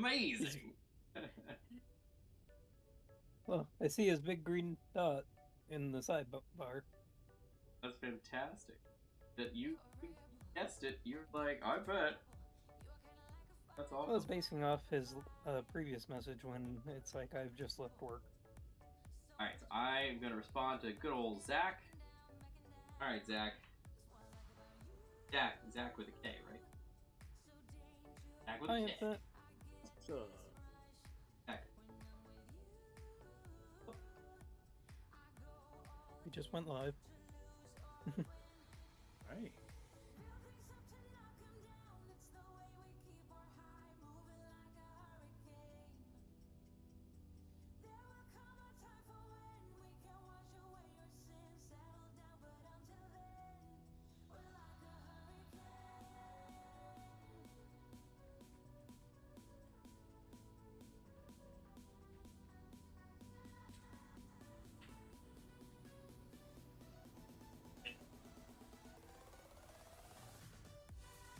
amazing. Well, I see his big green dot in the sidebar. That's fantastic. That you guessed it. You're like, I bet. That's awesome. I was basing off his previous message when it's like, I've just left work. Alright, so I'm going to respond to good old Zach. Alright, Zach. Zach with a K, right? Zach with a K. Sure. Zach. We just went live. Right.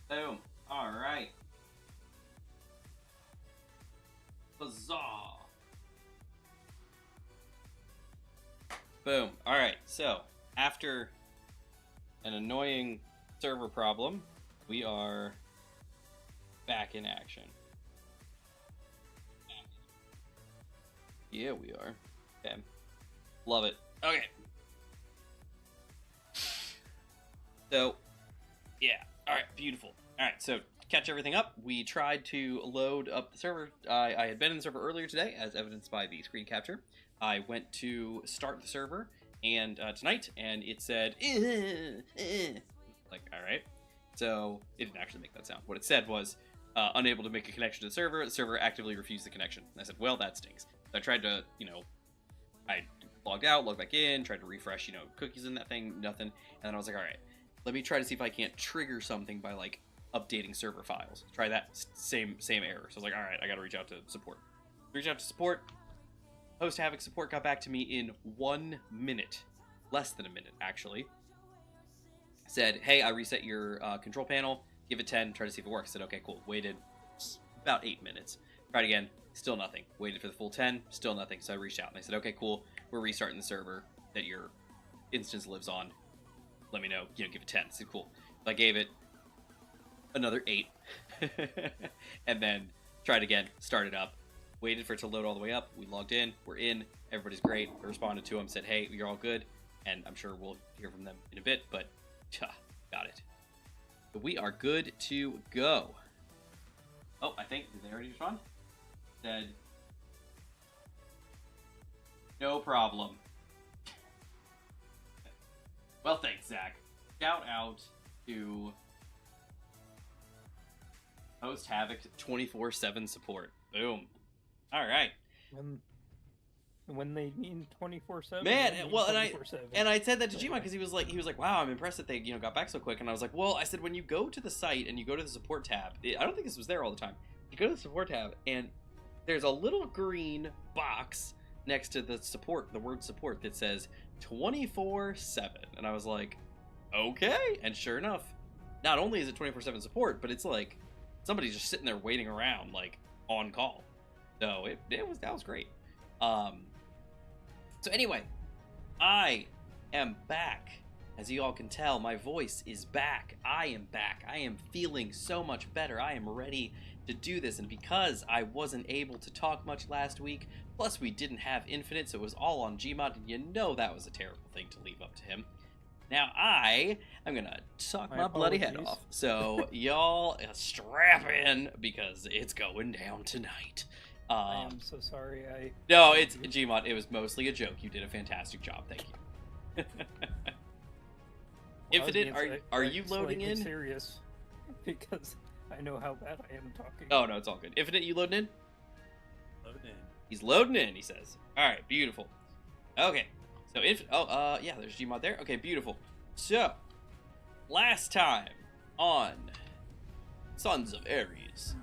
Boom. Alright. Huzzah. Boom. Alright, so after an annoying server problem, we are back in action. Yeah, we are. Okay. Love it. Okay. So, yeah. Alright, beautiful. Alright, so to catch everything up, we tried to load up the server. I had been in the server earlier today, as evidenced by the screen capture. I went to start the server and tonight, and it said, like, alright. So, it didn't actually make that sound. What it said was, unable to make a connection to the server actively refused the connection. And I said, well, that stinks. So I tried to, I logged out, logged back in, tried to refresh, cookies in that thing, nothing. And then I was like, alright, let me try to see if I can't trigger something by, like, updating server files. Try that same error. So I was like, alright, I gotta reach out to support. Reach out to support. Host Havoc support got back to me in 1 minute. Less than a minute, actually. Said, hey, I reset your control panel. Give it 10, try to see if it works. I said, okay, cool. Waited about 8 minutes. Tried again, still nothing. Waited for the full 10, still nothing. So I reached out and I said, okay, cool. We're restarting the server that your instance lives on. Let me know, give it 10. I said, cool. So I gave it another 8. And then tried again, started up. Waited for it to load all the way up. We logged in. We're in. Everybody's great. I responded to them, said, hey, you're all good. And I'm sure we'll hear from them in a bit, but got it. But we are good to go. Oh, I think, did they already respond? Said, no problem. Well, thanks, Zach. Shout out to Host Havoc 24/7 support. Boom. All right. When they mean 24/7. Man, well, and I said that to Gmod because he was like, wow, I'm impressed that they got back so quick. And I was like, well, I said when you go to the site and you go to the support tab, I don't think this was there all the time. You go to the support tab and there's a little green box next to the word support that says 24/7, and I was like, okay. And sure enough, not only is it 24/7 support, but it's like somebody's just sitting there waiting around, like on call. So that was great. So anyway, I am back. As you all can tell, my voice is back. I am back. I am feeling so much better. I am ready to do this. And because I wasn't able to talk much last week, plus we didn't have Infinite, so it was all on Gmod, and that was a terrible thing to leave up to him. Now I'm gonna talk my bloody head off. So y'all strap in because it's going down tonight. I am so sorry. No, it's Gmod. It was mostly a joke. You did a fantastic job. Thank you. Infinite, are you loading in? Serious, because I know how bad I am talking. Oh no, it's all good. Infinite, you loading in? Loading in. He's loading in. He says. All right, beautiful. Okay, so yeah, there's Gmod there. Okay, beautiful. So last time on Sons of Ares.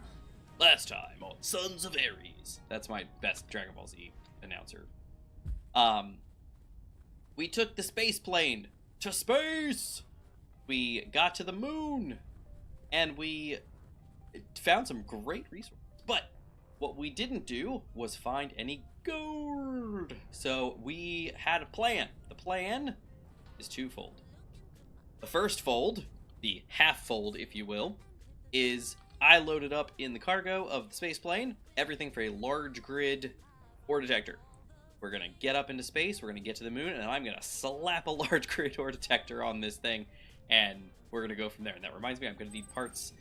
Last time on Sons of Ares. That's my best Dragon Ball Z announcer. We took the space plane to space. We got to the moon, and we found some great resources. But what we didn't do was find any gold. So we had a plan. The plan is twofold. The first fold, the half fold, if you will, is I loaded up in the cargo of the space plane everything for a large grid ore detector. We're going to get up into space, we're going to get to the moon, and I'm going to slap a large grid ore detector on this thing, and we're going to go from there. And that reminds me, I'm going to need parts,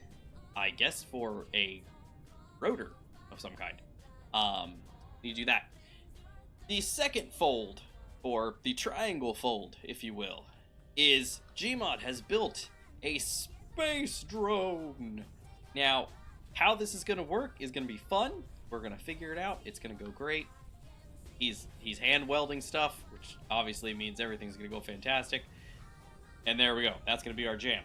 I guess, for a rotor of some kind. Need to do that. The second fold, or the triangle fold, if you will, is Gmod has built a space drone. Now, how this is going to work is going to be fun. We're going to figure it out. It's going to go great. He's hand welding stuff, which obviously means everything's going to go fantastic. And there we go. That's going to be our jam.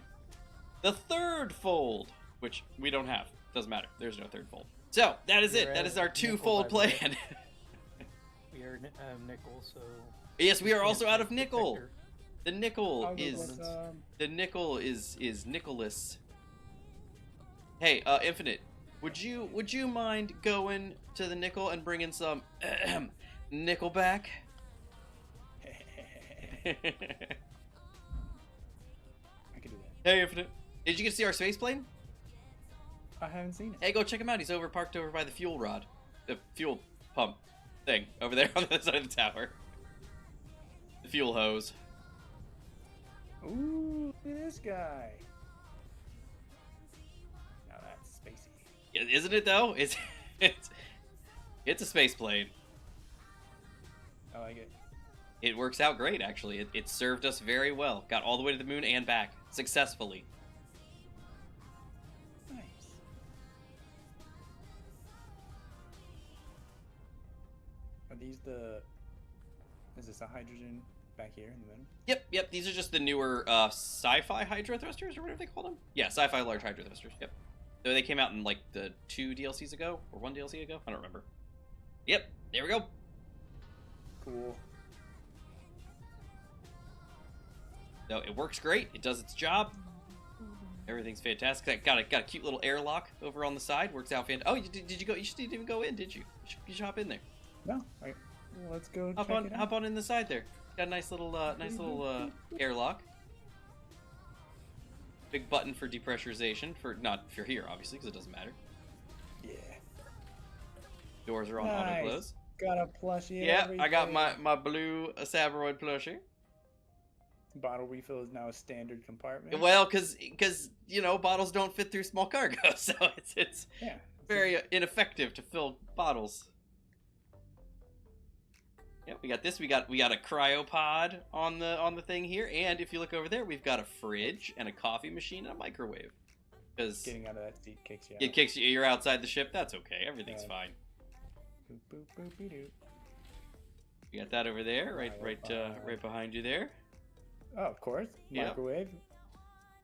The third fold, which we don't have. Doesn't matter. There's no third fold. So, that is it. That is our two-fold plan. We are nickel, so... Yes, we are also out of nickel. Detector. The nickel Let's, is Nicholas. Hey, Infinite, would you mind going to the nickel and bringing some nickel back? I can do that. Hey, Infinite, did you get to see our space plane? I haven't seen it. Hey, go check him out. He's parked over by the fuel rod, the fuel pump thing over there on the other side of the tower. The fuel hose. Ooh, look at this guy. Now that's spacey. Isn't it though? It's a space plane. I like it. It works out great, actually. It served us very well. Got all the way to the moon and back successfully. Nice. Are these the... Is this a hydrogen back here in the middle? Yep. These are just the newer sci-fi hydro thrusters, or whatever they call them. Yeah, sci-fi large hydro thrusters. Yep. So they came out in like the 2 DLCs ago, or 1 DLC ago. I don't remember. Yep. There we go. Cool. So it works great. It does its job. Everything's fantastic. Got a cute little airlock over on the side. Works out fantastic. Oh, did you go? You didn't even go in, did you? You should hop in there. No. Well, let's go Hop check on, it out. hop on in the side there. Got a nice little airlock. Big button for depressurization. For not if you're here, obviously, because it doesn't matter. Yeah. Doors are on Nice. auto close. Got a plushie. Yeah, I got everything. my blue Sabroid plushie. Bottle refill is now a standard compartment. Well, because you know bottles don't fit through small cargo, so it's Yeah. very ineffective to fill bottles. Yeah, we got this. We got a cryopod on the thing here, and if you look over there, we've got a fridge and a coffee machine and a microwave. Because Getting out of that seat kicks you out. it kicks you. You're outside the ship. That's okay. Everything's Yeah. fine. Boop, boop, boop, doo. You got that over there, right Cryopod. behind you there. Oh, of course. Yep. Microwave.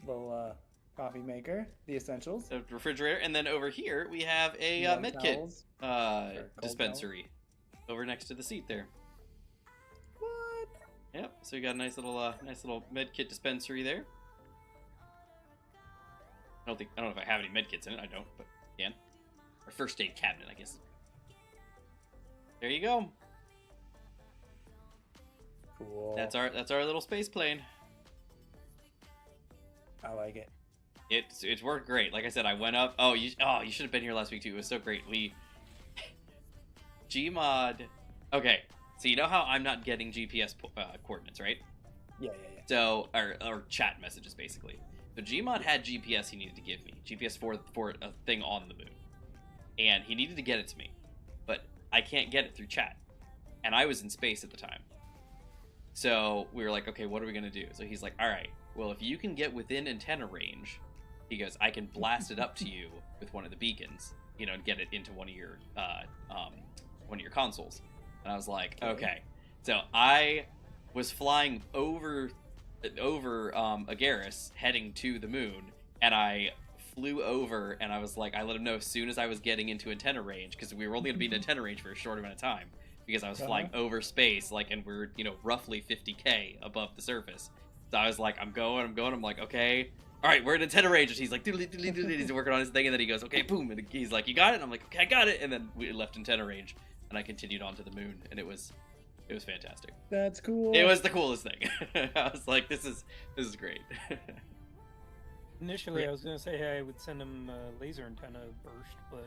Little coffee maker. The essentials. The refrigerator, and then over here we have a Warm med kit towels. cold dispensary over next to the seat there. What? Yep. So we got a nice little med kit dispensary there. I don't know if I have any med kits in it. I don't, but can. Or first aid cabinet, I guess. There you go. Cool. That's our little space plane. I like it. It's worked great. Like I said, I went up. Oh, you should have been here last week too. It was so great. Gmod. Okay, so you know how I'm not getting GPS coordinates, right? Yeah. So or chat messages basically. So Gmod had GPS he needed to give me. GPS for a thing on the moon, and he needed to get it to me, but I can't get it through chat, and I was in space at the time. So we were like, okay, what are we gonna do? So he's like, all right, well, if you can get within antenna range, he goes, I can blast it up to you with one of the beacons, you know, and get it into one of your consoles. And I was like, okay. So I was flying over Agaris, heading to the moon, and I flew over, and I was like, I let him know as soon as I was getting into antenna range, because we were only gonna be in antenna range for a short amount of time. Because I was flying over space, like, and we're, you know, roughly 50K above the surface. So I was like, I'm going. I'm like, okay, all right, we're in antenna range. And he's like, doodly, doodly, doodly. He's working on his thing, and then he goes, okay, boom. And he's like, you got it? And I'm like, okay, I got it. And then we left antenna range, and I continued on to the moon, and it was fantastic. That's cool. It was the coolest thing. I was like, this is great. Initially, I was gonna say, hey, I would send him a laser antenna burst, but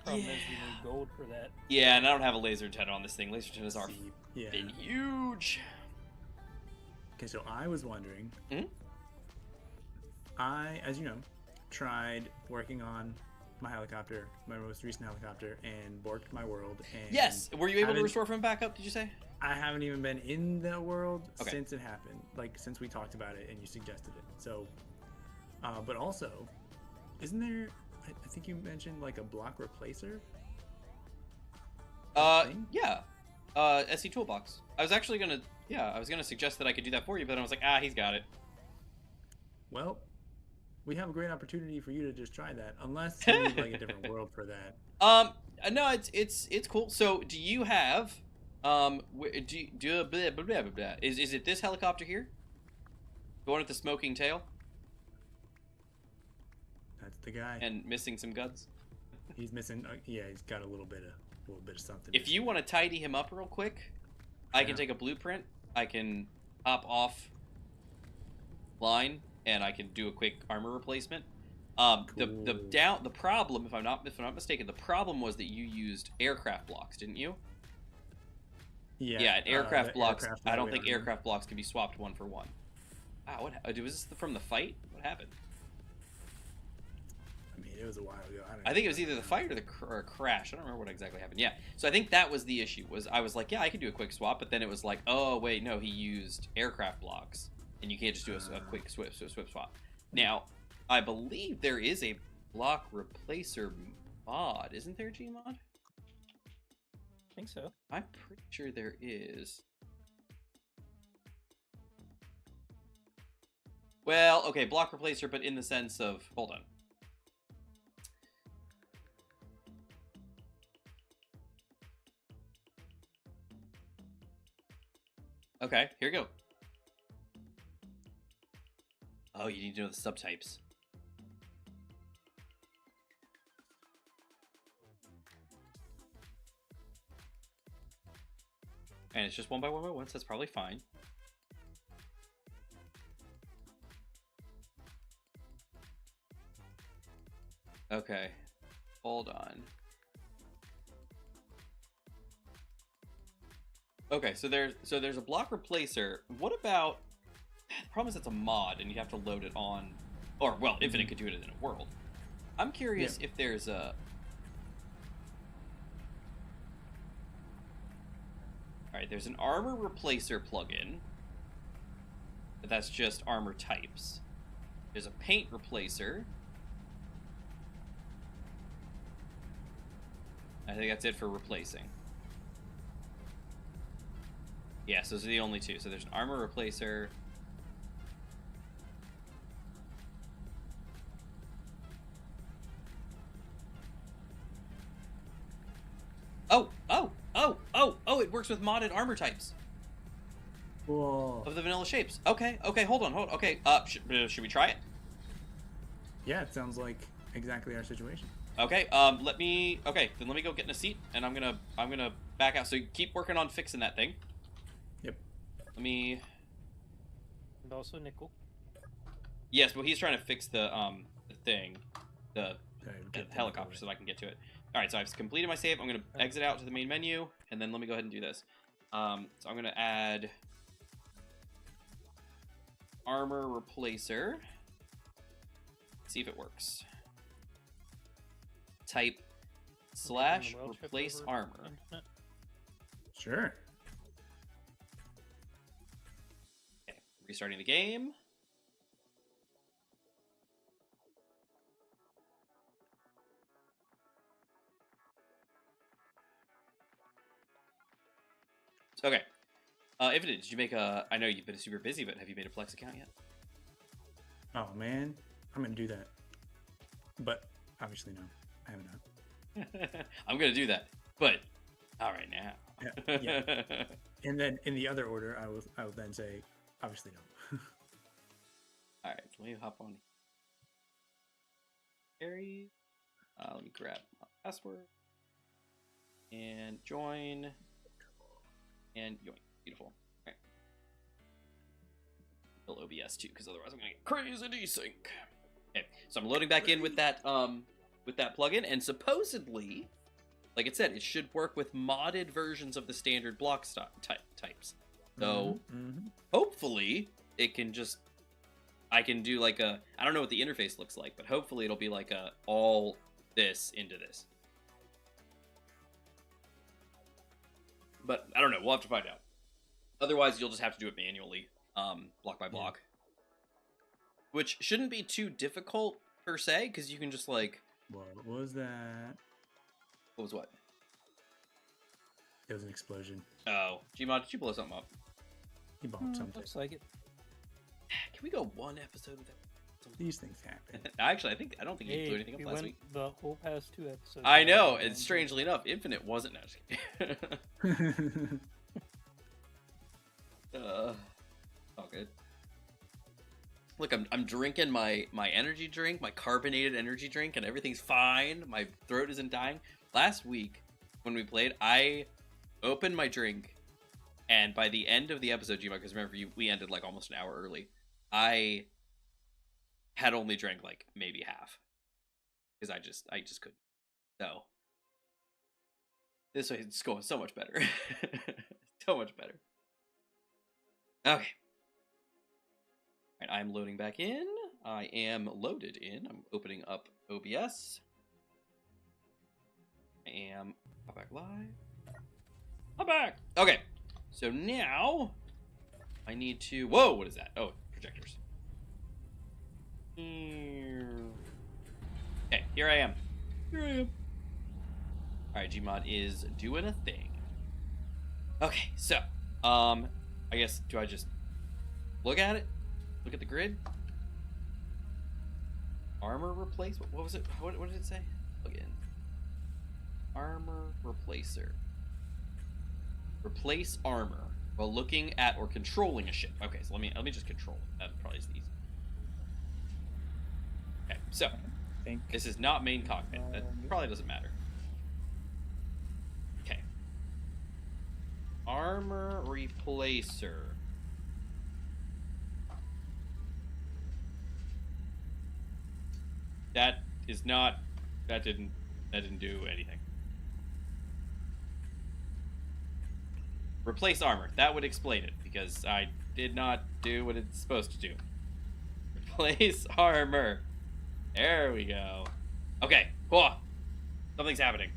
problem is you need gold for that. Yeah, and I don't have a laser antenna on this thing. Laser antennas are Yeah. huge. Okay, so I was wondering. Mhm. I, as you know, tried working on my helicopter, my most recent helicopter, and borked my world. And Yes. Were you able to haven't- restore from backup? Did you say? I haven't even been in the world Okay. since it happened. Like since we talked about it and you suggested it. So, but also, isn't there? I think you mentioned like a block replacer. Thing? Yeah. SC Toolbox. I was actually gonna, I was gonna suggest that I could do that for you, but I was like, he's got it. Well, we have a great opportunity for you to just try that, unless you need like a different world for that. No, it's cool. So, do you have, blah, blah, blah, blah. Is it this helicopter here? The one with the smoking tail That's the guy. and missing some guts? He's missing. Yeah, he's got a little bit of something. If you want to tidy him up real quick, I can take a blueprint. I can hop off line, and I can do a quick armor replacement. The problem, if I'm not mistaken, the problem was that you used aircraft blocks, didn't you? Yeah, and aircraft blocks. I don't think aircraft blocks can be swapped one for one. What was this from the fight? What happened? I mean, it was a while ago. I think it was either the fight or a crash. I don't remember what exactly happened. Yeah, so I think that was the issue. I was like, yeah, I could do a quick swap, but then it was like, oh wait, no, he used aircraft blocks, and you can't just do a quick swip swap. Now, I believe there is a block replacer mod, isn't there, Gmod? I think so. I'm pretty sure there is. Well, okay, block replacer, but in the sense of, hold on. Okay, here we go. Oh, you need to know the subtypes. And it's just one by one, so that's probably fine. Okay, hold on. Okay, so there's a block replacer. What about? The problem is it's a mod, and you have to load it on, or well, Infinite could do it in a world. I'm curious if there's a. All right, there's an armor replacer plugin, but that's just armor types. There's a paint replacer. I think that's it for replacing. Yes, those are the only two. So there's an armor replacer. Oh, it works with modded armor types. Cool. Of the vanilla shapes. Okay, hold on. Okay, should we try it? Yeah, it sounds like exactly our situation. Okay, then let me go get in a seat, and I'm gonna back out. So keep working on fixing that thing. Yep. Let me. And also nickel. Yes, but he's trying to fix the thing, the Okay, helicopter, so that I can get to it. All right, so I've completed my save. I'm gonna exit out to the main menu, and then let me go ahead and do this. So I'm gonna add armor replacer. See if it works. Type / replace armor. Sure. Okay, restarting the game. Okay. Infinite, did you make a... I know you've been super busy, but have you made a Plex account yet? Oh, man. I'm going to do that. But, obviously, no. I have not. I'm going to do that, but not right now. Yeah. And then, in the other order, I will then say, obviously, no. All right, so let me hop on carry. Let me grab my password and join and join. Beautiful. All right. Kill OBS too, because otherwise I'm gonna get crazy desync. Okay, so I'm loading back in with that plugin, and supposedly, like it said, it should work with modded versions of the standard block types. So hopefully it can just, I can do like a, I don't know what the interface looks like, but hopefully it'll be like a all this into this. But I don't know, we'll have to find out. Otherwise you'll just have to do it manually, block by block. Which shouldn't be too difficult per se, because you can just like... What was that? What was what? It was an explosion. Oh, Gmod, did you blow something up? He bombed something. Looks like it. Can we go one episode without? These things happen. Actually, I don't think you blew anything up last week. The whole past 2 episodes. I know, and strangely enough, Infinite wasn't. No, all good. Look, I'm drinking my energy drink, my carbonated energy drink, and everything's fine. My throat isn't dying. Last week, when we played, I opened my drink, and by the end of the episode, Gmod, because remember, we ended like almost an hour early, I had only drank like maybe half, because I just couldn't. So this way it's going so much better. So much better. Okay. All right, I'm loading back in. I am loaded in. I'm opening up OBS. I am back live. I'm back. Okay. So now I need to, whoa, what is that? Oh, projectors. Okay, here I am. All right, Gmod is doing a thing. Okay, so, I guess, do I just look at it? Look at the grid? Armor replace? What was it? What did it say? Plug in. Armor replacer. Replace armor while looking at or controlling a ship. Okay, so let me just control it. That probably is the easiest. Okay, so this is not main cockpit. That probably doesn't matter. Okay. Armor replacer. That is not. That didn't do anything. Replace armor. That would explain it, because I did not do what it's supposed to do. Replace armor. There we go. Okay. Cool. Something's happening.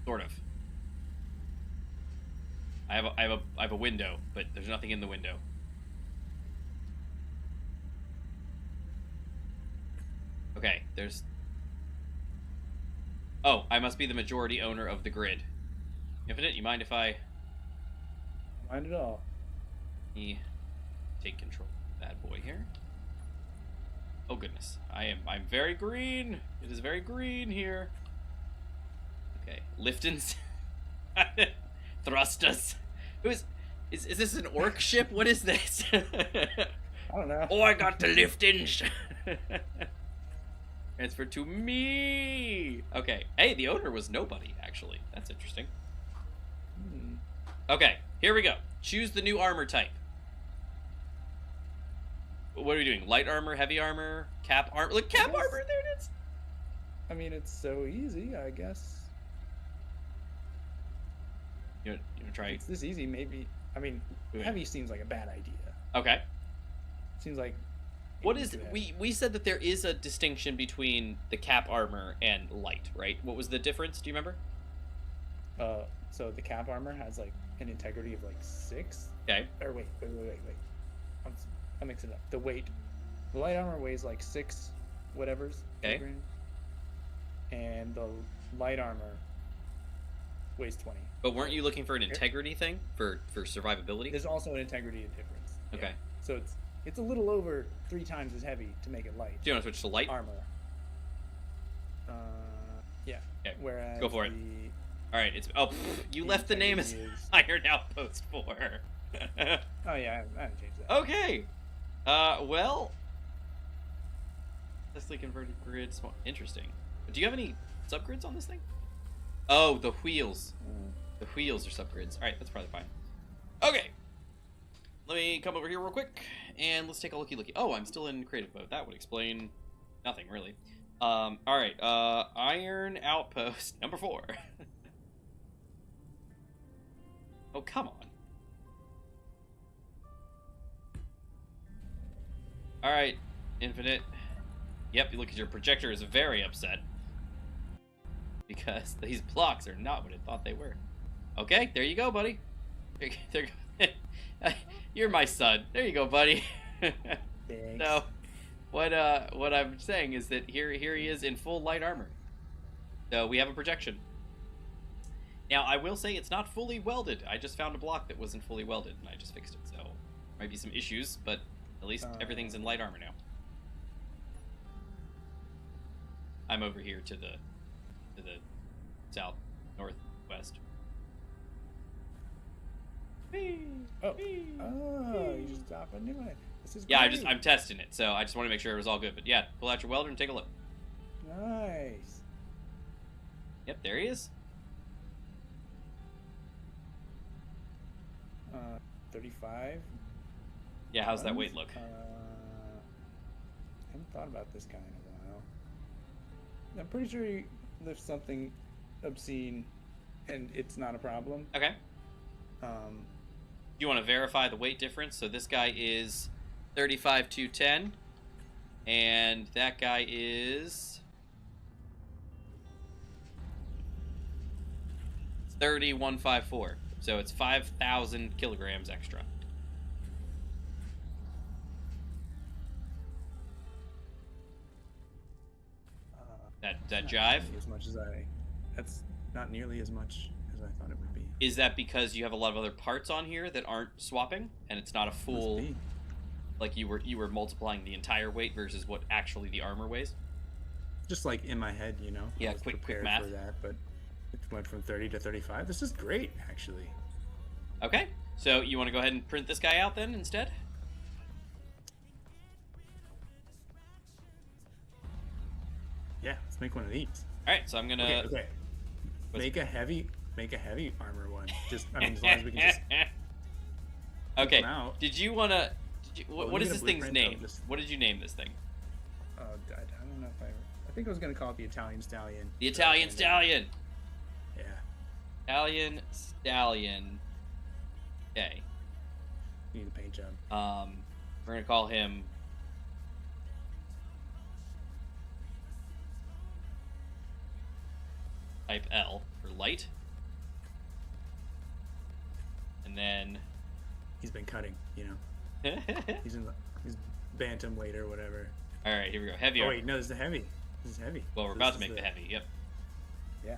Sort of. I have a window, but there's nothing in the window. Okay, there's... Oh, I must be the majority owner of the grid. Infinite, you mind if I... Mind it all. Let me take control of that boy here. Oh goodness, I'm very green. It is very green here. Okay, Liftons. Thrusters. Is this an orc ship? What is this? I don't know. Oh, I got the Liftons. Transfer to me. Okay. Hey, the owner was nobody, actually. That's interesting. Okay, here we go. Choose the new armor type. What are we doing? Light armor, heavy armor, cap armor? Look, cap armor, there it is. I mean, it's so easy, I guess. You want to try? It's this easy, maybe. I mean, heavy seems like a bad idea. Okay. Seems like... What is... We said that there is a distinction between the cap armor and light, right? What was the difference? Do you remember? So the cap armor has, like, an integrity of, like, 6. Okay. Or wait. I'm mixing it up. The weight. The light armor weighs, like, 6 whatevers. Okay. Kilograms, and the light armor weighs 20. But weren't you looking for an integrity thing? For survivability? There's also an integrity difference. Okay. Yeah. So it's a little over 3 times as heavy to make it light. Do you want to switch to light? Armor. Yeah. Okay. Whereas go for it. All right. It's you left the name as Iron Outpost 4. Oh yeah, I haven't changed that. Okay. Well. Successfully converted grid. Small. Interesting. Do you have any subgrids on this thing? Oh, the wheels. The wheels are subgrids. All right, that's probably fine. Okay. Let me come over here real quick, and let's take a looky. Oh, I'm still in creative mode. That would explain nothing, really. All right. Iron Outpost number 4. Oh, come on. All right, Infinite. Yep, you look at your projector is very upset because these blocks are not what it thought they were. Okay, there you go, buddy. You're my son. There you go, buddy. Thanks. So, what I'm saying is that here he is in full light armor. So we have a projection. Now I will say it's not fully welded. I just found a block that wasn't fully welded, and I just fixed it. So might be some issues, but at least everything's in light armor now. I'm over here to the south northwest. Oh, you just dropped a new one. This is Yeah, great. I'm testing it, so I just want to make sure it was all good. But yeah, pull out your welder and take a look. Nice. Yep, there he is. 35. Yeah, how's that weight look? I haven't thought about this guy in a while. I'm pretty sure he lifts something obscene, and it's not a problem. Okay. Do you want to verify the weight difference? So this guy is 35,210, and that guy is 30,154. So it's 5,000 kilograms extra. That jive? As much as that's not nearly as much as I thought it would be. Is that because you have a lot of other parts on here that aren't swapping, and it's not a full, like you were multiplying the entire weight versus what actually the armor weighs? Just like in my head, you know. Yeah, I was quick prepared math. for that, but it went from 30 to 35. This is great, actually. Okay, so you want to go ahead and print this guy out then instead? Yeah, let's make one of these. All right, so I'm gonna. Okay. Make a heavy armor one. Just I mean, as long as we can just. Okay. them out. Did you wanna? Well, what we is need a this thing's blueprint name? of this. What did you name this thing? I don't know if I think I was gonna call it the Italian Stallion. The Italian And, Stallion. Yeah. Italian Stallion. Okay. You need a paint job. We're gonna call him. Type L for light. And then. He's been cutting, you know. He's bantam weight or whatever. All right, here we go. Heavy. Oh wait, no, this is heavy. This is heavy. Well, we're This about to is make the heavy. Yep. Yeah.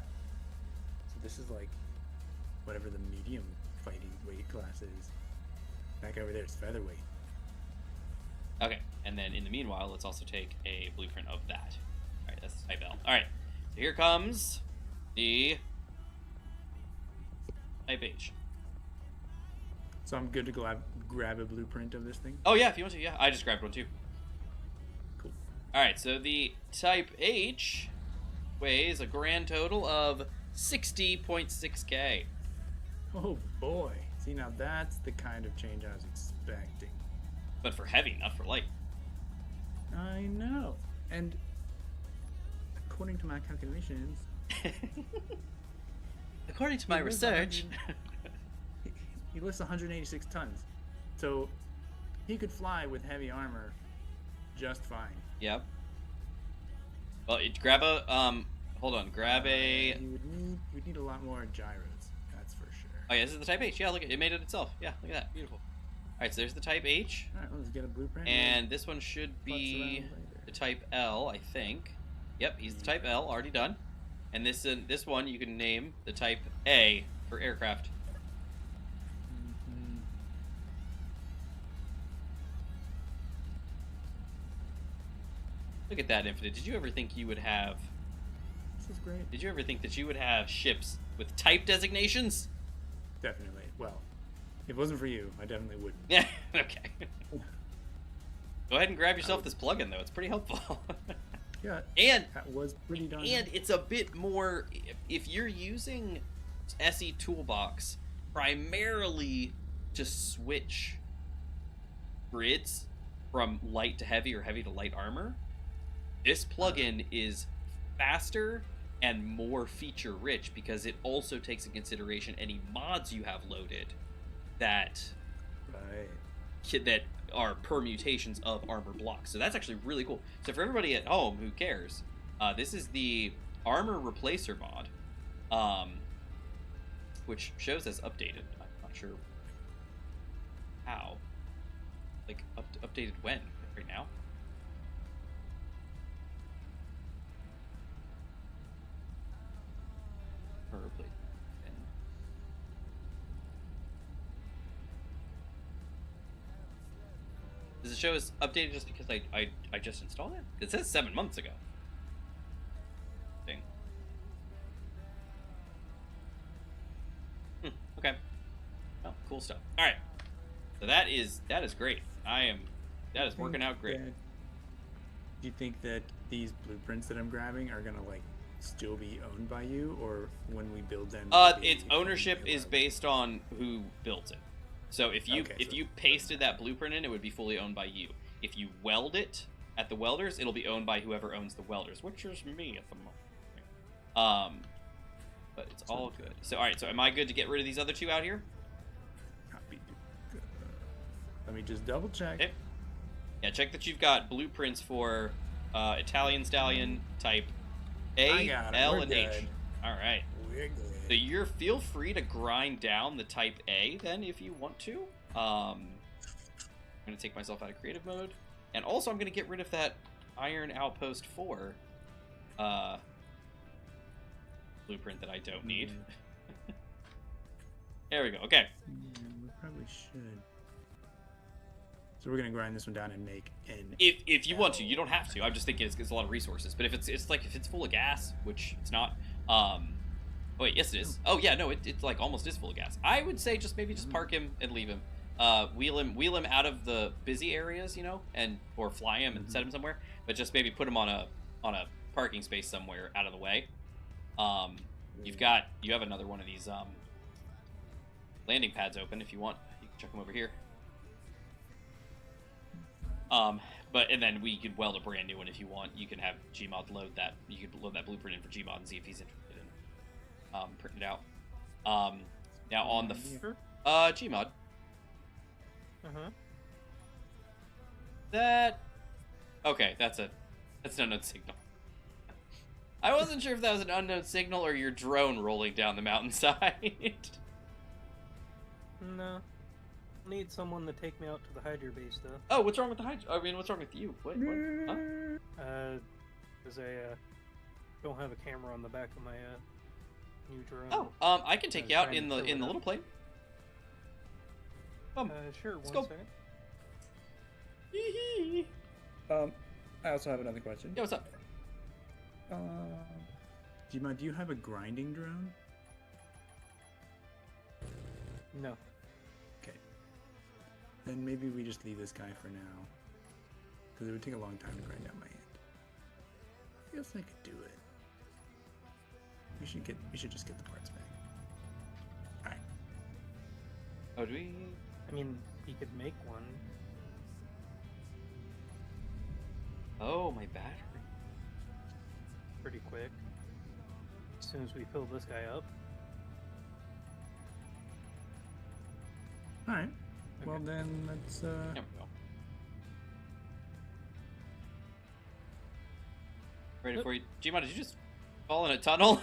So this is like whatever the medium fighting weight class is. That guy over there is featherweight. Okay, and then in the meanwhile, let's also take a blueprint of that. All right, that's type L. All right, so here comes the type H. So I'm good to grab a blueprint of this thing. Oh yeah, if you want to, yeah. I just grabbed one too. Cool. All right, so the type H weighs a grand total of 60.6K. Oh boy. See, now that's the kind of change I was expecting. But for heavy, not for light. I know. And according to my calculations, According to my He lives research. he lifts 186 tons. So he could fly with heavy armor just fine. Yep. Well, grab a hold on, grab a. We'd need a lot more gyros. That's for sure. Oh yeah, this is the type H. Yeah, look, it made it itself. Yeah, look at that, beautiful. All right, so there's the type H, All right, let's get a blueprint. and this one should Futz be around later. the type L, I think. Yep, he's the type L, already done. And this one you can name the type A for aircraft. Mhm. Look at that, Infinite. Did you ever think you would have? This is great. Did you ever think that you would have ships with type designations? Definitely. Well, if it wasn't for you, I definitely wouldn't. Yeah. Okay. Go ahead and grab yourself this plugin though. It's pretty helpful. Yeah, and that was pretty darn. And it's a bit more if you're using SE Toolbox primarily to switch grids from light to heavy or heavy to light armor. This plugin is faster and more feature rich because it also takes into consideration any mods you have loaded that that are permutations of armor blocks. So that's actually really cool. So for everybody at home who cares, this is the armor replacer mod, which shows as updated. I'm not sure how. Like updated when? Right now? Or replace. Does it show as updated just because I just installed it? It says 7 months ago. Dang. Okay. Oh, cool stuff. All right. So that is great. That is working out great. Do you think that these blueprints that I'm grabbing are gonna like still be owned by you, or when we build them? Its ownership is based on who builds it. So if you you pasted that blueprint in, it would be fully owned by you. If you weld it at the welders, it'll be owned by whoever owns the welders, which is me at the moment. But it's all good. So all right. So am I good to get rid of these other two out here? Let me just double check. Okay. Yeah, check that you've got blueprints for Italian Stallion type A, L, and H. All right. We're good. So feel free to grind down the type A then if you want to. I'm going to take myself out of creative mode. And also I'm going to get rid of that Iron Outpost 4 blueprint that I don't need. There we go. Okay. Yeah, we probably should. So we're gonna grind this one down and make an. If you want to, you don't have to. I'm just thinking it's a lot of resources. But if it's full of gas, which it's not. Oh wait, yes it is. Oh yeah, no, it's like almost is full of gas. I would say maybe just park him and leave him. Wheel him out of the busy areas, or fly him and set him somewhere. But just maybe put him on a parking space somewhere out of the way. You have another one of these landing pads open if you want. You can check them over here. And then we could weld a brand new one if you want. You can have Gmod load that. You could load that blueprint in for Gmod and see if he's interested in printing it out. Now on the Gmod. Okay, that's an unknown signal. I wasn't sure if that was an unknown signal or your drone rolling down the mountainside. No. Need someone to take me out to the Hydra base, though. Oh, what's wrong with the Hydra? I mean, what's wrong with you? What? Huh? Because I don't have a camera on the back of my new drone. Oh, I can take you out in the little plane. Sure. Let's One go. second. I also have another question. Yeah, what's up? Gmod, do you have a grinding drone? No. Okay. Then maybe we just leave this guy for now. Because it would take a long time to grind out my hand. I guess I could do it. We should just get the parts back. Alright. Oh, do we? I mean, he could make one. Oh, my battery. Pretty quick. As soon as we fill this guy up. Alright. Okay. Well then, let's There we go. Ready for you. Gmod, did you just fall in a tunnel?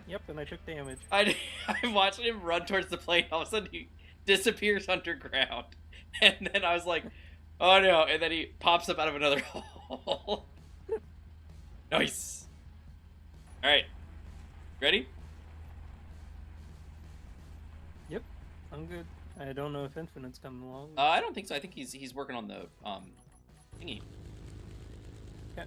Yep, and I took damage. I'm watching him run towards the plane. All of a sudden, he disappears underground. And then I was like, oh no. And then he pops up out of another hole. Nice. All right. Ready? Yep, I'm good. I don't know if Infinite's coming along. I don't think so. I think he's working on the thingy. Okay.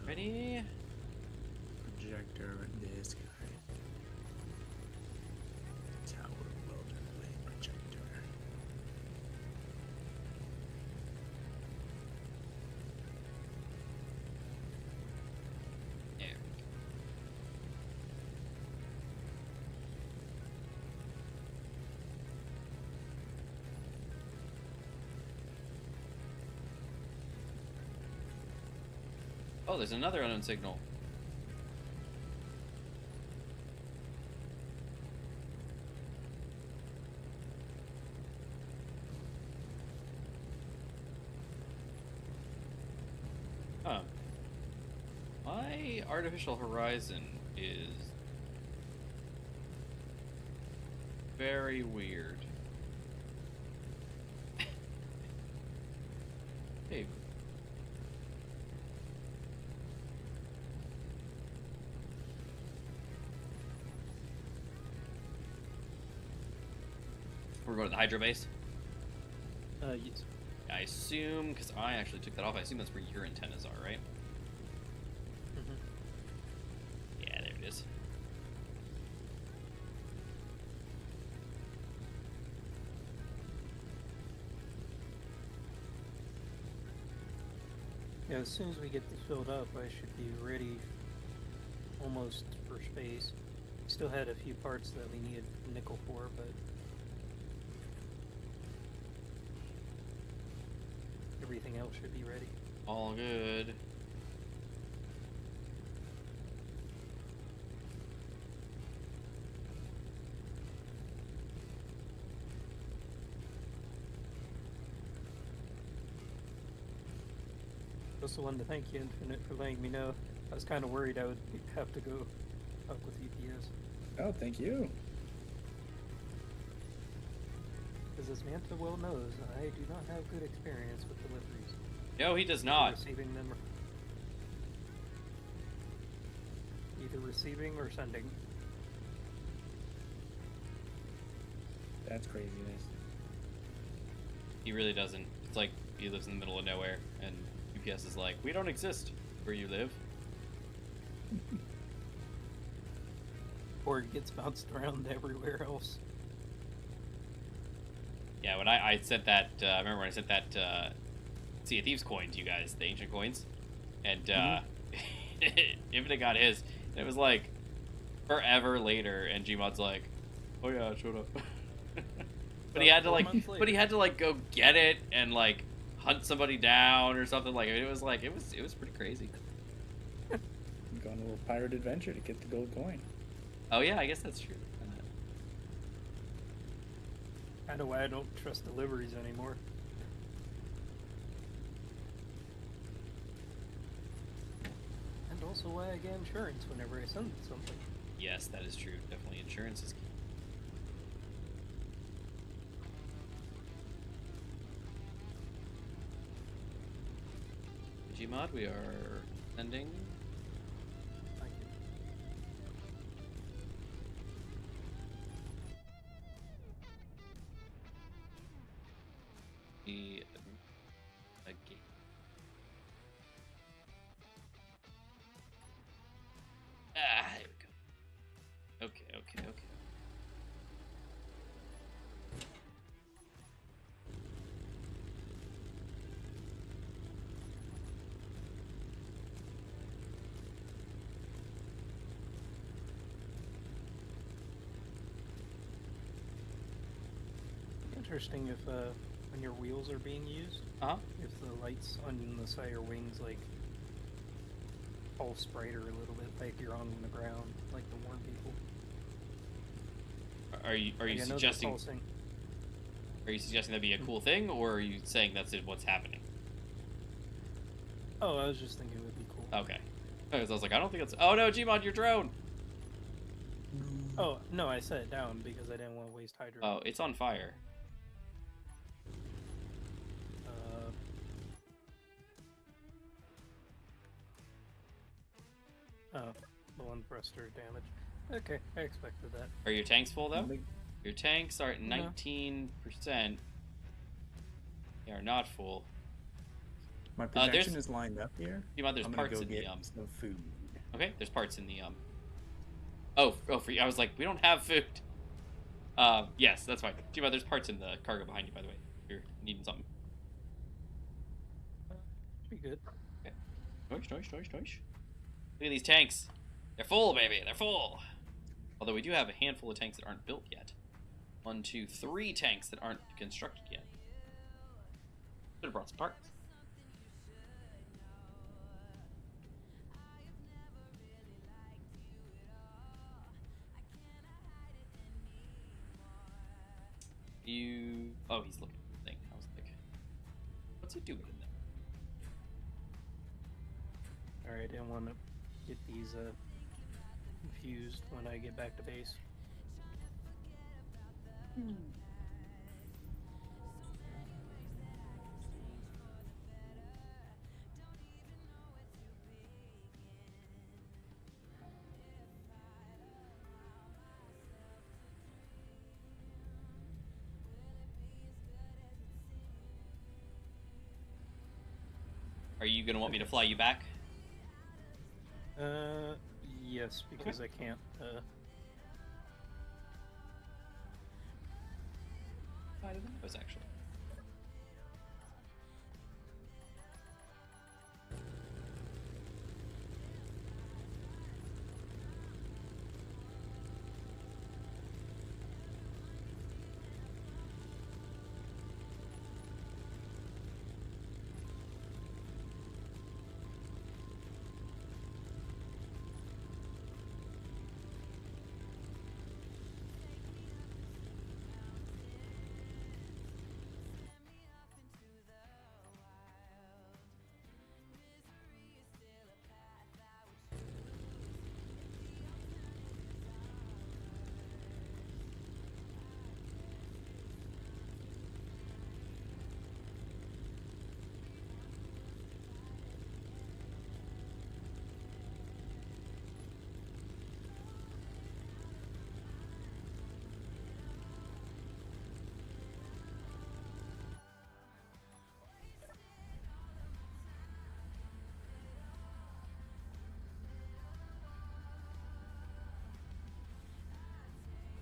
Ready? me. Projector, this guy. Tower welder blade projector. There. Oh, there's another unknown signal. Huh. My artificial horizon is very weird. Hey. We're going to the hydro base. Yes. I assume, because I actually took that off, I assume that's where your antennas are, right? Mhm. Yeah, there it is. Yeah, as soon as we get this filled up, I should be ready almost for space. Still had a few parts that we needed nickel for, but everything else should be ready. All good. Also wanted to thank you, Infinite, for letting me know. I was kind of worried I would have to go up with UPS. Oh, thank you. Because as Manta well knows, I do not have good experience with deliveries. No, he does Either not. Receiving them or... Either receiving or sending. That's craziness. He really doesn't. It's like he lives in the middle of nowhere, and UPS is like, we don't exist where you live. Or it gets bounced around everywhere else. Yeah, when I sent that, I remember when I sent that Sea of Thieves coin to you guys, the ancient coins, and Infinite got his, and it was like forever later, and Gmod's like, oh yeah, it showed up. But he had to 4 like, months later. but he had to like go get it and like hunt somebody down or something. Like it was like it was pretty crazy. Go on a little pirate adventure to get the gold coin. Oh yeah, I guess that's true. Kind of why I don't trust deliveries anymore. And also why I get insurance whenever I send something. Yes, that is true. Definitely insurance is key. Gmod, we are sending. Thank you. The again. Ah, there we go. Okay. Interesting if when your wheels are being used, if the lights on the side or wings like pulse brighter a little bit, like you're on the ground, like the warn people. Are you Like, I know they're suggesting? pulsing. Are you suggesting that'd be a cool thing, or are you saying that's what's happening? Oh, I was just thinking it would be cool. Okay. Because I was like, I don't think it's. Oh no, Gmod, your drone. Oh no, I set it down because I didn't want to waste hydro. Oh, it's on fire. Oh, the one thruster damage. Okay, I expected that. Are your tanks full though? Big- Your tanks are at No. 19%. They are not full. My projection there's is lined up here. Gmod, there's I'm gonna parts go in get the some food. Okay, there's parts in the Oh, for you. I was like, we don't have food. Yes, that's fine. Gmod, there's parts in the cargo behind you, by the way. If you're needing something. Pretty good. Okay. Noise. Look at these tanks. They're full, baby. They're full. Although we do have a handful of tanks that aren't built yet. 1, 2, 3 tanks that aren't constructed yet. Should have brought some parts. Oh, he's looking at the thing. I was like, what's he doing in there? Alright, I want to get these confused when I get back to base. Are you gonna want me to fly you back? Yes, because I can't, I don't know. It was actually.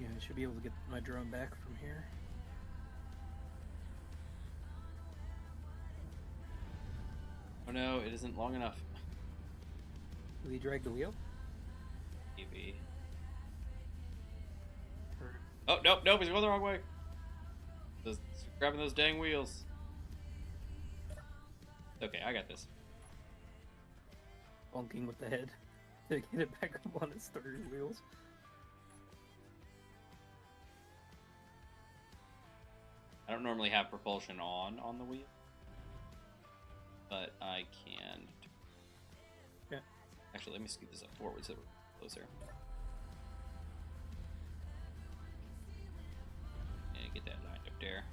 yeah, I should be able to get my drone back from here. Oh no, it isn't long enough. Will he drag the wheel? Maybe. Or... Oh, nope, he's going the wrong way. Just grabbing those dang wheels. Okay, I got this. bonking with the head to get it back up on its third wheels. I don't normally have propulsion on the wheel, but I can. Yeah. Actually, let me scoot this up forward so we're closer. And get that lined up there.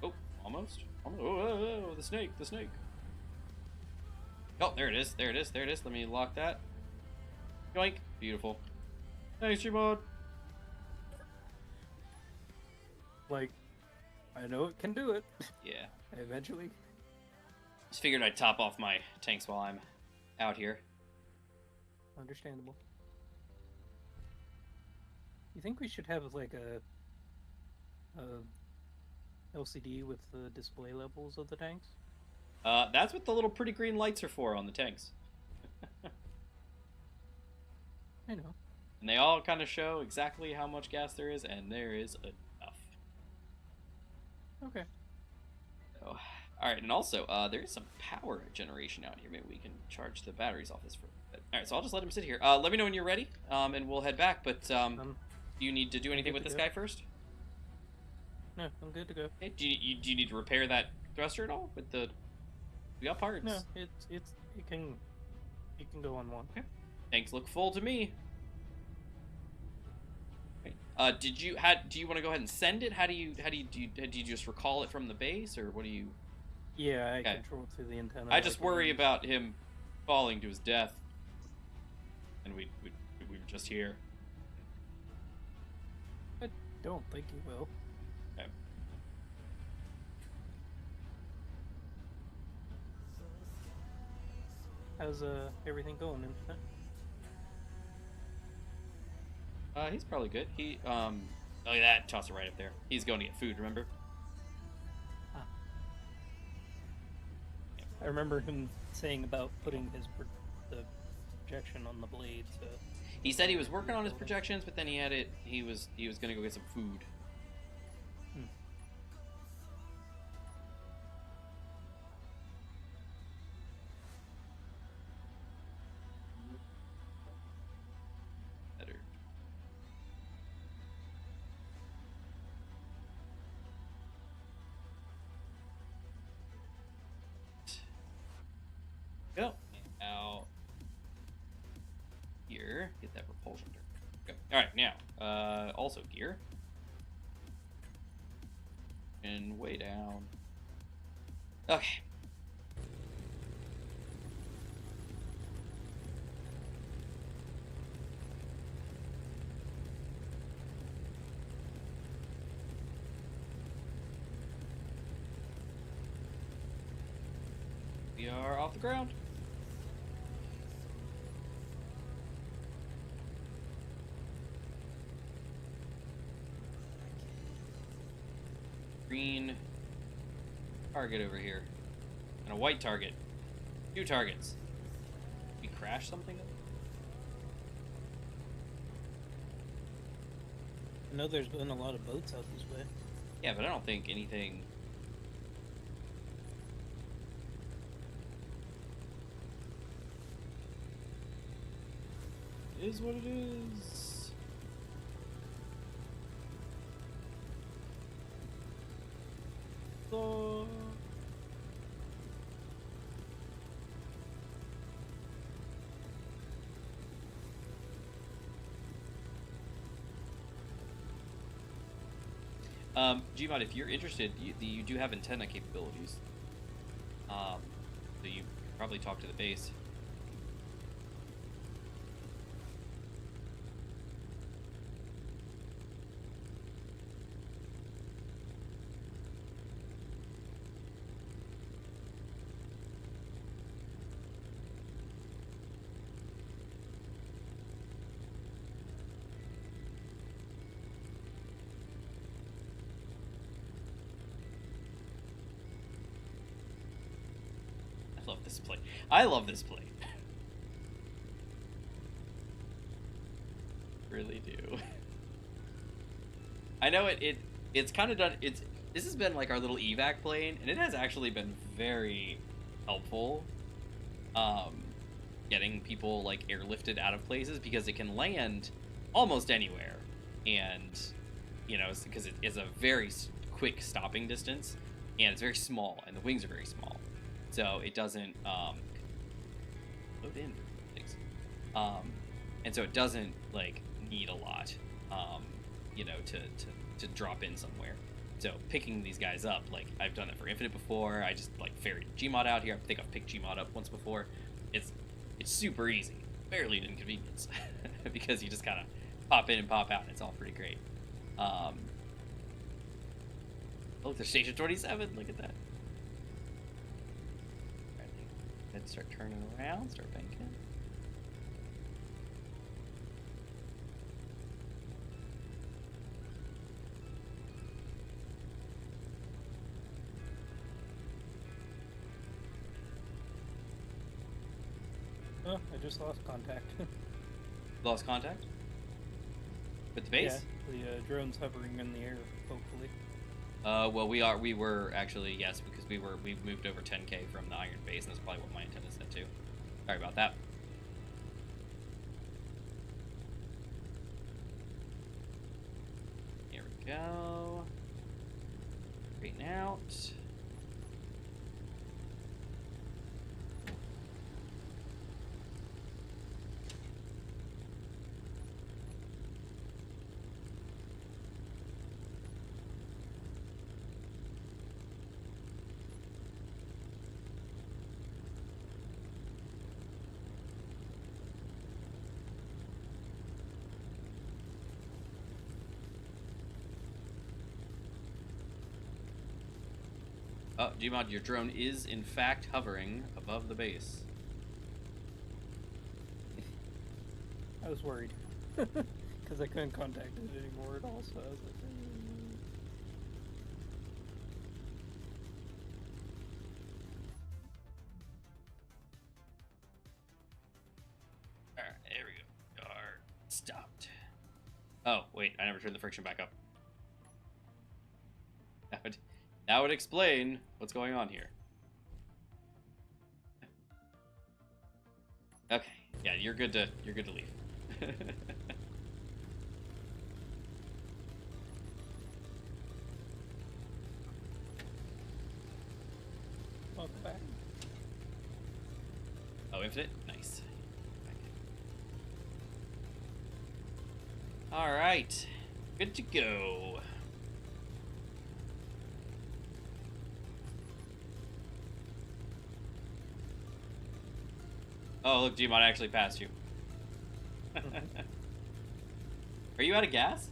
Oh, almost. Oh, the snake, the snake. Oh, there it is, there it is, there it is. Let me lock that. Yoink. Beautiful. Thanks, Gmod. Like, I know it can do it. Yeah. Eventually. Just figured I'd top off my tanks while I'm out here. Understandable. You think we should have like a LCD with the display levels of the tanks? That's what the little pretty green lights are for on the tanks. I know. And they all kind of show exactly how much gas there is, and there is enough. Okay. So, alright, and also, there is some power generation out here. Maybe we can charge the batteries off this for a bit. Alright, so I'll just let him sit here. Let me know when you're ready, and we'll head back, but do you need to do anything with this guy first? No, I'm good to go. Okay. Do you need to repair that thruster at all? With the... We got parts. No, it can go on one. Okay. Tanks look full to me. Okay. Do you want to go ahead and send it? Do you just recall it from the base, or what do you? Yeah, I Okay. control it through the antenna. I just like worry these. about him falling to his death, and we were just here. I don't think he will. Okay. How's everything going, Infinite? He's probably good. Look at that, toss it right up there. He's going to get food, remember? Ah. I remember him saying about putting the projection on the blade. So He said he was working on his projections, but then he was gonna go get some food. Better. Go. Out here. Get that propulsion turn. Okay. Alright, now. Also gear. And way down. Okay. We are off the ground. Green target over here. And a white target. 2 targets. We crash something? I know there's been a lot of boats out this way. Yeah, but I don't think anything... It is what it is. So... Gmod, if you're interested, you do have antenna capabilities. So you probably talk to the base. I love this plate. I love this plate. Really do. I know it's kind of done. This has been like our little evac plane, and it has actually been very helpful. Getting people like airlifted out of places because it can land almost anywhere, and you know, it's because it is a very quick stopping distance, and it's very small, and the wings are very small. So it doesn't load in things. And so it doesn't like need a lot, you know, to drop in somewhere. So picking these guys up, like I've done it for Infinite before. I just like ferried Gmod out here. I think I've picked Gmod up once before. It's super easy, barely an inconvenience, because you just kind of pop in and pop out. And it's all pretty great. Look, there's Station 27. Look at that. Then start turning around, start banking. Oh, I just lost contact. Lost contact? With the base? Yeah, the drone's hovering in the air, hopefully. Well, we were actually, yes, because we moved over 10K from the Iron Base, and that's probably what my antenna said too. Sorry about that. Here we go. Straighten out. Oh, Gmod, your drone is in fact hovering above the base. was worried. Because I couldn't contact it anymore at all, so I was like... Alright, there we go. Guard stopped. Oh, wait, I never turned the friction back up. That would explain what's going on here. Okay, yeah, you're good to leave. Welcome back. Oh, infinite? Nice. Alright. Good to go. Oh, look, Gmod actually passed you. Are you out of gas?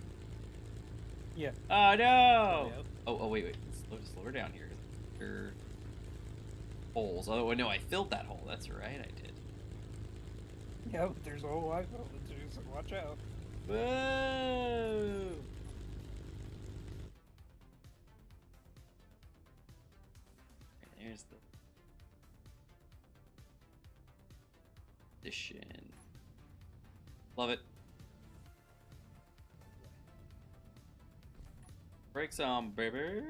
Yeah. Oh, no! Yep. Oh, wait. Slow her down here. Her holes. Oh, no, I filled that hole. That's right, I did. Yeah, but there's a whole life of it too, so watch out. Whoa! There's the addition. Love it. Break some, baby.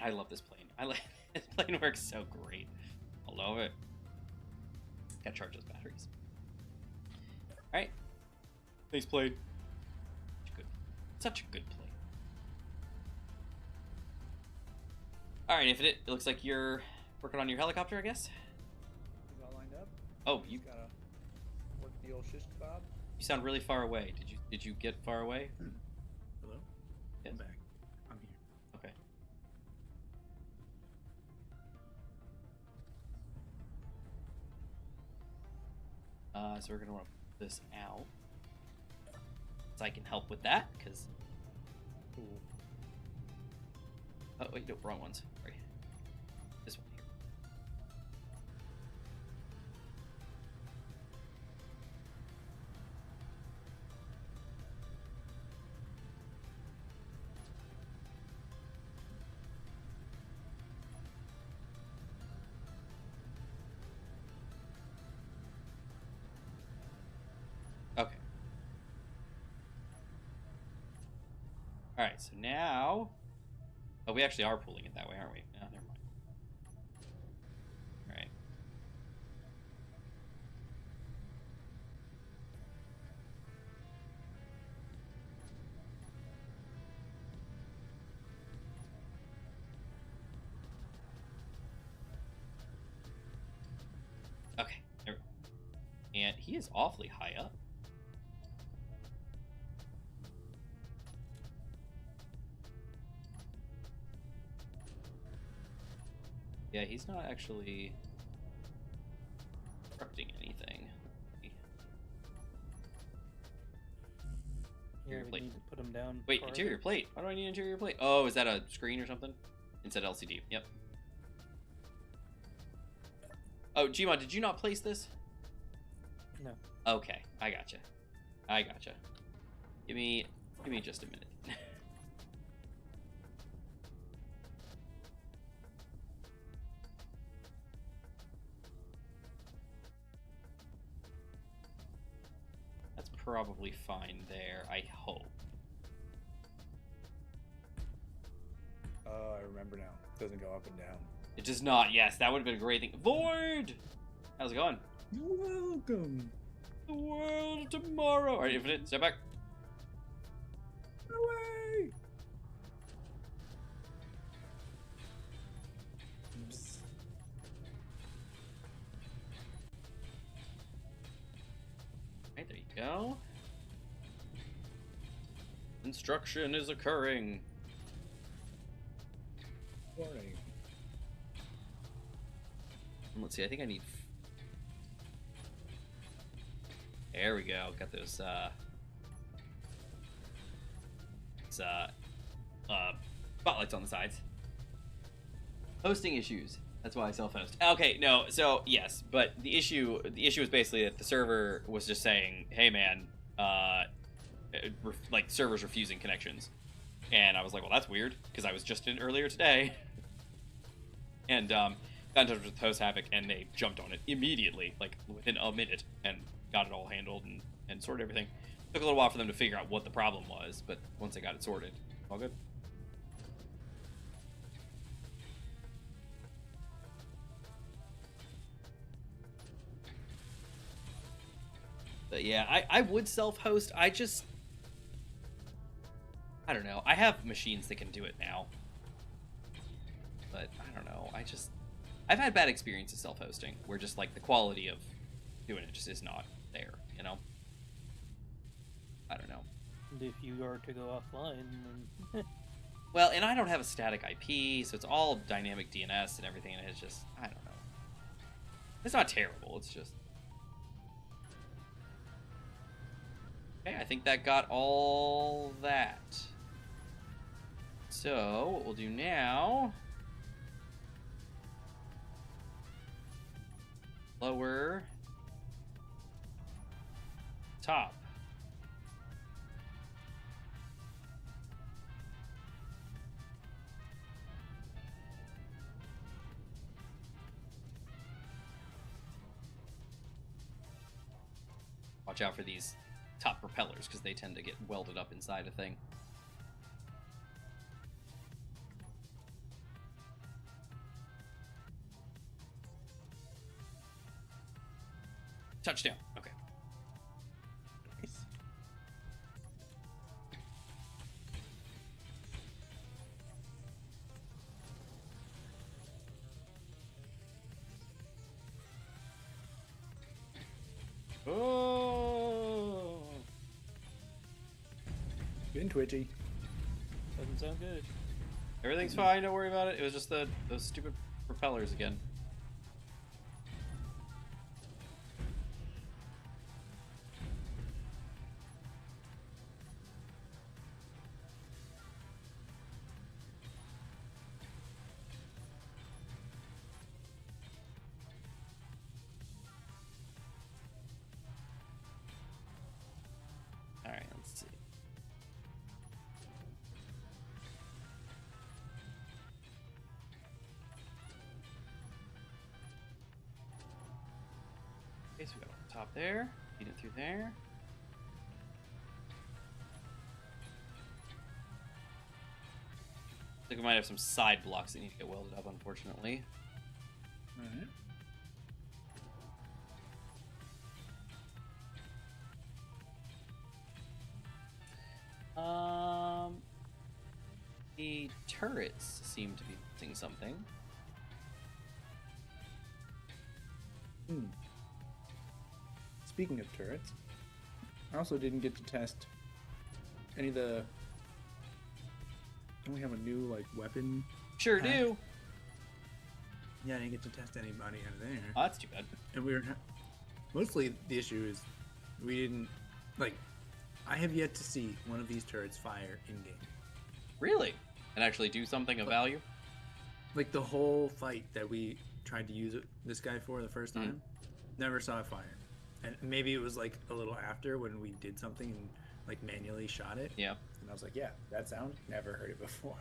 I love this plane. This plane works so great. I love it. Gotta charge those batteries. Alright. Nice plane. Such a good plane. Alright, Infinite. It looks like you're working on your helicopter, I guess? Is all lined up? Oh, you Just gotta work the old shish kebab. you sound really far away. Did you get far away? Hello? Yes. I'm back. I'm here. Okay. So we're gonna want to put this out. So I can help with that, because... Cool. Oh, wait, no, wrong ones. Sorry. This one here. Okay. Alright, so now... Oh, we actually are pulling it that way, aren't we? No, never mind. Alright. Okay, there we go. And he is awfully high up. Yeah, he's not actually constructing anything. Yeah, Interior we plate. need to put them down. Wait, farther. interior plate. Why do I need interior plate? Oh, is that a screen or something? Instead LCD. Yep. Oh, Gmod, did you not place this? No. Okay, I gotcha. Give me just a minute. That's probably fine there, I hope. Oh, I remember now. It doesn't go up and down. It does not. Yes, that would have been a great thing. Void! How's it going? You're welcome. The world of tomorrow. All right, Infinite, step back. Away! Right, there you go. Construction is occurring. Warning. Let's see, I think I need... There we go. Got those, spotlights on the sides. Hosting issues. That's why I self-host. Okay, no, so yes, but the issue was basically that the server was just saying, "Hey, man, like servers refusing connections," and I was like, "Well, that's weird," because I was just in earlier today, and got in touch with Host Havoc, and they jumped on it immediately, like within a minute, and got it all handled and sorted everything. Took a little while for them to figure out what the problem was, but once they got it sorted, all good. But yeah, I would self-host. I don't know. I have machines that can do it now. But I don't know. I've had bad experiences self-hosting where just like the quality of doing it just is not there, you know? I don't know. And if you are to go offline, then Well, and I don't have a static IP, so it's all dynamic DNS and everything, and it's just, I don't know. It's not terrible, it's just... Okay, I think that got all that. So, what we'll do now... Lower... Top. Watch out for these top propellers, because they tend to get welded up inside a thing. Touchdown. Okay. Nice. Oh! Been twitchy. doesn't sound good. Everything's fine, don't worry about it. It was just those stupid propellers again. Alright, let's see. Okay, so we got on the top there. Feed it through there. I think we might have some side blocks that need to get welded up, unfortunately. Alright. The turrets seem to be missing something. Speaking of turrets, I also didn't get to test any of the... Don't we have a new, like, weapon? Sure Pack. do. Yeah, I didn't get to test anybody out of there. Oh, that's too bad. And we were... Mostly the issue is we didn't... Like, I have yet to see one of these turrets fire in-game. Really? And actually do something of value? Like, the whole fight that we tried to use this guy for the first time, never saw it fire. And maybe it was, like, a little after when we did something and, like, manually shot it. Yeah. And I was like, yeah, that sound, never heard it before.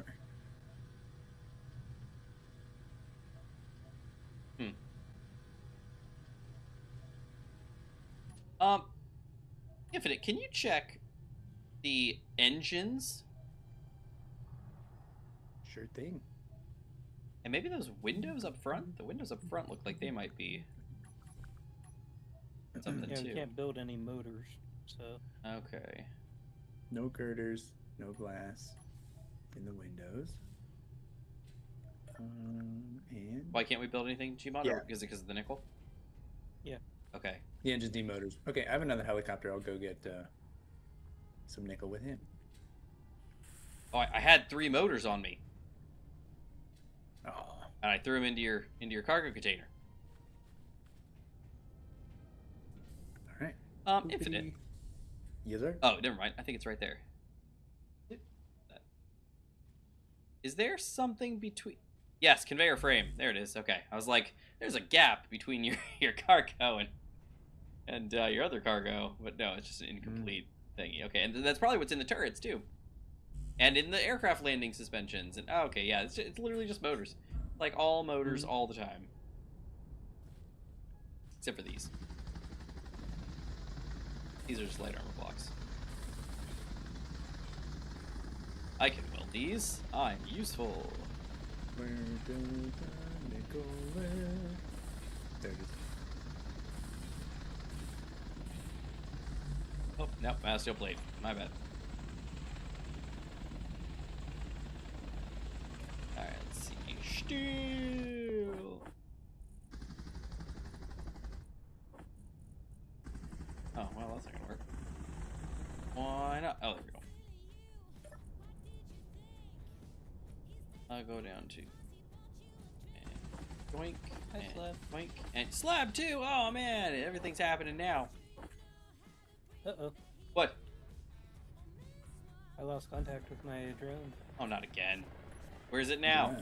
Infinite, can you check the engines? Sure thing. And maybe those windows up front? The windows up front look like they might be something Yeah, we too. can't build any motors, so Okay. No girders, no glass in the windows. And Why can't we build anything, Gmod? Yeah. Or is it because of the nickel? yeah. Okay. the engines need motors. Okay, I have another helicopter. I'll go get some nickel with him. Oh, I had 3 motors on me, Oh, and I threw them into your cargo container. all right. Infinite. Yes, sir. Oh, never mind. I think it's right there. Is there something between... Yes, conveyor frame. There it is. Okay. I was like, there's a gap between your cargo and your other cargo, but no, it's just an incomplete thingy. Okay, and that's probably what's in the turrets too, and in the aircraft landing suspensions. And oh, okay, yeah, it's literally just motors, like all motors all the time, except for these. These are just light armor blocks. I can weld these. I'm useful. Where does the nickel live? There it is. Oh, no, steel plate. My bad. Alright, let's see. Steel! Oh, well, that's not gonna work. Why not? Oh, there we go. I'll go down to... And doink. And Slab. doink. And slab, too! Oh, man, everything's happening now. Uh-oh. What? I lost contact with my drone. Oh, not again. Where is it now?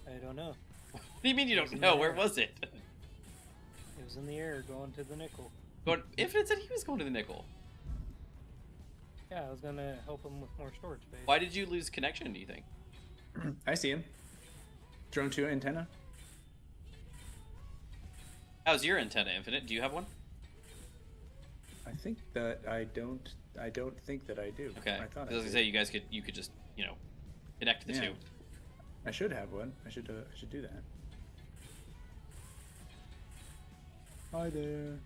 Yeah. I don't know. What do you mean you It was don't in know? the Where air. was it? It was in the air going to the nickel. Infinite said he was going to the nickel. Yeah, I was gonna help him with more storage space. Why did you lose connection, do you think? I see him. Drone 2 antenna. How's your antenna, Infinite? Do you have one? I think that I don't think that I do. Okay. I thought I was gonna say you could just connect the Yeah. two. I should have one. I should do that. Hi there.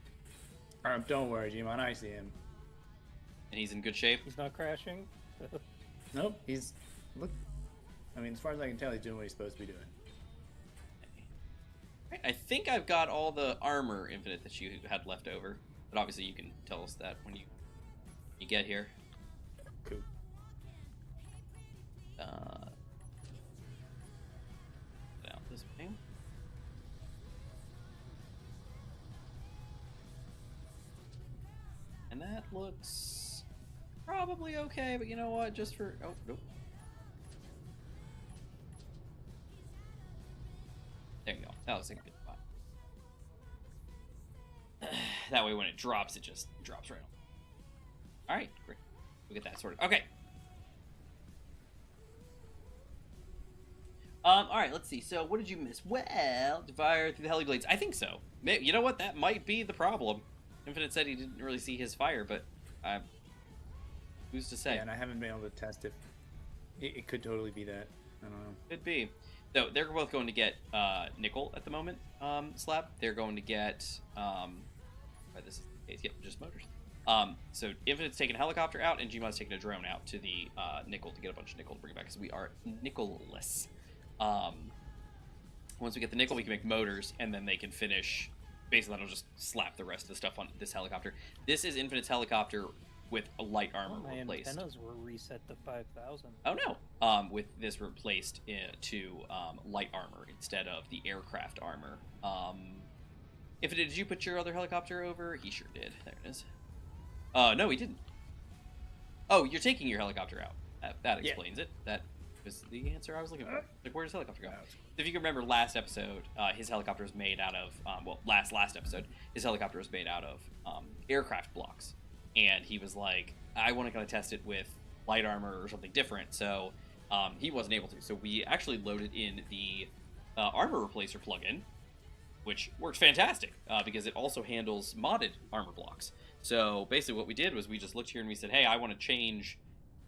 Don't worry, Gmod. I see him. And he's in good shape. He's not crashing. Nope. He's look. I mean, as far as I can tell, he's doing what he's supposed to be doing. Right, I think I've got all the armor, Infinite, that you had left over. But obviously you can tell us that when you get here. Cool. Down this way. And that looks probably okay, but you know what? Just for... Oh, nope. There you go. That was a good spot. That way when it drops, it just drops right on. Alright, great. We'll get that sorted. Okay. Alright, let's see. So, what did you miss? Well, fire through the heli blades. I think so. You know what? That might be the problem. Infinite said he didn't really see his fire, but who's to say? Yeah, and I haven't been able to test if it could totally be that. I don't know. Could be. So they're both going to get nickel at the moment. Slab. They're going to get. This is the case. Yep, just motors. So Infinite's taking a helicopter out, and Gmod's taking a drone out to the nickel to get a bunch of nickel to bring it back because we are nickel-less. Once we get the nickel, we can make motors, and then they can finish. Basically, that'll just slap the rest of the stuff on this helicopter. This is Infinite's helicopter with a light armor My replaced. antennas were reset to 5,000. Oh no! With this replaced to light armor instead of the aircraft armor. Did you put your other helicopter over? He sure did. There it is. No, he didn't. Oh, you're taking your helicopter out. That explains it. That was the answer I was looking for. Like, where does helicopter go? If you can remember last episode, his helicopter was made out of, last episode, his helicopter was made out of aircraft blocks. And he was like, I want to kind of test it with light armor or something different. So he wasn't able to. So we actually loaded in the armor replacer plugin, which works fantastic because it also handles modded armor blocks. So basically what we did was we just looked here and we said, hey, I want to change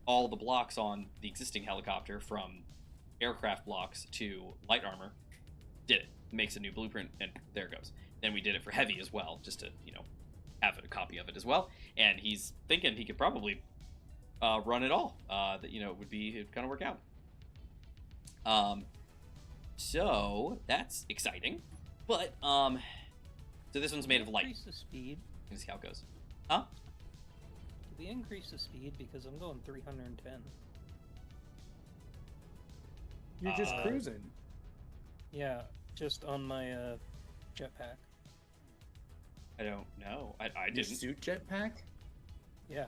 all the blocks on the existing helicopter from aircraft blocks to light armor. Did it. Makes a new blueprint, and there it goes. Then we did it for heavy as well, just to, have a copy of it as well. And he's thinking he could probably run it all. That, it'd kind of work out. So that's exciting. But, so this one's made of light. Increase the speed. Let's see how it goes. Huh? We increase the speed because I'm going 310. You're just cruising. Yeah, just on my jetpack. I don't know. I Your didn't. suit jetpack? Yeah.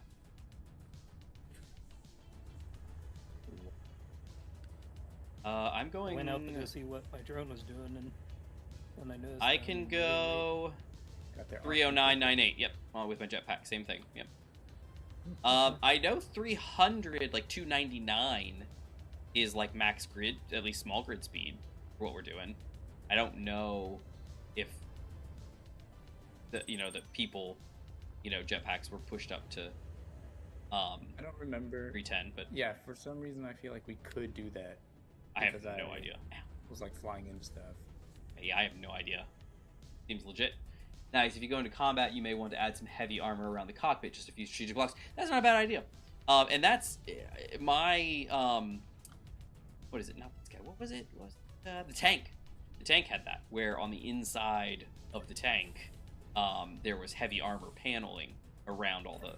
I'm going. Went out to go see what my drone was doing, and when I noticed, I can go Got their 30998. Yep, with my jetpack, same thing. Yep. I know 300, like 299, is like max grid, at least small grid speed for what we're doing. I don't know if the people, jetpacks were pushed up to I don't remember. 310, but Yeah, for some reason I feel like we could do that. I have because no I idea. was like flying into stuff. Yeah, I have no idea. Seems legit. Nice. If you go into combat, you may want to add some heavy armor around the cockpit, just a few strategic blocks. That's not a bad idea. And that's my what is it? Not this guy. What was it? The tank. The tank had that, where on the inside of the tank, there was heavy armor paneling around all the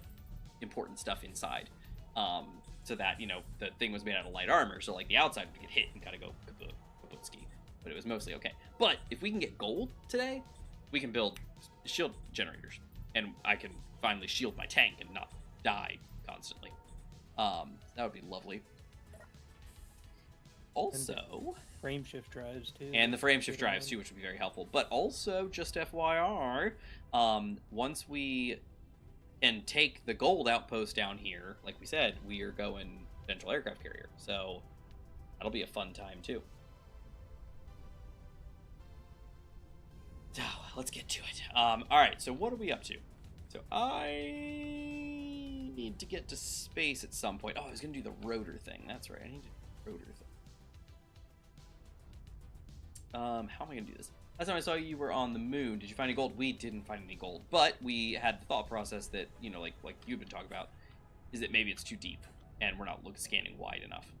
important stuff inside. So that, the thing was made out of light armor, so like the outside would get hit and gotta go kaputski. But it was mostly okay. But if we can get gold today, we can build shield generators, and I can finally shield my tank and not die constantly. That would be lovely. Also, frame shift drives too. and the frame shift drives too, which would be very helpful. But also, just FYI, once we can take the gold outpost down here, like we said, we are going Central Aircraft Carrier. So that'll be a fun time too. So let's get to it. All right, so what are we up to? So I need to get to space at some point. Oh, I was gonna do the rotor thing. That's right, I need to do the rotor thing. How am I gonna do this? Last time I saw you, you were on the moon. Did you find any gold? We didn't find any gold, but we had the thought process that, like you've been talking about, is that maybe it's too deep and we're not scanning wide enough.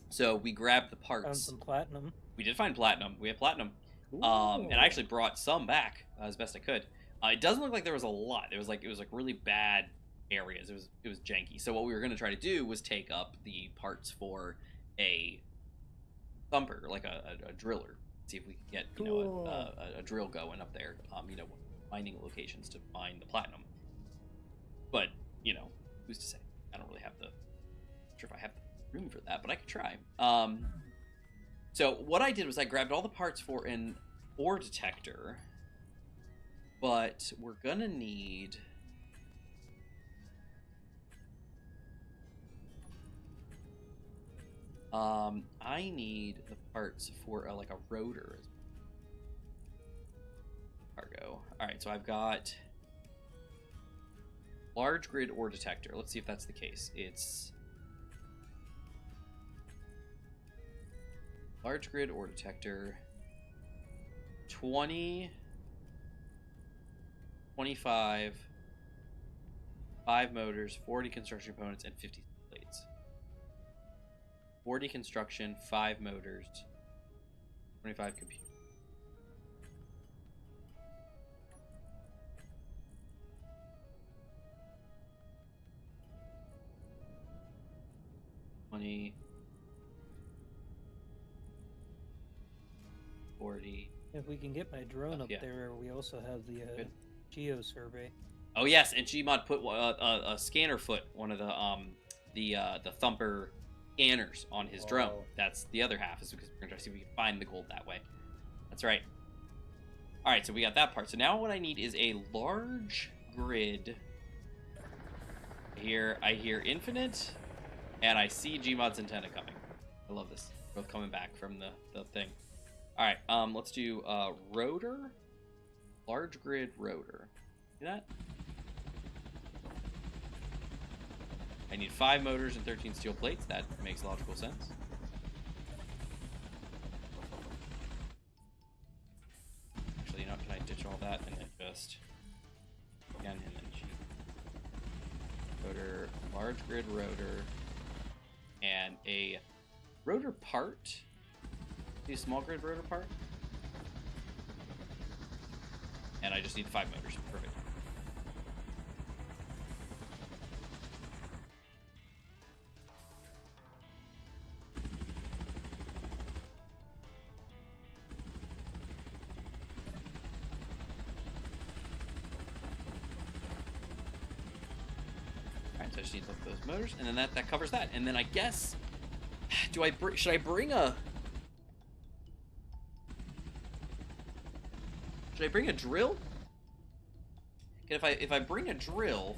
So we grabbed the parts. Found some platinum. We did find platinum. We have platinum. And I actually brought some back as best I could. It doesn't look like there was a lot. It was like really bad areas. It was janky. So what we were going to try to do was take up the parts for a thumper, like a driller. See if we can get a drill going up there. Mining locations to mine the platinum. But who's to say? I don't really have the. Not sure if I have the room for that, but I could try. So what I did was I grabbed all the parts for an ore detector, but we're gonna need I need the parts for like a rotor cargo. All right, so I've got large grid ore detector. Let's see if that's the case. It's large grid ore detector, 20, 25, 5 motors, 40 construction components, and 50 plates. 40 construction, 5 motors, 25 compute. $20, 40. If we can get my drone up yeah. there, we also have the Good. geo survey. Oh yes, and Gmod put a scanner foot, one of the thumper scanners on his drone. Wow. That's the other half, is because we're gonna try to see if we can find the gold that way. That's right. All right, so we got that part. So now what I need is a large grid. I hear infinite, and I see Gmod's antenna coming. I love this. Both coming back from the thing. All right, let's do rotor, large grid rotor. See that? I need 5 motors and 13 steel plates. That makes logical sense. Actually, can I ditch all that and then just again and then G rotor, large grid rotor, and a rotor part. Do small grid rotor part. And I just need 5 motors. Perfect. Alright, so I just need to look at those motors, and then that covers that. And then I guess Should I bring a... Should I bring a drill? And if I bring a drill...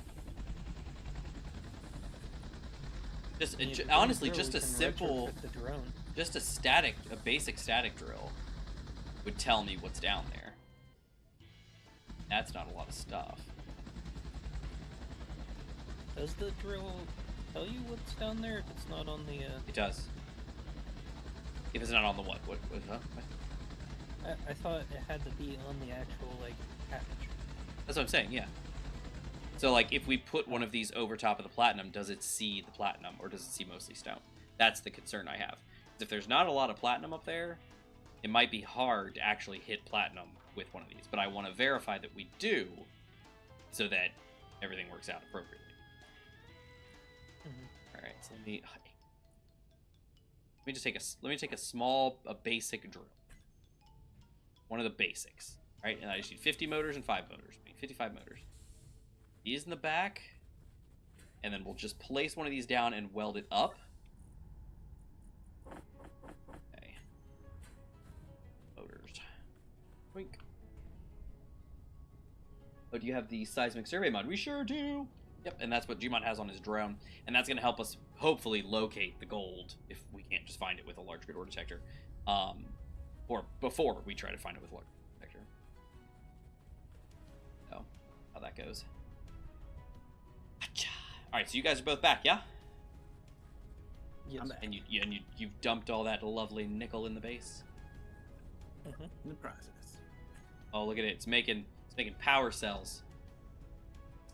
Just Yeah, if you honestly, bring a just drill, a we can simple... retrofit the drone. Just a basic static drill would tell me what's down there. That's not a lot of stuff. Does the drill tell you what's down there if it's not on the? It does. If it's not on the what? Huh? I thought it had to be on the actual like patch. That's what I'm saying. Yeah. So like, if we put one of these over top of the platinum, does it see the platinum or does it see mostly stone? That's the concern I have. If there's not a lot of platinum up there, it might be hard to actually hit platinum with one of these. But I want to verify that we do, so that everything works out appropriately. Mm-hmm. All right, so let me just take a basic drill. One of the basics, right? And I just need 50 motors and 5 motors. I mean, 55 motors. These in the back, and then we'll just place one of these down and weld it up. Okay. Motors. Wink. Oh, do you have the seismic survey mod? We sure do. Yep, and that's what Gmod has on his drone, and that's going to help us hopefully locate the gold if we can't just find it with a large grid ore detector, or before we try to find it with a large grid detector. So, how that goes. All right, so you guys are both back, yeah? Yes. And you've dumped all that lovely nickel in the base. Mm-hmm. In the process. Oh, look at it! It's making power cells.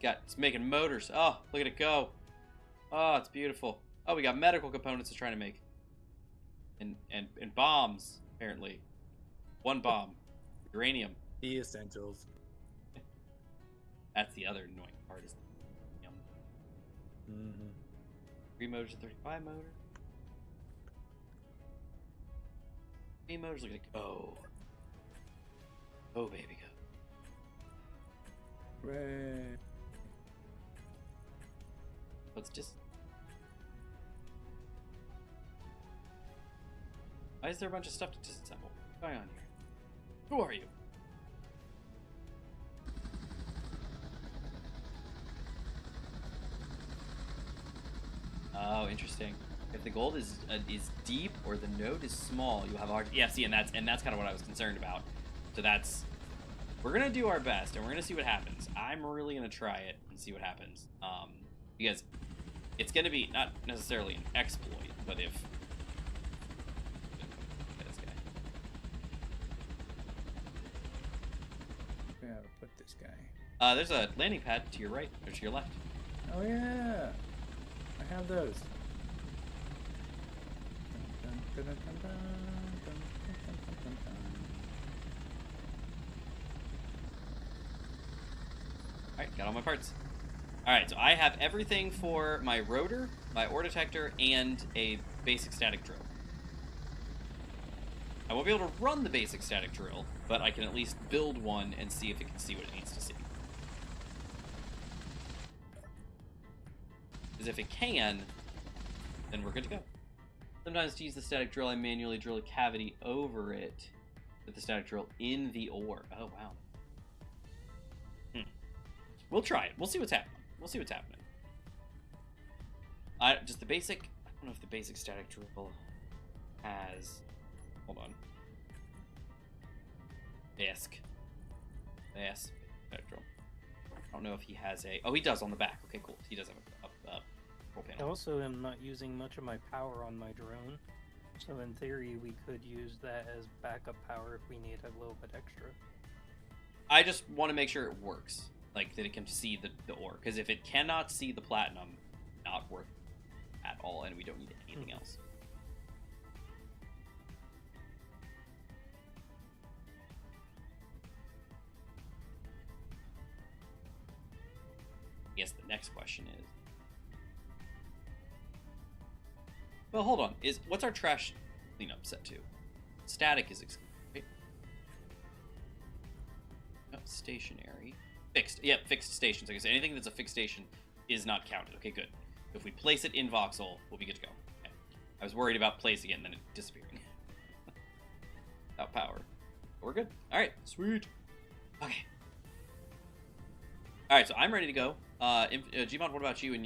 It's making motors. Oh, look at it go. Oh, it's beautiful. Oh, we got medical components it's trying to make. And bombs, apparently. One bomb. Uranium. The essentials. That's the other annoying part is the uranium. Mm-hmm. 3 motors and 35 motor. 3 motors, look at it go. Oh, baby, go. Right. Let's just... Why is there a bunch of stuff to disassemble? What's going on here? Who are you? Oh, interesting. If the gold is deep or the node is small, you'll have a hard... Yeah, see, and that's kind of what I was concerned about. So that's... We're gonna do our best, and we're gonna see what happens. I'm really gonna try it and see what happens. Because it's gonna be not necessarily an exploit, but if... Look at this guy. Where do I put this guy? There's a landing pad to your right, or to your left. Oh yeah, I have those. Dun, dun, dun, dun, dun, dun, dun, dun, dun, dun. Alright, got all my parts. Alright, so I have everything for my rotor, my ore detector, and a basic static drill. I won't be able to run the basic static drill, but I can at least build one and see if it can see what it needs to see. Because if it can, then we're good to go. Sometimes to use the static drill, I manually drill a cavity over it with the static drill in the ore. Oh, wow. We'll try it. We'll see what's happening. We'll see what's happening. Just the basic... I don't know if the basic static drill has... Hold on. Static drill. I don't know if he has a... Oh, he does on the back. Okay, cool. He does have a control I panel. also am not using much of my power on my drone, so in theory we could use that as backup power if we need a little bit extra. I just want to make sure it works. Like, that it can see the ore. Because if it cannot see the platinum, not worth it at all, and we don't need anything else. I guess the next question is... Well, hold on. What's our trash cleanup set to? Static is excluded, right? No, stationary. Fixed. Yep, fixed stations. Like I said, anything that's a fixed station is not counted. Okay, good. If we place it in voxel, we'll be good to go. Okay. I was worried about placing it and then it disappearing. Without power. But we're good. Alright, sweet. Okay. Alright, so I'm ready to go. Gmod, what about you and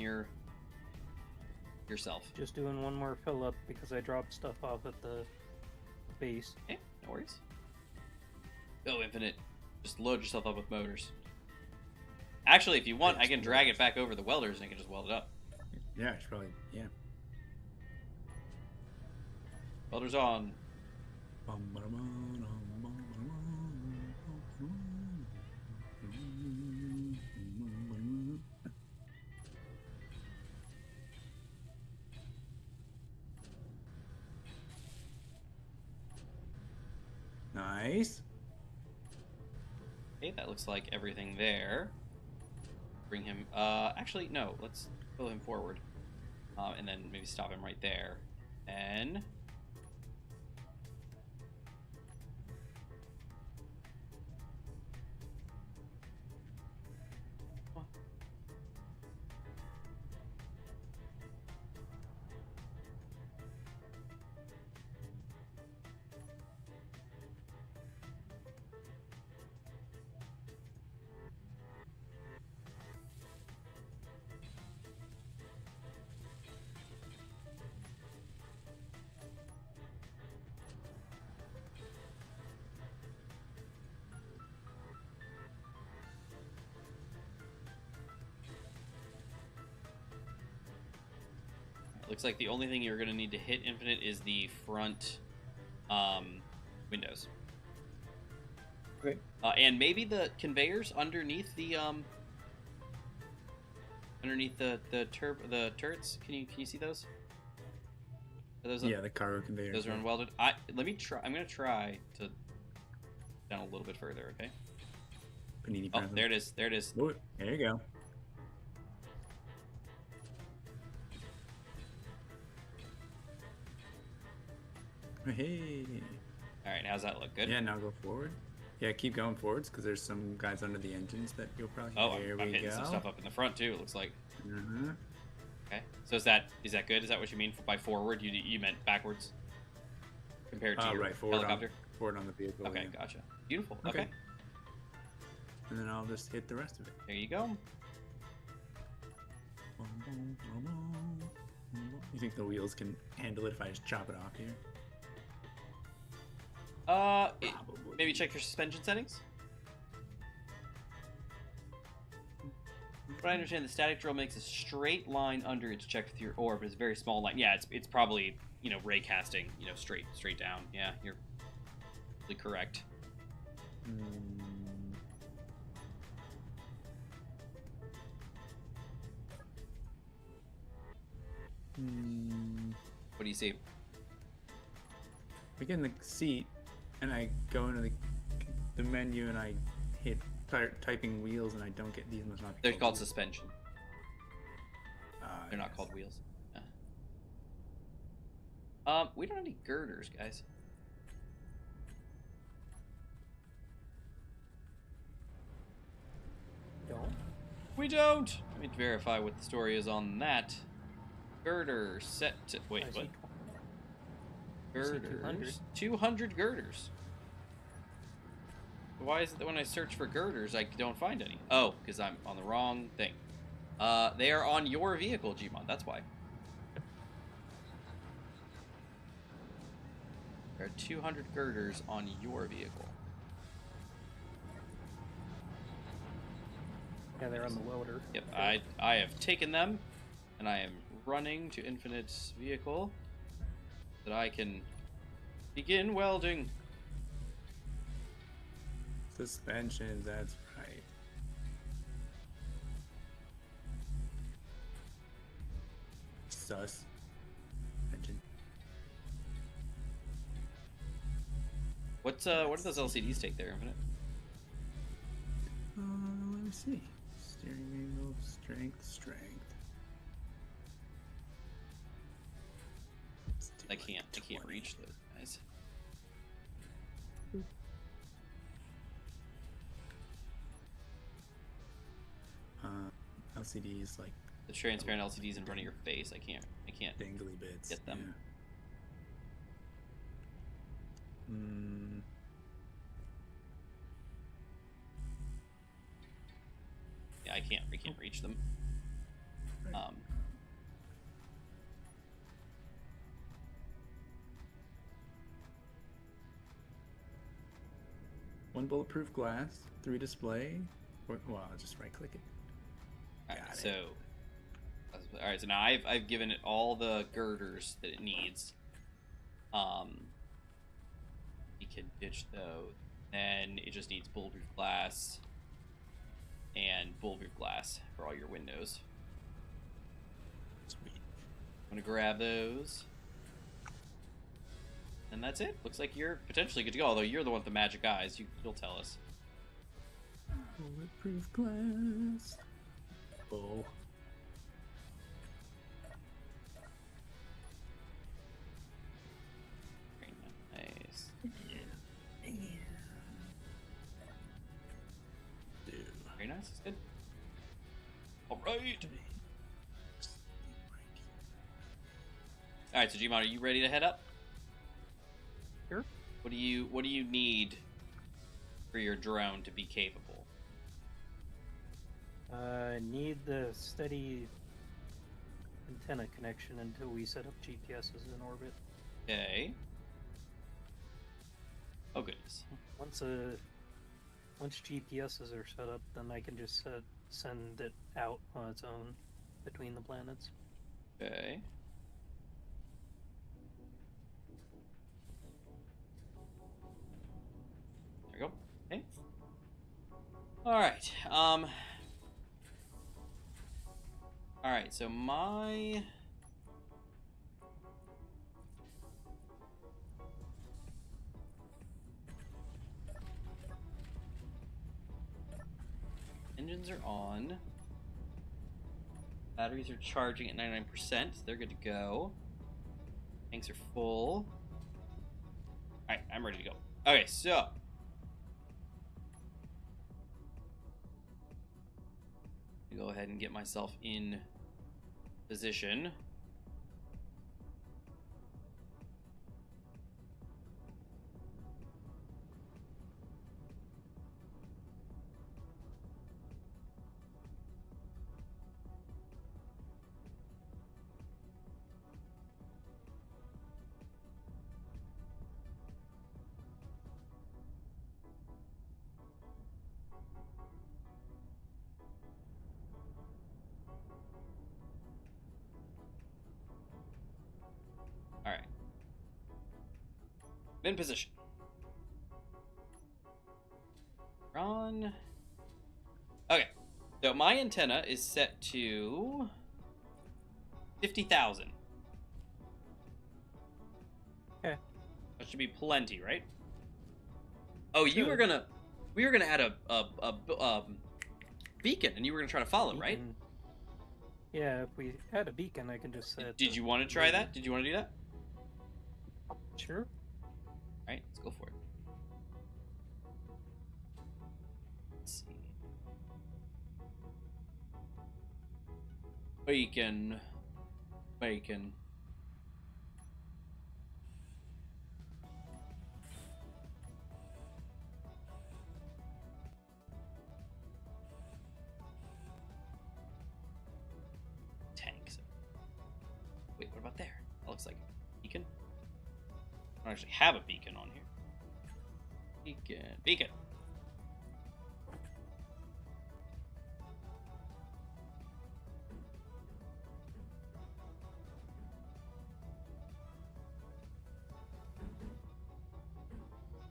yourself? Just doing one more fill up because I dropped stuff off at the base. Okay, no worries. Go, Infinite. Just load yourself up with motors. Actually, if you want, I can drag it back over the welders and I can just weld it up. Yeah, I should probably. Yeah. Welders on. Nice. Okay, that looks like everything there. Bring him. Actually, no. Let's pull him forward, and then maybe stop him right there. And looks like the only thing you're going to need to hit Infinite is the front windows. Okay. And maybe the conveyors underneath the turrets. Can you see those? Are those Yeah, the cargo conveyor. those are unwelded. Let me try. I'm going to try to down a little bit further. Okay. Panini Oh, present. there it is. There it is. Ooh, there you go. Hey. All right. How's that look? Good. Yeah, now go forward. Yeah, keep going forwards because there's some guys under the engines that you'll probably. Oh, there I'm we hitting go. some stuff up in the front too. It looks like. Uh-huh. Okay. So is that good? Is that what you mean by forward? You meant backwards compared to your Right, forward helicopter? forward on the vehicle. Okay, yeah. gotcha. Beautiful. Okay. Okay. And then I'll just hit the rest of it. There you go. You think the wheels can handle it if I just chop it off here? Maybe Probably. check your suspension settings. But I understand the static drill makes a straight line under it to check with your orb, but it's a very small line. Yeah, it's probably, ray casting, straight down. Yeah, you're really correct. What do you see? I get in the seat and I go into the menu and I hit typing wheels and I don't get these must not be They're called wheels. suspension. They're not Yes. called wheels. We don't have any girders, guys. Don't. We don't. Let me verify what the story is on that. Girder set to... Wait, I what? see I see 200. Girders? 200 girders. Why is it that when I search for girders, I don't find any? Oh, because I'm on the wrong thing. They are on your vehicle, Gmod. That's why. There are 200 girders on your vehicle. Yeah, they're on the welder. Yep, I have taken them, and I am running to Infinite's vehicle so that I can begin welding. Suspensions, that's right. Sus. Engine. What do those LCDs take there, Infinite? Let me see. Steering wheel, strength. Let's do I like can't 20. reach those guys. LCDs like The transparent LCDs in front of your face. I can't dangly bits. get them. Yeah. Yeah, we can't reach them. Right. One bulletproof glass, 3 display. Well, I'll just right click it. Alright, so alright, so now I've given it all the girders that it needs. You can ditch those. Then it just needs bulletproof glass and bulletproof glass for all your windows. Sweet. I'm gonna grab those. And that's it. Looks like you're potentially good to go, although you're the one with the magic eyes. You'll tell us. Bulletproof glass. Oh. Very nice. Dude. Very nice. That's good. Alright. Alright, so Gmod, are you ready to head up? Sure. What do you need for your drone to be capable? Need the steady antenna connection until we set up GPSs in orbit. Okay. Oh goodness. Once GPSs are set up, then I can just send it out on its own between the planets. Okay. There we go. Okay. Alright. Alright, so my engines are on. Batteries are charging at 99%. They're good to go. Tanks are full. Alright, I'm ready to go. Okay, so go ahead and get myself in position. Alright. In position. Run. Okay. So my antenna is set to 50,000. Okay. That should be plenty, right? Oh, Sure. we were gonna add a beacon, and you were gonna try to follow, right? Beacon. Yeah, if we had a beacon, I can just set. Did you want to try that? Did you want to do that? Sure. Alright, let's go for it. Let's see. Bacon. Bacon. Tanks. Wait, what about there? That looks like a beacon. I don't actually have a beacon on here. Beacon. Beacon.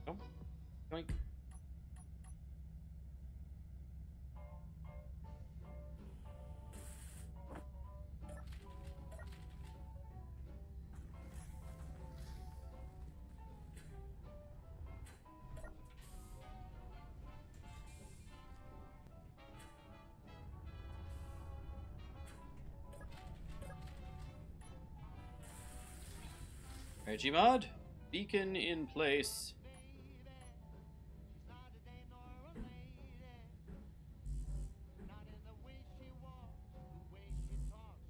Oh. Yoink. Alright, Gmod. Beacon in place.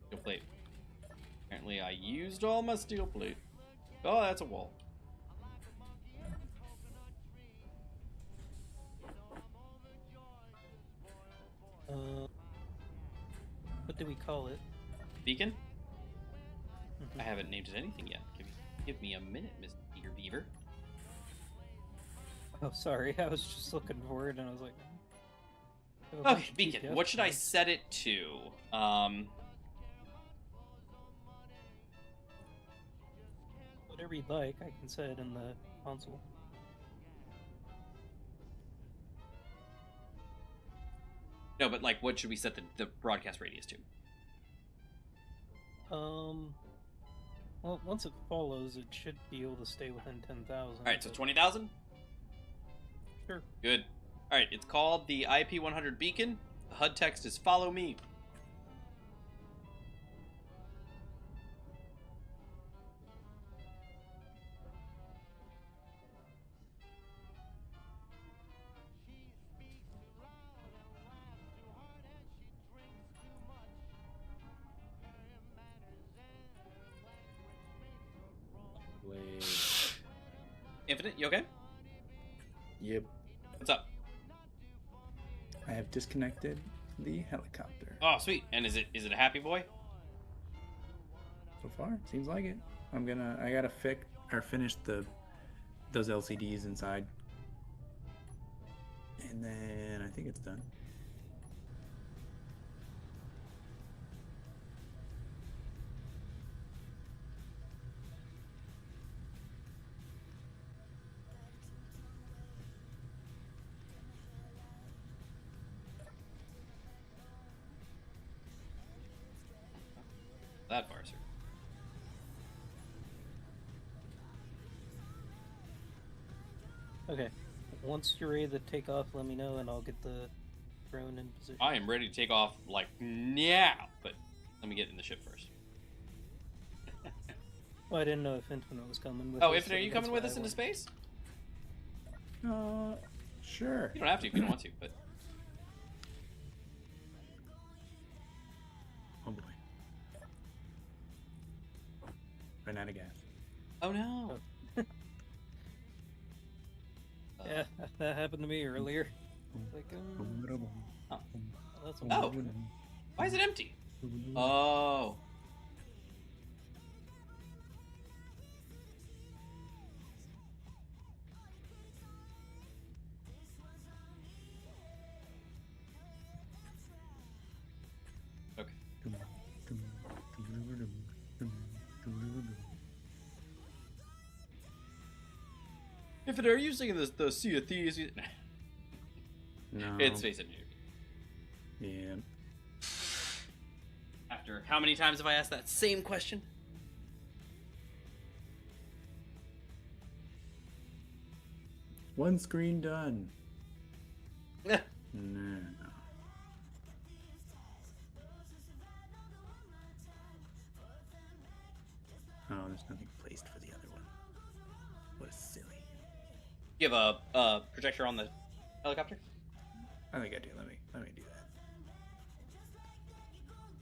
Steel plate. Apparently I used all my steel plate. Oh, that's a wall. What do we call it? Beacon? Mhm. I haven't named it anything yet. Give me a minute, Mr. Eager Beaver. Oh, sorry. I was just looking for it, and I was like, I have a bunch Okay, of Beacon. PDF What should I files. set it to? Whatever you'd like, I can set it in the console. No, but like, what should we set the broadcast radius to? Well, once it follows, it should be able to stay within 10,000. All right, so but- 20,000. Sure. Good. All right, it's called the IP100 Beacon. The HUD text is "Follow me." Wait. Infinite, you okay? Yep. What's up? I have disconnected the helicopter. Oh, sweet. And is it a happy boy? So far, seems like it. I gotta finish those LCDs inside. And then I think it's done. That far, sir. Okay. Once you're ready to take off, let me know, and I'll get the drone in position. I am ready to take off like now, but let me get in the ship first. Well, I didn't know if Infinite was coming with Oh, us, Infinite, are so you that's coming with why us I into went. space? Sure. You don't have to if you don't want to, but Oh boy. Ran out of gas. oh no. Yeah, that happened to me earlier. Like, Oh. that's Oh. Why is it empty? Oh. Okay. If it are you singing the Sea of Thieves, No. it's Space Engineer. Yeah. After how many times have I asked that same question? One screen done. Eh. No. Oh, there's nothing placed for the other one. What a silly. You have a projector on the helicopter? I think I do. Let me do that.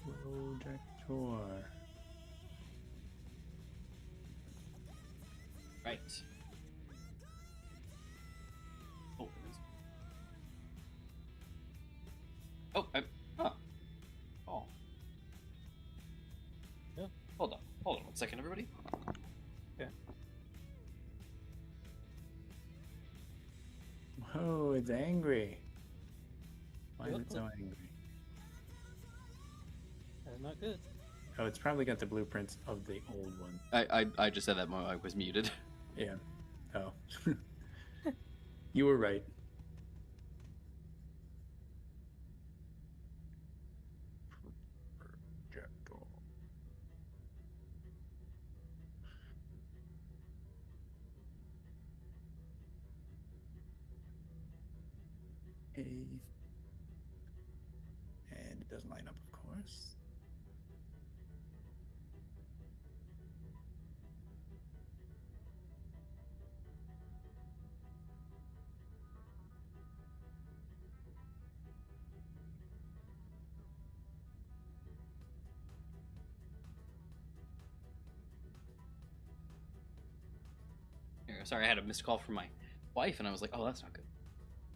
Projector. Right. Oh, there is. Oh, oh. Yeah. Hold on 1 second, everybody. Okay. Whoa, it's angry. Why is Yep. it so angry? not good. Oh, it's probably got the blueprints of the old one. I just said that when I was muted. Yeah. Oh. You were right. Projector. A. And it doesn't line up, of course. Sorry, I had a missed call from my wife, and I was like, "Oh, that's not good."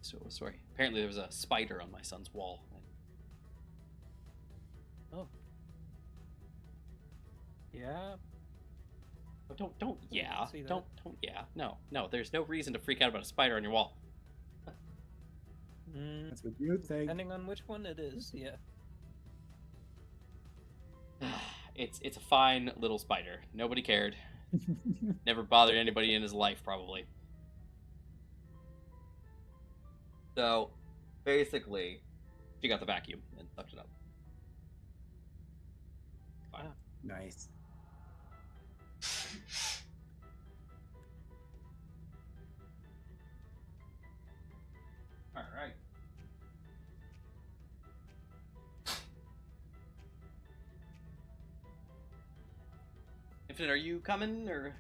So sorry. Apparently, there was a spider on my son's wall. Yeah. Don't yeah. see that. Don't yeah. No. There's no reason to freak out about a spider on your wall. That's what you think. Depending on which one it is, yeah. It's a fine little spider. Nobody cared. Never bothered anybody in his life, probably. So, basically, she got the vacuum and sucked it up. Fine. Nice. All right. Infinite, are you coming or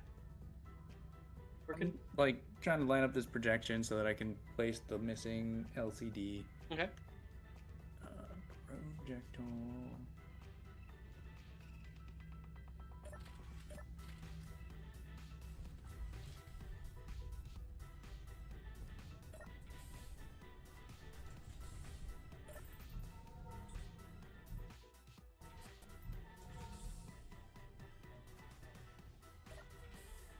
working? Like trying to line up this projection so that I can place the missing LCD. Okay. Projector.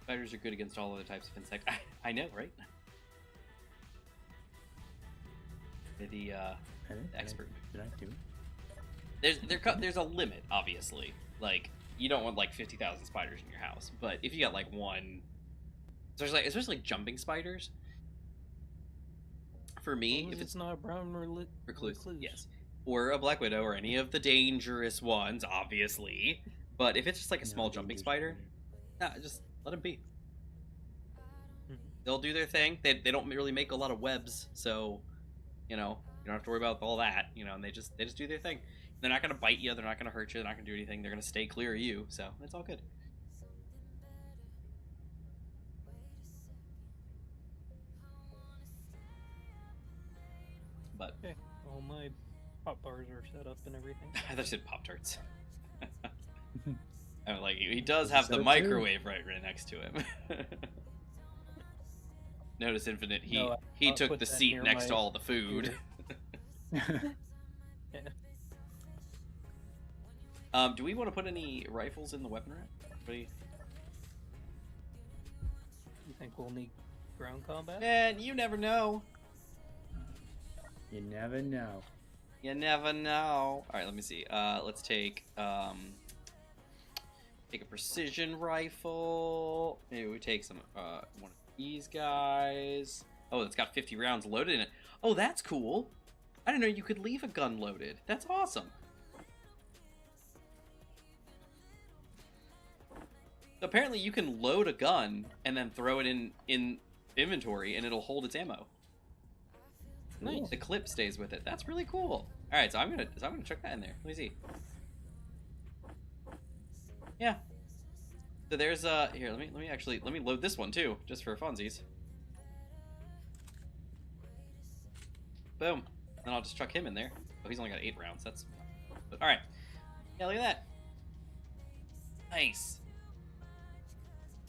Spiders are good against all other types of insect. I know, right? They're the expert. Did I do? There's a limit, obviously. Like, you don't want like 50,000 spiders in your house, but if you got like one, especially like jumping spiders. For me, if it's not a brown recluse, yes, or a black widow, or any of the dangerous ones, obviously. But if it's just like a small jumping spider, nah, just let them be. They'll do their thing. They don't really make a lot of webs, so you know you don't have to worry about all that. You know, and they just do their thing. They're not gonna bite you. They're not gonna hurt you. They're not gonna do anything. They're gonna stay clear of you. So it's all good. But Okay, all my pop bars are set up and everything. I thought you said Pop-Tarts. I'm like, he does Is have that the too? microwave right next to him. Notice Infinite, he No, I'll took put the that seat near next to my all the food. Yeah. Do we want to put any rifles in the weapon rack? What do you... You think we'll need ground combat? Man, you never know. You never know. You never know. All right, let me see. Let's take a precision rifle. Maybe we take some one of these guys. Oh, it's got 50 rounds loaded in it. Oh, that's cool. I didn't know you could leave a gun loaded. That's awesome. So apparently you can load a gun and then throw it in inventory and it'll hold its ammo. Nice. The clip stays with it. That's really cool. All right, so I'm gonna check that in there. Let me see. Yeah. So there's here. Let me load this one too, just for funsies. Boom. Then I'll just chuck him in there. Oh, he's only got 8 rounds. That's. But all right. Yeah, look at that. Nice.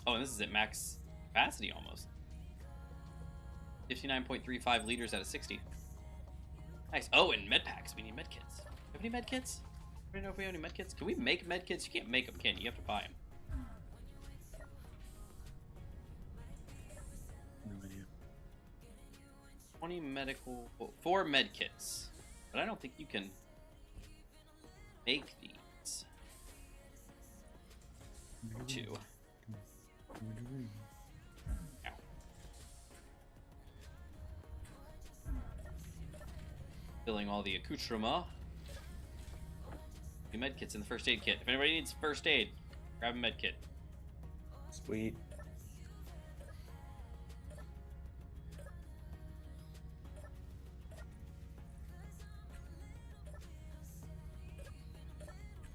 Oh, and this is at max capacity almost. 59.35 liters out of 60. Nice. Oh, and med packs. We need med kits. Do we have any med kits? I don't know if we have any med kits. Can we make med kits? You can't make them, can you? You have to buy them. No idea. 20 medical... 4 med kits. But I don't think you can make these. 2. Ow. Filling all the accoutrement. The med kit's in the first aid kit. If anybody needs first aid, grab a med kit. Sweet.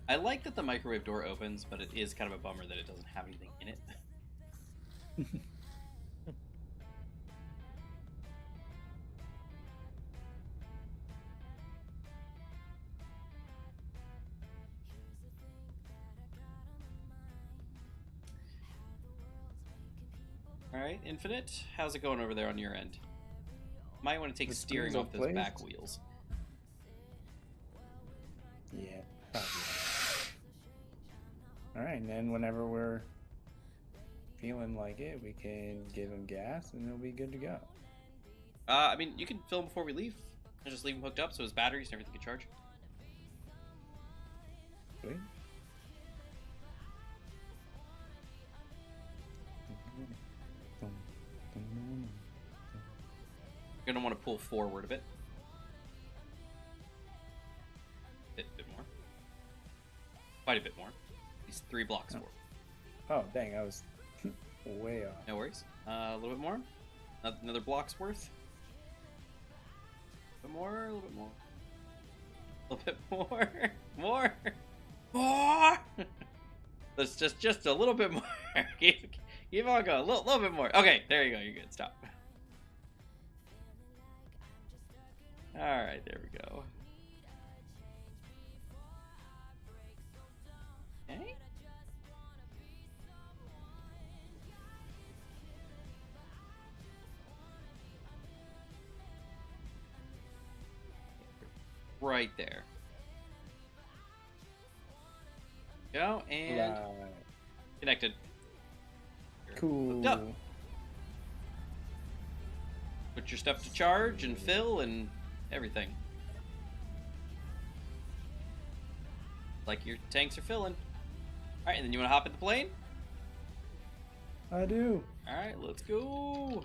I like that the microwave door opens, but it is kind of a bummer that it doesn't have anything in it. Alright, Infinite, how's it going over there on your end? Might want to take The steering screens off are those placed. back wheels. Yeah. Probably. All right, and then whenever we're feeling like it, we can give him gas, and it'll be good to go. I mean, you can fill him before we leave. And just leave him hooked up so his batteries and everything can charge. Sweet. You're gonna want to pull forward a bit. Bit more. Quite a bit more. These 3 blocks forward. Oh, dang, I was way off. No worries. A little bit more. Another block's worth. A little bit more. A little bit more. A little bit more. More. More. Let's just a little bit more. keep on going. A little bit more. Okay, there you go. You're good. Stop. All right, there we go. Okay. Right there. Go and Right. connected. You're Cool. hooked up. Put your stuff to charge and fill and everything. Like your tanks are filling. Alright, and then you want to hop in the plane? I do. Alright, let's go.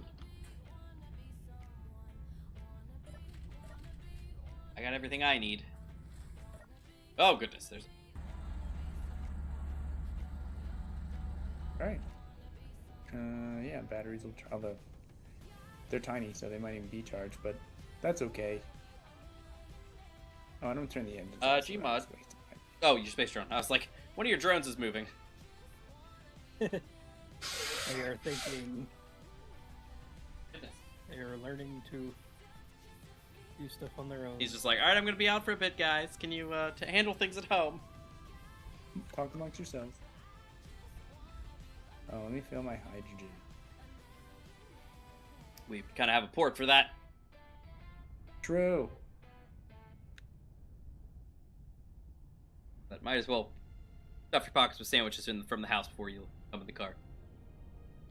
I got everything I need. Oh goodness, there's... All right. Yeah, batteries will. Although they're tiny, so they might even be charged, but that's okay. Oh, I don't turn the engines off, so Gmod. that's wasting time. Oh, your space drone. I was like, one of your drones is moving. They are thinking. They are learning to do stuff on their own. He's just like, alright, I'm gonna be out for a bit, guys. Can you handle things at home? Talk amongst yourselves. Oh, let me fill my hydrogen. We kind of have a port for that. True. But might as well stuff your pockets with sandwiches from the house before you come in the car.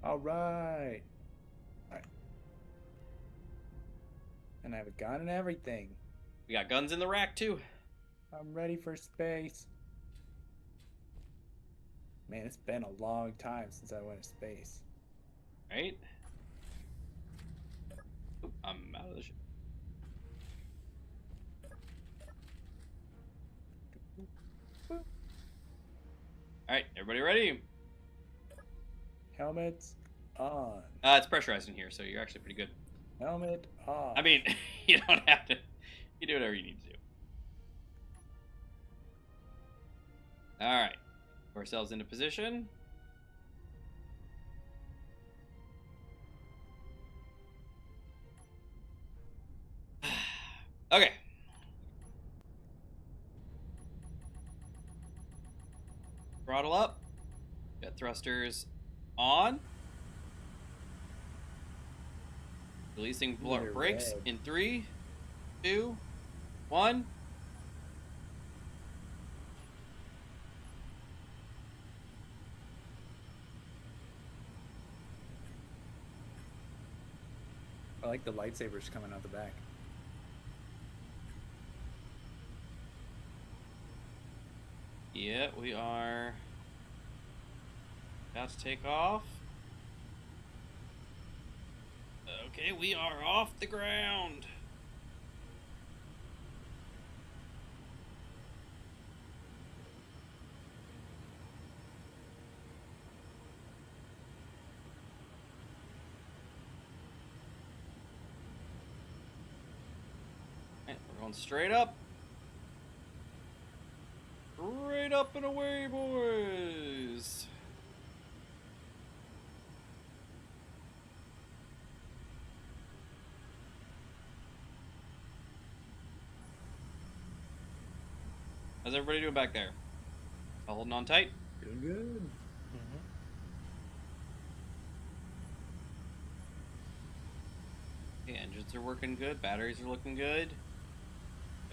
All right. All right. And I have a gun and everything. We got guns in the rack, too. I'm ready for space. Man, it's been a long time since I went to space. Right? Oop, I'm out of the ship. Alright, everybody ready? Helmets on. It's pressurized in here, so you're actually pretty good. Helmet off. I mean, you don't have to. You do whatever you need to do. Alright. Put ourselves into position. Okay. Throttle up. Jet thrusters on. Releasing They're brakes red. in 3, 2, 1. I like the lightsabers coming out the back. Yeah, we are about to take off. Okay, we are off the ground. Alright, we're going straight up. Straight up and away, boys. How's everybody doing back there? All holding on tight? Doing good. Okay, engines are working good. Batteries are looking good.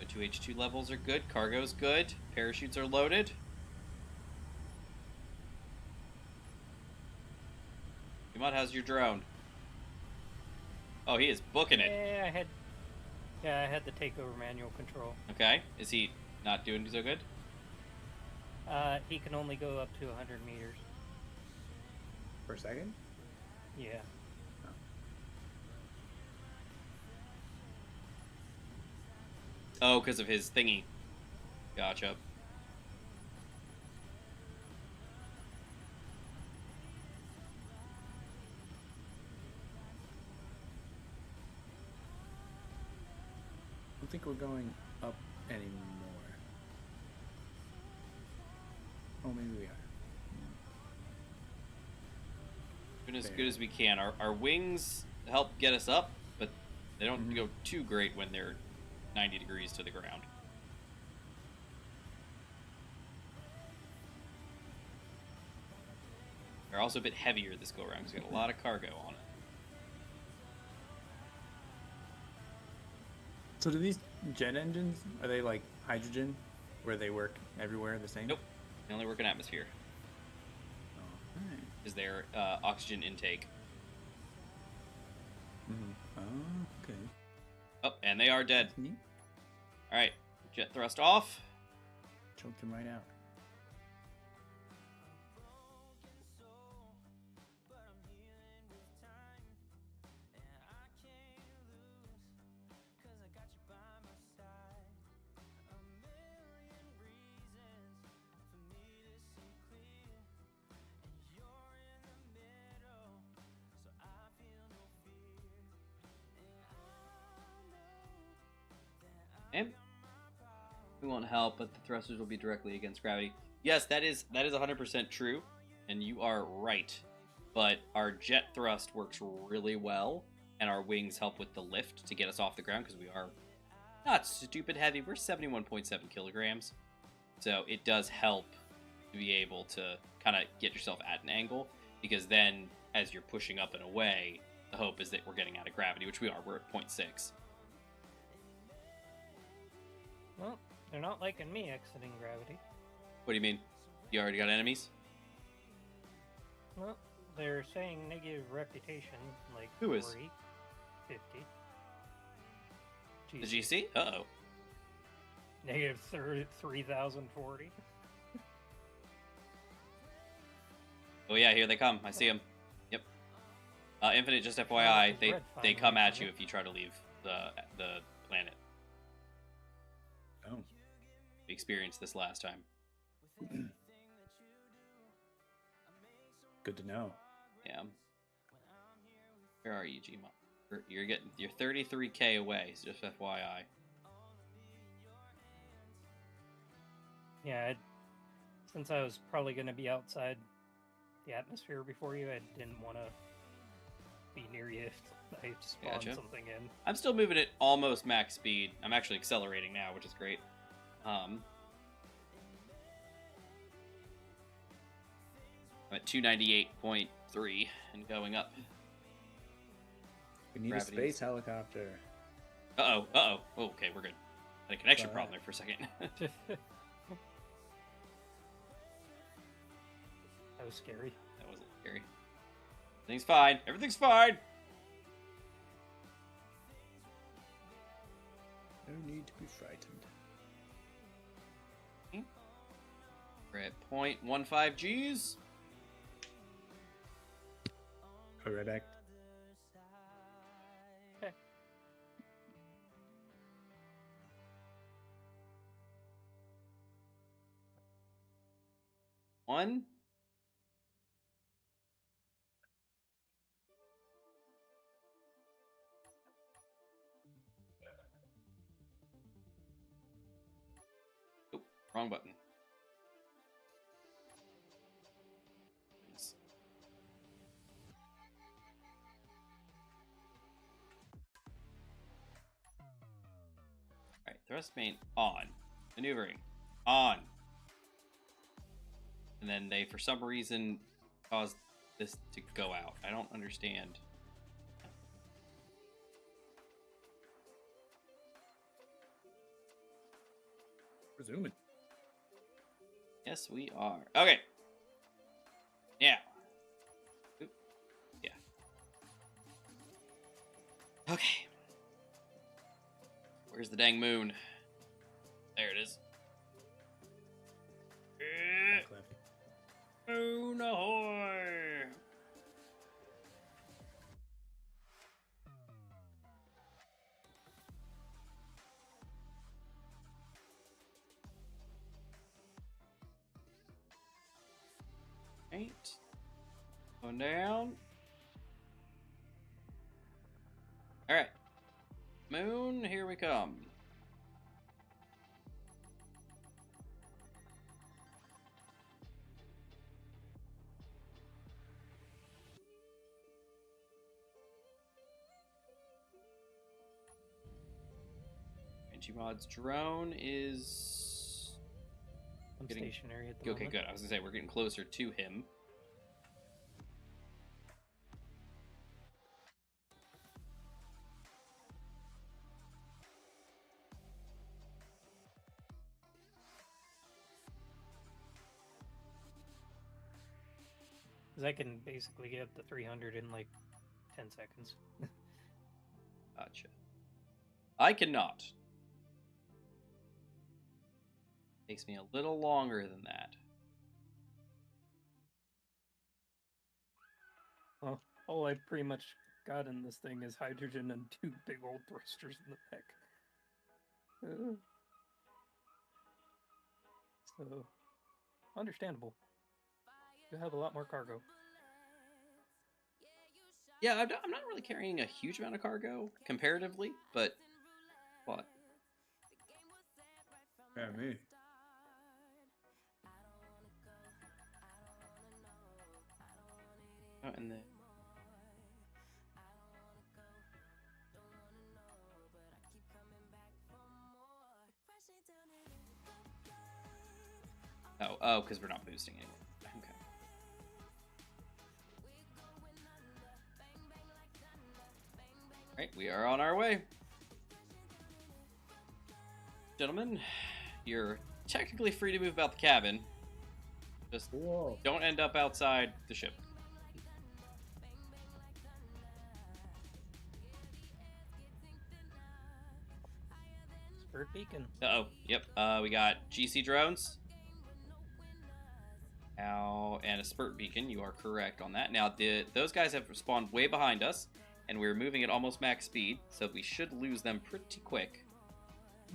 O2H2 levels are good. Cargo's good. Parachutes are loaded. Gmod, how's your drone? Oh, he is booking it. I had to take over manual control. Okay. Is he not doing so good? He can only go up to 100 meters. Per second? Yeah. Oh, because of his thingy. Gotcha. I don't think we're going up anymore. Oh, maybe we are. Doing as good as we can. Our wings help get us up, but they don't go too great when they're 90 degrees to the ground. They're also a bit heavier this go around because we got a lot of cargo on it. So do these jet engines, are they like hydrogen, where they work everywhere the same? Nope. They only work in atmosphere. Oh, right. Is their oxygen intake. Oh, okay. Oh, and they are dead. That's neat. Alright, jet thrust off. Choked them right out. Okay. We won't help, but the thrusters will be directly against gravity. Yes, that is 100% true, and you are right. But our jet thrust works really well, and our wings help with the lift to get us off the ground because we are not stupid heavy. We're 71.7 kilograms, so it does help to be able to kind of get yourself at an angle, because then as you're pushing up and away, the hope is that we're getting out of gravity, which we are. We're at 0.6. Well, they're not liking me exiting gravity. What do you mean? You already got enemies? Well, they're saying negative reputation, like Who is? 40, 50. The GC? Uh-oh. Negative 3,040. Oh yeah, here they come. I see them. Yep. Infinite, just FYI, they come at you if you try to leave the planet. Oh. We experienced this last time. Good to know. Yeah. Where are you, Gmod? You're 33k away, so just FYI. Yeah, since I was probably going to be outside the atmosphere before you, I didn't want to be near you if I spawned Gotcha. something in. I'm still moving at almost max speed. I'm actually accelerating now, which is great. I'm at 298.3 and going up. We need Gravity. a space helicopter. Uh-oh. Oh, okay, we're good. Had a connection problem there for a second. That was scary. That wasn't scary. Everything's fine. Everything's fine. No need to be frightened. We're at 0.15 Gs. Correct. Okay. One. Oh, wrong button. Yes. Alright, thrust main on. Maneuvering. On. And then they, for some reason, caused this to go out. I don't understand. Presuming. Yes, we are. Okay. Yeah. Oop. Yeah. Okay. Where's the dang moon? There it is. Cliff. Moon ahoy! Right. Going down. Alright. Moon, here we come. Gmod's drone is I'm getting- stationary at the okay. moment. Good. I was gonna say we're getting closer to him. Because I can basically get up to 300 in like 10 seconds. Gotcha. I cannot. Takes me a little longer than that. Well, all I pretty much got in this thing is hydrogen and 2 big old thrusters in the back. So, understandable. You have a lot more cargo. Yeah, I'm not really carrying a huge amount of cargo comparatively, but what? Yeah, me. Oh, and then oh, because we're not boosting anymore. Okay. All right, we are on our way, gentlemen. You're technically free to move about the cabin. Just Whoa. don't end up outside the ship. Spurt beacon. Uh-oh. Yep. We got GC drones. Now, and a spurt beacon. You are correct on that. Now, those guys have spawned way behind us, and we're moving at almost max speed, so we should lose them pretty quick.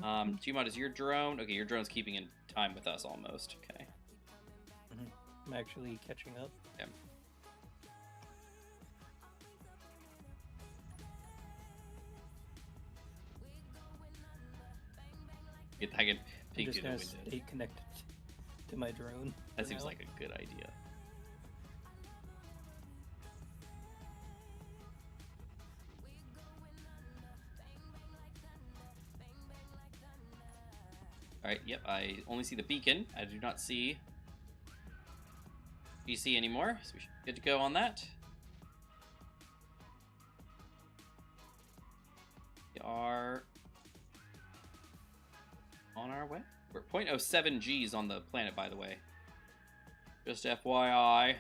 Gmod, is your drone? Okay, your drone's keeping in time with us almost. Okay. I'm actually catching up. Okay. I can I'm peek just through the gonna window. stay connected to my drone. That for seems now. like a good idea. Alright, yep, I only see the beacon. I do not see GC anymore, so we should be good to go on that. We are on our way. We're 0.07 Gs on the planet, by the way. Just FYI.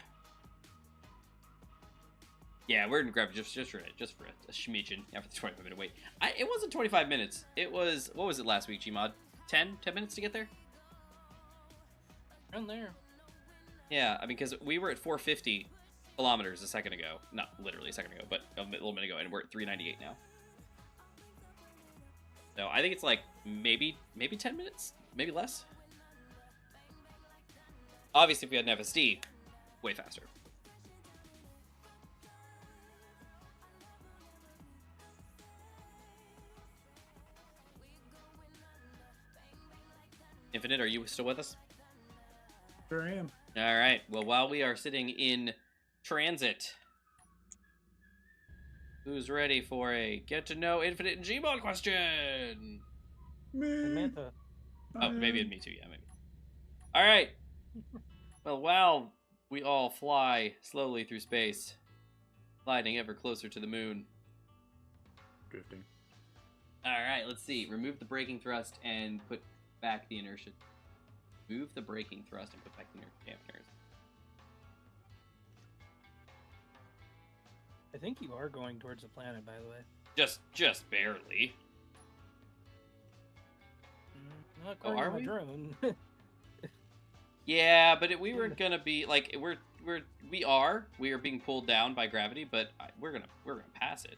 Yeah, we're gonna grab just for a schmeechin after the 25-minute wait. It wasn't 25 minutes. It was, what was it last week, Gmod? 10 minutes to get there? Around there. Yeah, I mean, because we were at 450 kilometers a second ago. Not literally a second ago, but a little minute ago, and we're at 398 now. So I think it's like maybe 10 minutes, maybe less. Obviously, if we had an FSD, way faster. Infinite, are you still with us? Sure am. All right. Well, while we are sitting in transit, who's ready for a get to know Infinite and Gmod question? Me. Samantha. Oh, maybe me too. Yeah, maybe. All right. Well, while we all fly slowly through space, gliding ever closer to the moon. Drifting. All right. Let's see. Remove the braking thrust and put back the inertia. Move the braking thrust and put back the dampeners. I think you are going towards the planet, by the way. Just barely. Not according are to my we? drone. Yeah, but we were gonna be like we are being pulled down by gravity, but we're gonna pass it.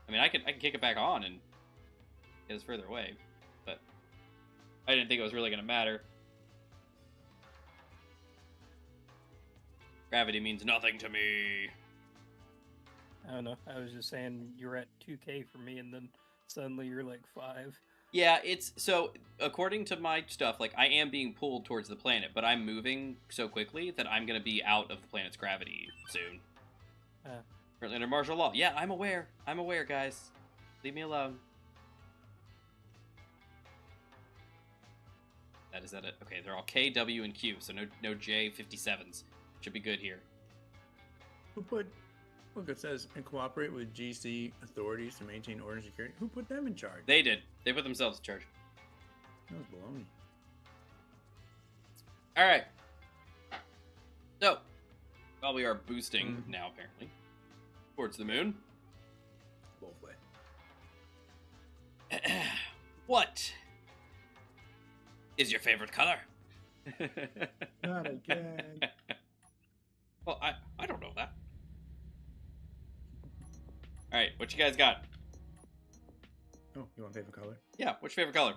I mean, I can kick it back on and get us further away, but I didn't think it was really gonna matter. Gravity means nothing to me. I don't know. I was just saying you're at 2K for me, and then suddenly you're like 5. Yeah, it's so according to my stuff, like I am being pulled towards the planet, but I'm moving so quickly that I'm gonna be out of the planet's gravity soon. Currently under martial law. Yeah, I'm aware. I'm aware, guys. Leave me alone. Is that it? Okay, they're all K, W, and Q, so no J57s. Should be good here. Who put? Look, it says and cooperate with GC authorities to maintain order and security. Who put them in charge? They did. They put themselves in charge. That was baloney. All right. So, while we are boosting now, apparently, towards the moon. Both way. What is your favorite color? Not again. Well, I don't know that. All right, what you guys got? Oh, you want favorite color? Yeah, what's your favorite color?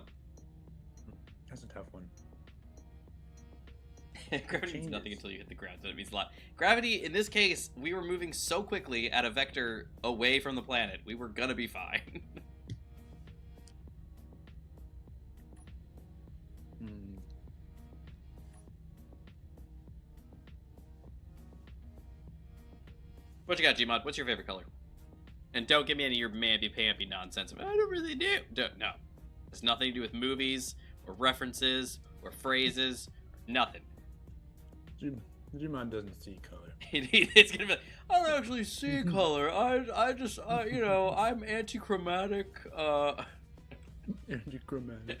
That's a tough one. Gravity means Changes. nothing until you hit the ground, so it means a lot. Gravity, in this case, we were moving so quickly at a vector away from the planet. We were gonna be fine. What you got, Gmod? What's your favorite color? And don't give me any of your mamby-pamby nonsense. I don't really do. No. It's nothing to do with movies, or references, or phrases, or nothing. Gmod doesn't see color. It's gonna be like, I don't actually see color. I just, I'm anti-chromatic. Anti-chromatic.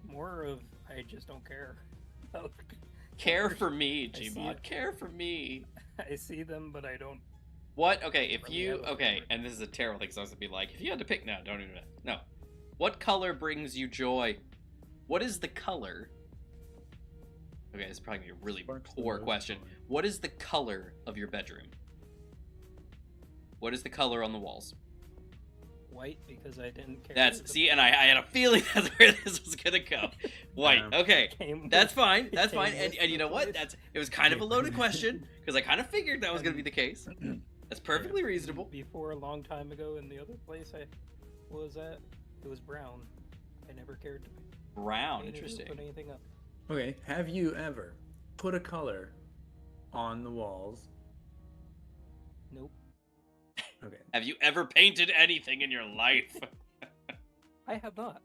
More of I just don't care. Care for me, I see Gmod. it. Care for me. I see them, but I don't. What? Okay, if Really you... have a Okay, favorite. and this is a terrible thing, because I was going to be like, if you had to pick... No, don't even... No. What color brings you joy? What is the color... Okay, this is probably going to be a really Sparks the poor most question. joy. What is the color of your bedroom? What is the color on the walls? White because I didn't care. That's... See, and I had a feeling that's where this was going to go. White. Yeah. Okay. Came That's with- fine. That's came fine. with And you know the what? place. It was kind of a loaded question, because I kind of figured that was going to be the case. That's perfectly reasonable. Before a long time ago, in the other place I was at, it was brown. I never cared to Brown. paint it or Interesting. put anything up. Okay, have you ever put a color on the walls? Nope. Okay. Have you ever painted anything in your life? I have not.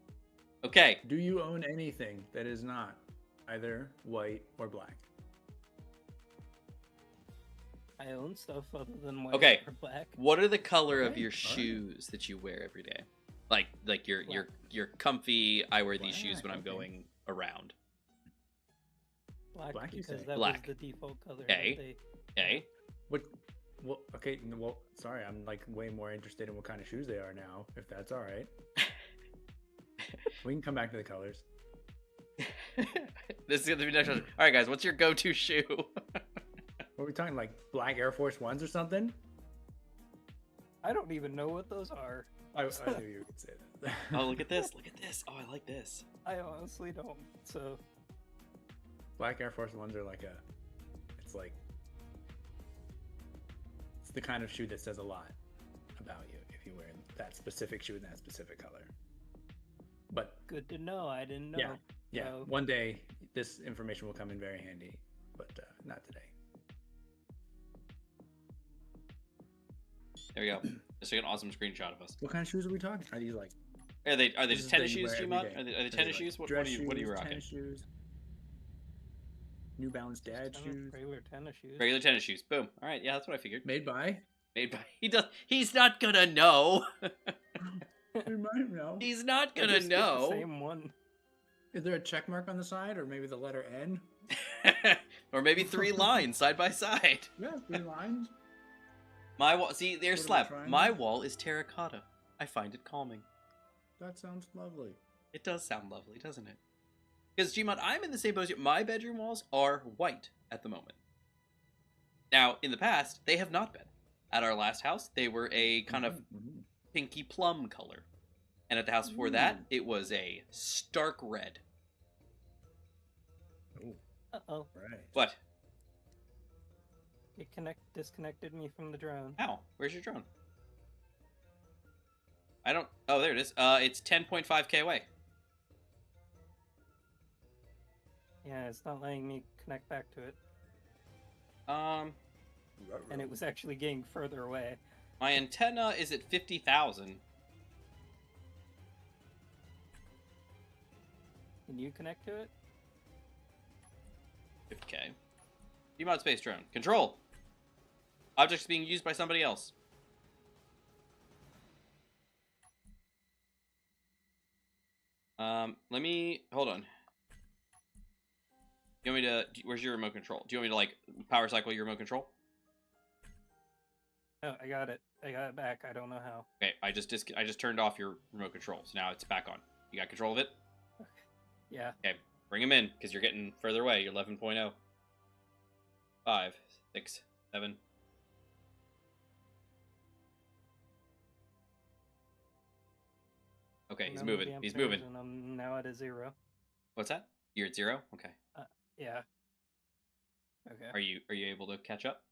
Okay. Do you own anything that is not either white or black? I own stuff other than white Okay. or black. What are the color of Okay, your alright. shoes that you wear every day? Like your comfy. I wear these shoes when I'm Black, okay. going around. Black, Black, you because say? that Black. was the default color. Okay. that Okay. What? Well, okay. Well, sorry, I'm like way more interested in what kind of shoes they are now. If that's all right, we can come back to the colors. This is gonna be next one. All right, guys. What's your go-to shoe? What are we talking? Like black Air Force Ones or something? I don't even know what those are. I knew you would say that. Oh, look at this. Look at this. Oh, I like this. I honestly don't. So Black Air Force Ones are like it's like, it's the kind of shoe that says a lot about you if you wear that specific shoe in that specific color. But good to know. I didn't know. yeah, So, one day this information will come in very handy, but not today. There we go. Just like an awesome screenshot of us. What kind of shoes are we talking? Are these like Are they This just is tennis that you shoes, wear Gmod? every day. Are they Are they tennis like shoes? What dress are you shoes, rocking? Tennis shoes, New Balance dad just shoes, regular tennis shoes. Regular tennis shoes. Boom. All right. Yeah, that's what I figured. made by. Made by. He's not gonna know. You might know. He's not I gonna just get the know. same one. Is there a check mark on the side, or maybe the letter N? Or maybe 3 lines side by side. Yeah, 3 lines. My wall. See, there's Sort of a slap. triangle? My wall is terracotta. I find it calming. That sounds lovely. It does sound lovely, doesn't it? Because Gmod, I'm in the same position. My bedroom walls are white at the moment. Now, in the past, they have not been. At our last house, they were a kind of pinky plum color. And at the house before that, it was a stark red. Oh, Uh-oh. right. What? It disconnected me from the drone. Ow, where's your drone? I don't... Oh, there it is. It's 10.5k away. Yeah, it's not letting me connect back to it. And it was actually getting further away. My antenna is at 50,000. Can you connect to it? 50k. Gmod space drone. Control. Objects being used by somebody else. Let me... Hold on. You want me to... Where's your remote control? Do you want me to, like, power cycle your remote control? Oh, I got it. I got it back. I don't know how. Okay, I just turned off your remote control, so now it's back on. You got control of it? Yeah. Okay, bring him in, because you're getting further away. You're 11.0. 5, 6, 7. Okay, he's Remember moving. the He's moving. amperes, and I'm now at a 0. What's that? You're at 0? Okay. Yeah. Okay. Are you able to catch up?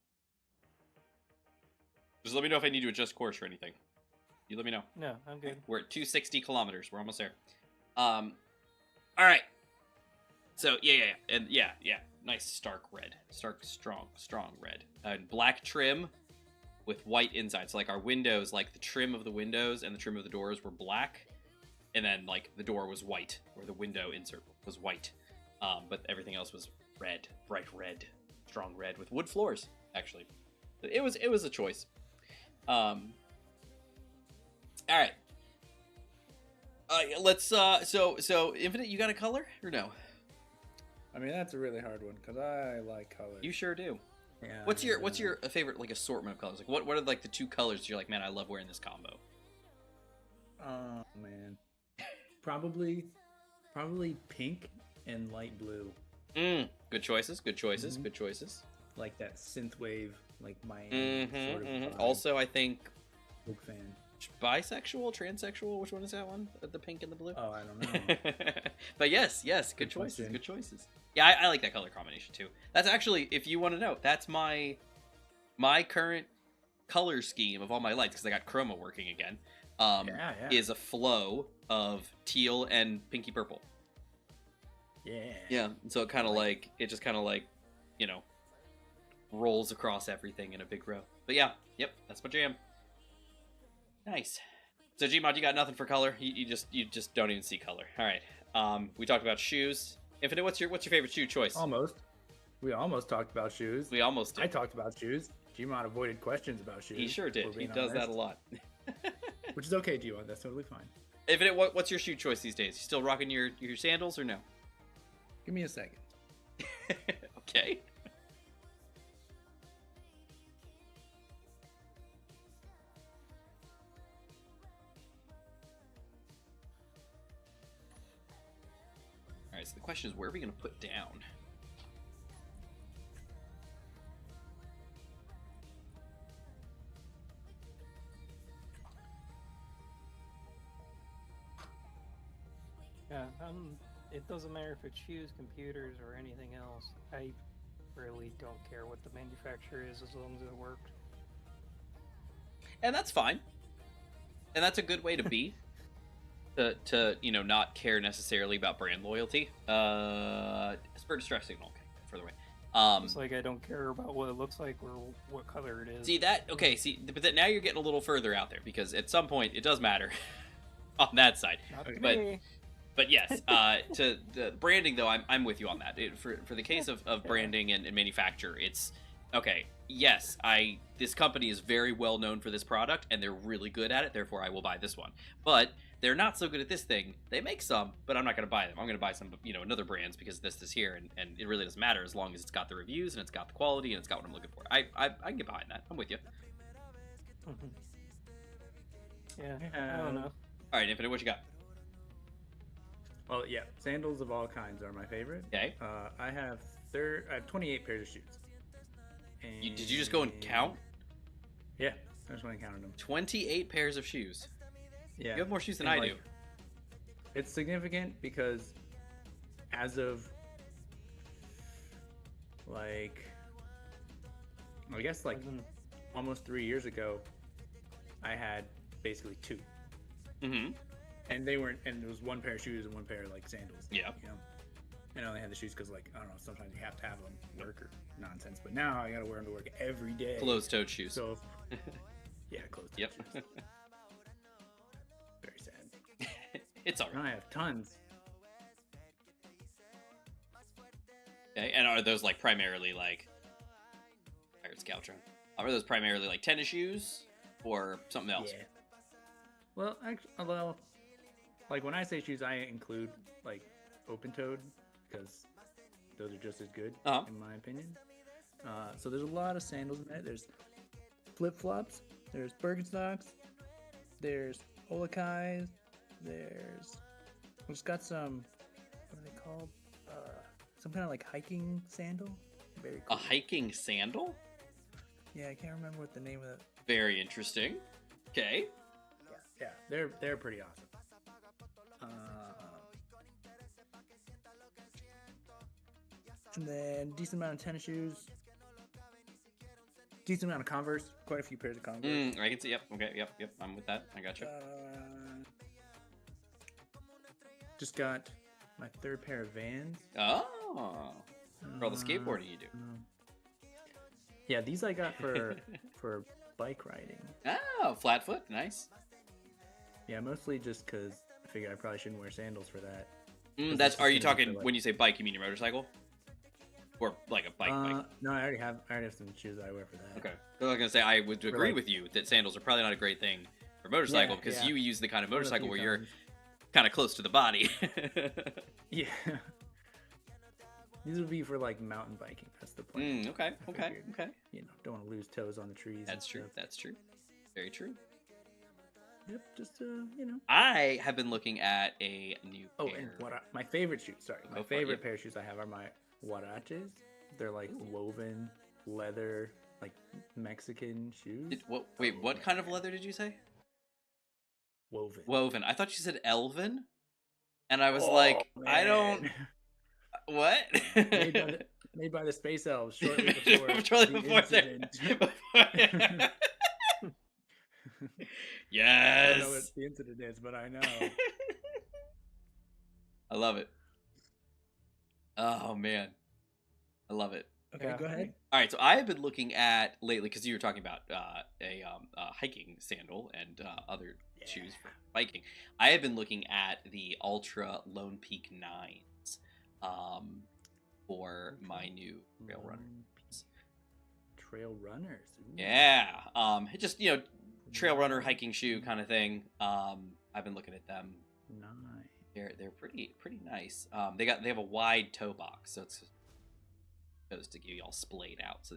Just let me know if I need to adjust course or anything. You let me know. No, I'm good. We're at 260 kilometers. We're almost there. All right. So yeah. Nice stark red, strong red, and black trim with white inside. So like our windows, like the trim of the windows and the trim of the doors were black, and then like the door was white, or the window insert was white, but everything else was red, bright red, strong red with wood floors. Actually, it was a choice. All right. Let's so Infinite, you got a color or no? I mean, that's a really hard one because I like colors. You sure do. Yeah, What's your favorite like assortment of colors? Like what are like the two colors that you're like, man, I love wearing this combo? Oh man, probably pink and light blue. Good choices. Good choices. Good choices. Like that synthwave, like Miami sort of vibe. Also, I think Big fan. bisexual, transsexual. Which one is that one? The pink and the blue. Oh, I don't know. But yes, good choices. question. Good choices. Yeah, I like that color combination too. That's actually, if you want to know, that's my current color scheme of all my lights, because I got chroma working again. Yeah. Is a flow of teal and pinky purple. Yeah. So it kind of like it just kind of like, you know, rolls across everything in a big row. But yeah, yep, that's my jam. Nice. So Gmod, you got nothing for color. You just don't even see color. All right. We talked about shoes. Infinite, what's your favorite shoe choice? Almost. We almost talked about shoes. We almost did. I talked about shoes. Gmod avoided questions about shoes. He sure did. We're He being does that honest. a lot. Which is okay, Gmod. That's totally fine. Infinite, what's your shoe choice these days? You still rocking your sandals or no? Give me a second. Okay. All right, so the question is, where are we going to put down? Yeah, it doesn't matter if it's shoes, computers, or anything else. I really don't care what the manufacturer is as long as it works. And that's fine. And that's a good way to be. to you know, not care necessarily about brand loyalty. Spur distress signal. Okay, further away. It's like I don't care about what it looks like or what color it is. See that? Okay, but now you're getting a little further out there, because at some point it does matter on that side. Not to but me. But yes, to the branding though, I'm with you on that. For the case of branding and manufacture, it's okay. Yes, this company is very well known for this product, and they're really good at it. Therefore, I will buy this one. But they're not so good at this thing. They make some, but I'm not going to buy them. I'm going to buy some, another brands, because this is here, and it really doesn't matter as long as it's got the reviews and it's got the quality and it's got what I'm looking for. I can get behind that. I'm with you. Mhm. Yeah, I don't know. All right, Infinite, what you got? Well, yeah, sandals of all kinds are my favorite. Okay. I have 28 pairs of shoes. Did you just go and count? Yeah, I just went and counted them. 28 pairs of shoes. Yeah, You have more shoes than and, I like, do. It's significant because as of like, I guess like Mhm. almost 3 years ago, I had basically two, Mm-hmm. and they weren't, and it was one pair of shoes and one pair of like sandals. Yeah. You know, and I only had the shoes because like I don't know, sometimes you have to have them work or nonsense. But now I gotta wear them to work every day. Closed-toed shoes. So yeah, closed. Yep. Very sad. It's all Now right. I have tons. Okay, and are those like primarily like Pirate Scoutron? Are those primarily like tennis shoes or something else? Yeah. Well, actually, well, like when I say shoes, I include like open-toed because those are just as good Uh-huh. in my opinion. So there's a lot of sandals in there. There's flip-flops. There's Birkenstocks. There's Olakais. There's just got some, what are they called? Some kind of like hiking sandal. Very A cool. hiking sandal? Yeah, I can't remember what the name of it. Very interesting. Okay. Yeah, they're pretty awesome. And then decent amount of tennis shoes, decent amount of Converse, quite a few pairs of Converse. I can see. Yep. Okay. Yep. I'm with that. I got you. Just got my third pair of Vans. Oh. For all the skateboarding you do. Yeah, these I got for bike riding. Oh, flatfoot. Nice. Yeah, mostly just because I figured I probably shouldn't wear sandals for that. That's. this Are is you gonna be talking for, like- when you say bike? You mean your motorcycle, or like a bike? No, I already have some shoes that I wear for that. Okay. So I was gonna say I would agree like- with you that sandals are probably not a great thing for motorcycle Yeah, because yeah. you use the kind of One of the motorcycle few where you're times. kind of close to the body. Yeah. These would be for like mountain biking. That's the plan. Okay. I Okay. figured, Okay. You know, don't want to lose toes on the trees. and That's true. stuff. That's true. Very true. Yep. Just you know. I have been looking at a new Oh, pair. and my favorite shoes. Sorry, Go my for it, favorite yeah. pair of shoes I have are my huaraches. They're like Ooh. woven leather, like Mexican shoes. Wait, what kind of leather did you say? Woven. Woven. I thought you said elven, and I was Oh, like, I don't. man. What? Made by the space elves shortly before Shortly the before their- incident. I don't know Yes. what the incident is, but I know. I love it. Oh man, I love it. Okay, Yeah. go ahead. All right, so I have been looking at lately because you were talking about a hiking sandal and other shoes for biking. I have been looking at the Ultra Lone Peak 9s for my new trail runner. Trail runners. Ooh. Yeah, just trail runner hiking shoe kind of thing. I've been looking at them. Nice. They're pretty nice. They have a wide toe box, so it's supposed to give you all splayed out. So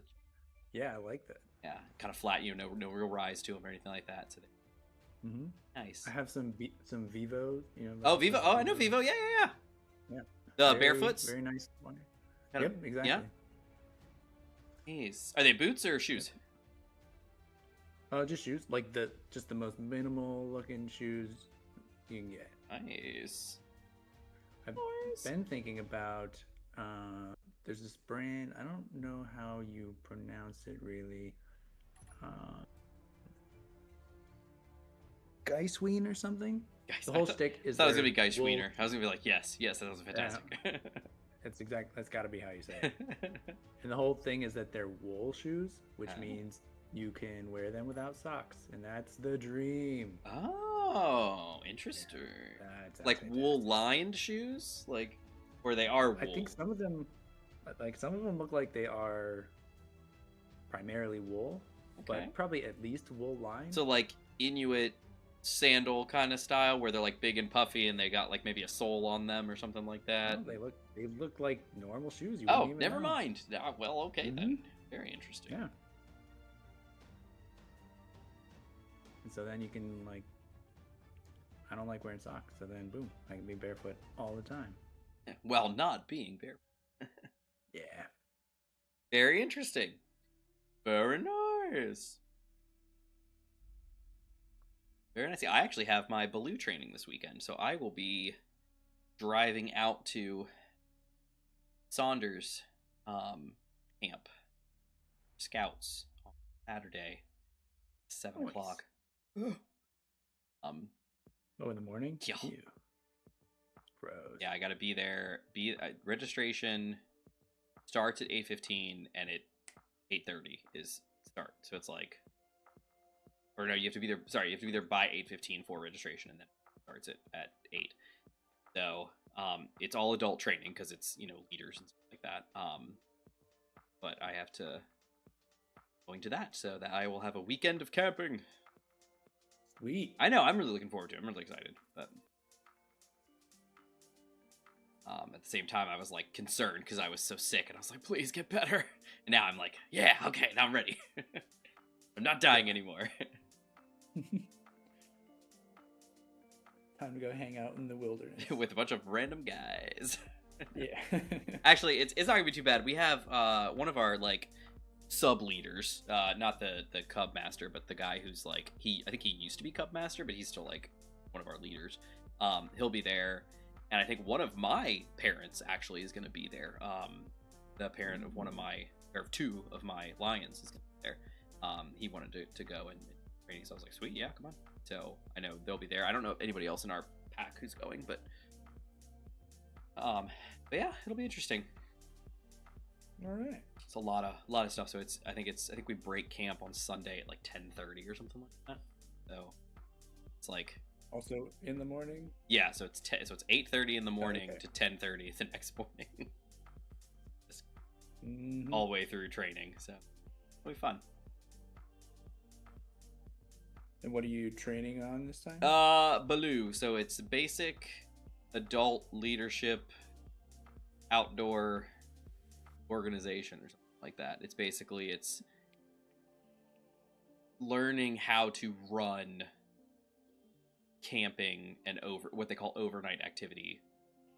Yeah, I like that. yeah, kind of flat. No real rise to them or anything like that. So Mm-hmm. nice. I have some Vivo. Oh, Vivo. Oh, I know Vivo. Yeah. Yeah. The Very- barefoots. Very nice one. Kind of- Yep, exactly. Yeah. Nice. Are they boots or shoes? Just shoes, like just the most minimal looking shoes you can get. Nice. I've Nice. been thinking about there's this brand, I don't know how you pronounce it really. Geisween or something? Guys, The whole I thought, stick is I thought it was their gonna be Guy wool- Schwiener. I was gonna be like, yes, that was fantastic. That's gotta be how you say it. And the whole thing is that they're wool shoes, which Oh. means you can wear them without socks, and that's the dream. Oh, interesting. That's Like fantastic. wool lined shoes, like, or they are wool. I think some of them look like they are primarily wool, Okay. but probably at least wool lined. So like Inuit sandal kind of style, where they're like big and puffy, and they got like maybe a sole on them or something like that. No, they look like normal shoes. You Oh, wouldn't even never know. mind. Well, okay then. Mhm. Very interesting. Yeah. And so then you can like, I don't like wearing socks, so then boom, I can be barefoot all the time. While not being barefoot. Yeah. Very interesting. Very nice. Very nice. I actually have my Baloo training this weekend, so I will be driving out to Saunders camp Scouts on Saturday, 7 Nice. o'clock. Oh, in the morning? Yeah. Ew. Gross. Yeah, I gotta be there. Registration starts at 8:15 and at 8:30 is start. So it's like, or no, you have to be there. Sorry, you have to be there by 8:15 for registration, and then it starts at 8. So it's all adult training because it's leaders and stuff like that. But I have to going to that so that I will have a weekend of camping. Sweet. I know, I'm really looking forward to it. I'm really excited. But at the same time, I was like concerned because I was so sick, and I was like, please get better. And now I'm like, yeah, okay, now I'm ready. I'm not dying anymore. Time to go hang out in the wilderness. With a bunch of random guys. Yeah. Actually, it's not gonna be too bad. We have one of our like sub leaders, not the Cub Master, but the guy who's like I think he used to be Cub Master, but he's still like one of our leaders. He'll be there, and I think one of my parents actually is gonna be there. The parent of two of my lions is gonna be there. He wanted to go and training, so I was like, sweet, yeah, come on. So I know they'll be there. I don't know anybody else in our pack who's going, but yeah, it'll be interesting. All right. It's a lot of stuff. So I think we break camp on Sunday at like 10:30 or something like that. So it's like Also in the morning. yeah. So it's 8:30 in the morning Okay. to 10:30 the next morning. Just Mhm. all the way through training. So it'll be fun. And what are you training on this time? Baloo. So it's basic adult leadership, outdoor organization or something like that. It's learning how to run camping and what they call overnight activity,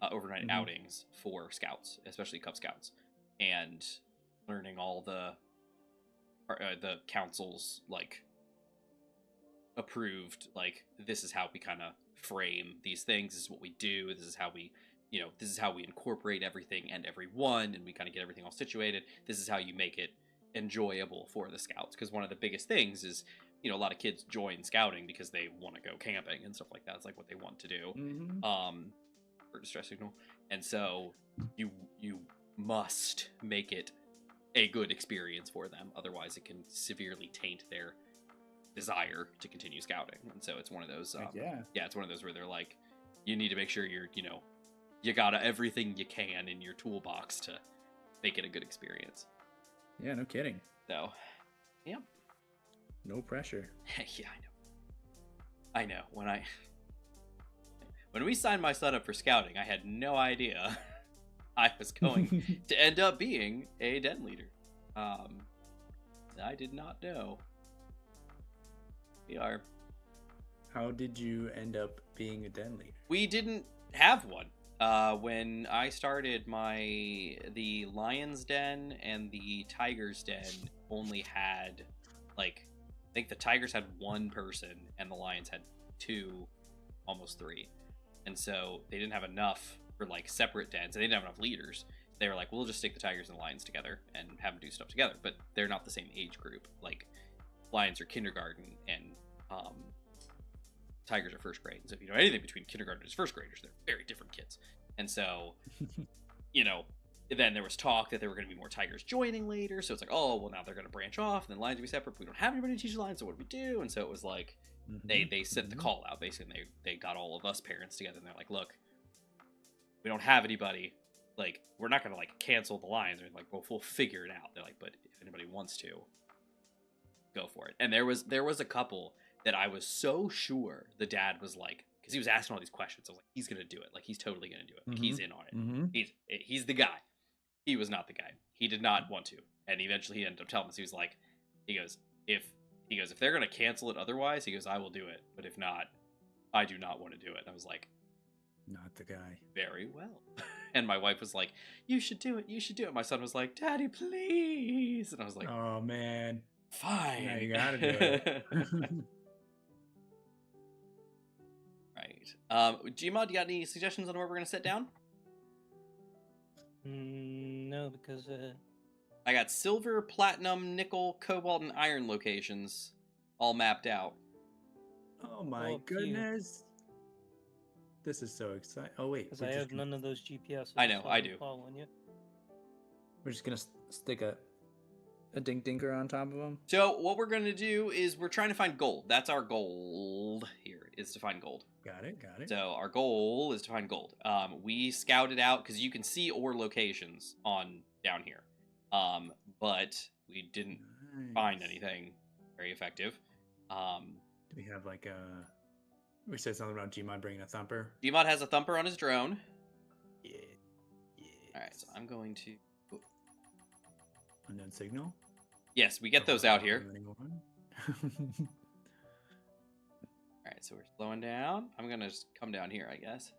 overnight Mhm. outings for scouts, especially Cub Scouts, and learning all the council's like approved, like, this is how we kind of frame these things, this is what we do, this is how we incorporate everything and everyone, and we kind of get everything all situated. This is how you make it enjoyable for the scouts, because one of the biggest things is a lot of kids join scouting because they want to go camping and stuff like that. It's like what they want to do. Mhm. For distress signal. And so you must make it a good experience for them, otherwise it can severely taint their desire to continue scouting. And so it's one of those Yeah. it's one of those where they're like, you need to make sure you got everything you can in your toolbox to make it a good experience. Yeah. No kidding. So yeah. No pressure. Yeah, I know. When we signed my son up for scouting, I had no idea I was going to end up being a den leader. I did not know. We are. How did you end up being a den leader? We didn't have one. When I started the Lion's Den and the Tiger's Den only had, like, I think the Tigers had one person and the Lions had 2, almost 3. And so they didn't have enough for, like, separate dens. They didn't have enough leaders. They were like, we'll just stick the Tigers and the Lions together and have them do stuff together. But they're not the same age group. Like, Lions are kindergarten and Tigers are first grade. So if you know anything between kindergarten and first graders, they're very different kids. And so, then there was talk that there were going to be more Tigers joining later. So it's like, oh, well, now they're going to branch off and then Lions will be separate. But we don't have anybody to teach the Lions, so what do we do? And so it was like, they sent the call out, basically, and they got all of us parents together, and they're like, look, we don't have anybody. Like, we're not going to, like, cancel the Lions. Or like, well, we'll figure it out. They're like, but if anybody wants to, go for it. And there was a couple that I was so sure the dad was like, because he was asking all these questions. I was like, he's gonna do it. Like, he's totally gonna do it. Like, he's in on it. He's the guy. He was not the guy. He did not want to. And eventually he ended up telling us, he goes, if He goes, if they're going to cancel it otherwise, he goes, I will do it. But if not, I do not want to do it. And I was like, Not the guy. very well. And my wife was like, you should do it. You should do it. My son was like, Daddy, please. And I was like, Oh man. fine. Now you gotta do it. Right. Gmod, you got any suggestions on where we're going to sit down? No, because I got silver, platinum, nickel, cobalt, and iron locations all mapped out. Oh my up to you. goodness. This is so exciting. Oh wait, I have none of those GPSs. I know, so I I'm do. Following you. We're just gonna stick a dink dinker on top of them. So what we're going to do is we're trying to find gold. That's our goal here, is to find gold. Got it. So our goal is to find gold. We scouted out because you can see ore locations on down here, but we didn't find anything very effective. Do we have like a? We said something about Gmod bringing a thumper. Gmod has a thumper on his drone. Yeah. All right, so I'm going to. Unknown signal. Yes, we get those out here. Anyone? All right, so we're slowing down. I'm gonna just come down here, I guess.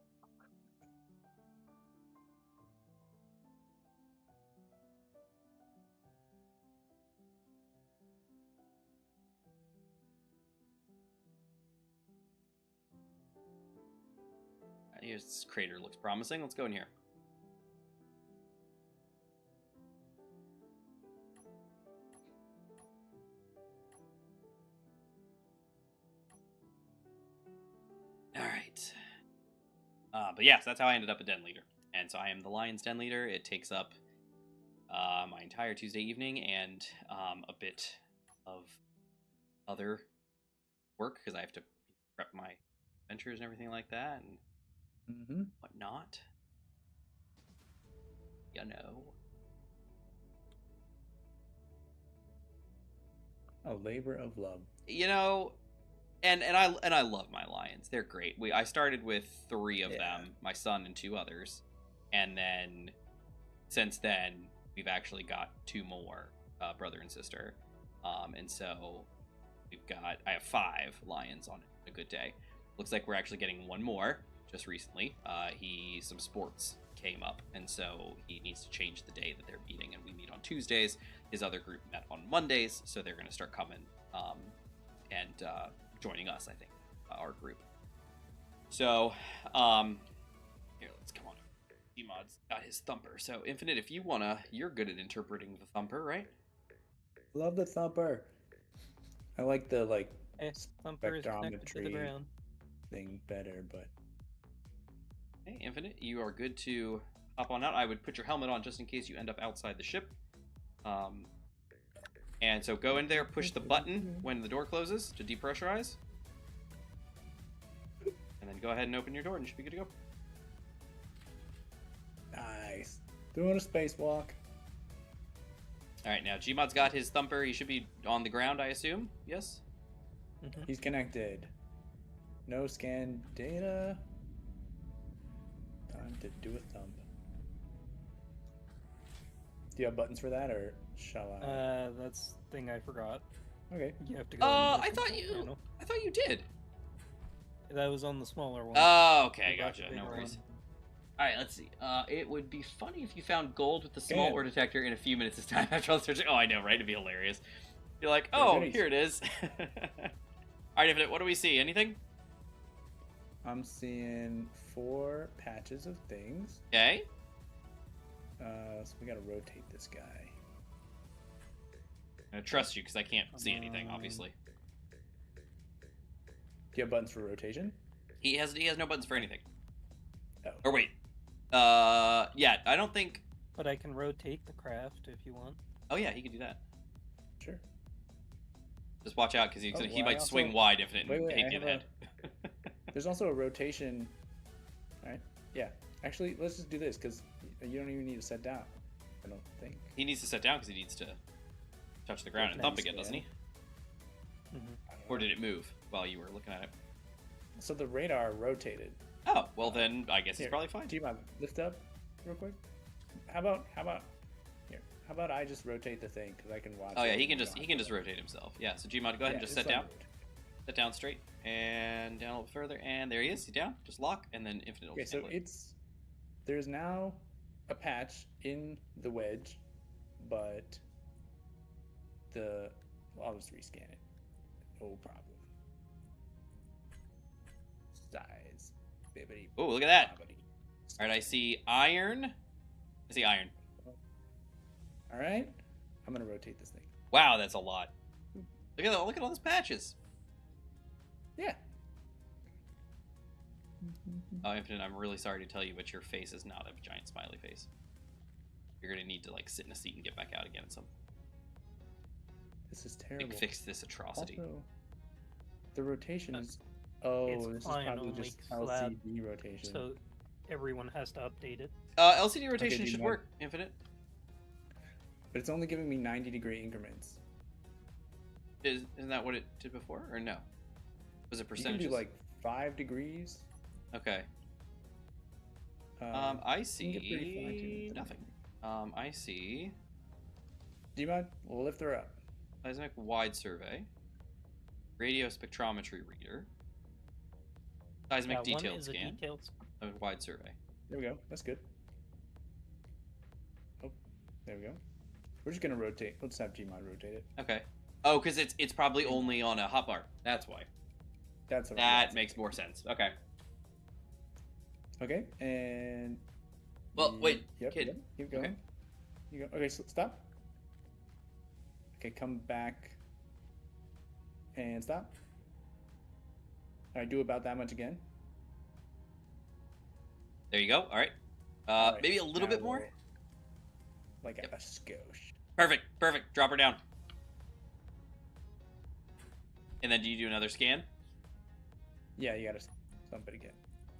Here's this crater, looks promising. Let's go in here. All right. But yes, that's how I ended up a den leader. And so I am the Lion's Den leader. It takes up my entire Tuesday evening and a bit of other work because I have to prep my adventures and everything like that and whatnot. You know. A labor of love. You know, and I love my lions. They're great. I started with 3 of them, my son and 2 others, and then since then we've actually got 2 more, brother and sister, and so I have 5 lions on a good day. Looks like we're actually getting 1 more just recently. Some sports came up, and so he needs to change the day that they're meeting, and we meet on Tuesdays. His other group met on Mondays, so they're going to start coming and joining us, I think, our group. So, here, let's come on. Gmod's got his thumper. So, Infinite, if you wanna, you're good at interpreting the thumper, right? Love the thumper. I like the Thumper is connected to the spectrometry ground. thing better, but Hey, Infinite, you are good to hop on out. I would put your helmet on just in case you end up outside the ship. And so go in there, push the button when the door closes to depressurize. And then go ahead and open your door and you should be good to go. nice. Doing a spacewalk. Alright, now Gmod's got his thumper. He should be on the ground, I assume? Yes? Mhm. He's connected. No scan data. Time to do a thump. Do you have buttons for that, or shall I? That's the thing I forgot. Okay. You have to go. I thought you did. That was on the smaller one. Oh, okay, You got gotcha. the No bigger worries. one. Alright, let's see. It would be funny if you found gold with the small Good. ore detector in a few minutes this time after all the searching. Oh, I know, right? It'd be hilarious. You're like, Very oh, good. here it is. Alright, Infinite, what do we see? Anything? I'm seeing 4 patches of things. Okay. So we gotta rotate this guy. I'm gonna trust you because I can't see anything, obviously. Do you have buttons for rotation? He has no buttons for anything. Oh. Or wait. Yeah, I don't think. But I can rotate the craft if you want. Oh yeah, he could do that. Sure. Just watch out because he Oh, he well, I might swing also- wide Infinite Wait, and wait, hit I you in the have head. There's also a rotation. Alright. Yeah. Actually, let's just do this because you don't even need to set down. I don't think. He needs to set down because he needs to touch the ground and thump again, doesn't he? Mhm. I don't Or know. did it move while you were looking at it? So the radar rotated. Oh, well then I guess Here, he's probably fine. Do you mind lift up real quick? How about here? How about I just rotate the thing because I can watch. Oh yeah, it he can and just rotate himself. Yeah. So Gmod, go ahead and just it's set down. rotate. Set down straight and down a little further, and there he is. He's down. Just lock, and then infinite. Will Okay, just so handle it. there's now a patch in the wedge, but I'll just rescan it. No problem. Size. Bibbity. Oh, look at that. bobbity. All right, I see iron. I see iron. All right, I'm gonna rotate this thing. Wow, that's a lot. Look at all those patches. Yeah. Oh, Infinite, I'm really sorry to tell you, but your face is not a giant smiley face. You're gonna need to like sit in a seat and get back out again at some. This is terrible. Like, fix this atrocity. Also, the rotation is. Oh, It's this is fine probably on, just like, slab, LCD rotation. So everyone has to update it. LCD rotation Okay, should Gmod. work, Infinite. But it's only giving me 90-degree increments. Isn't that what it did before, or no? Was it You can percentages? do like 5 degrees. Okay. Um, I you can get pretty see fine-tuned. nothing. I see Gmod, we'll lift her up. seismic wide survey, radio spectrometry reader, seismic One detailed is a scan, detailed. wide survey. There we go. That's good. Oh, there we go. We're just gonna rotate. Let's have Gmod rotate it. Okay. Oh, because it's probably only on a hotbar. That's why. That's what That makes more sense. Okay. Okay, and. Well, wait, Yep, kid. yep, keep going. Okay. You go. Okay, so stop. Okay, come back. And stop. All right, do about that much again. There you go. All right. All right, Maybe a little now bit more. we'll- Like Yep. a skosh. Perfect. Perfect. Drop her down. And then do you do another scan? Yeah, you gotta stump it again.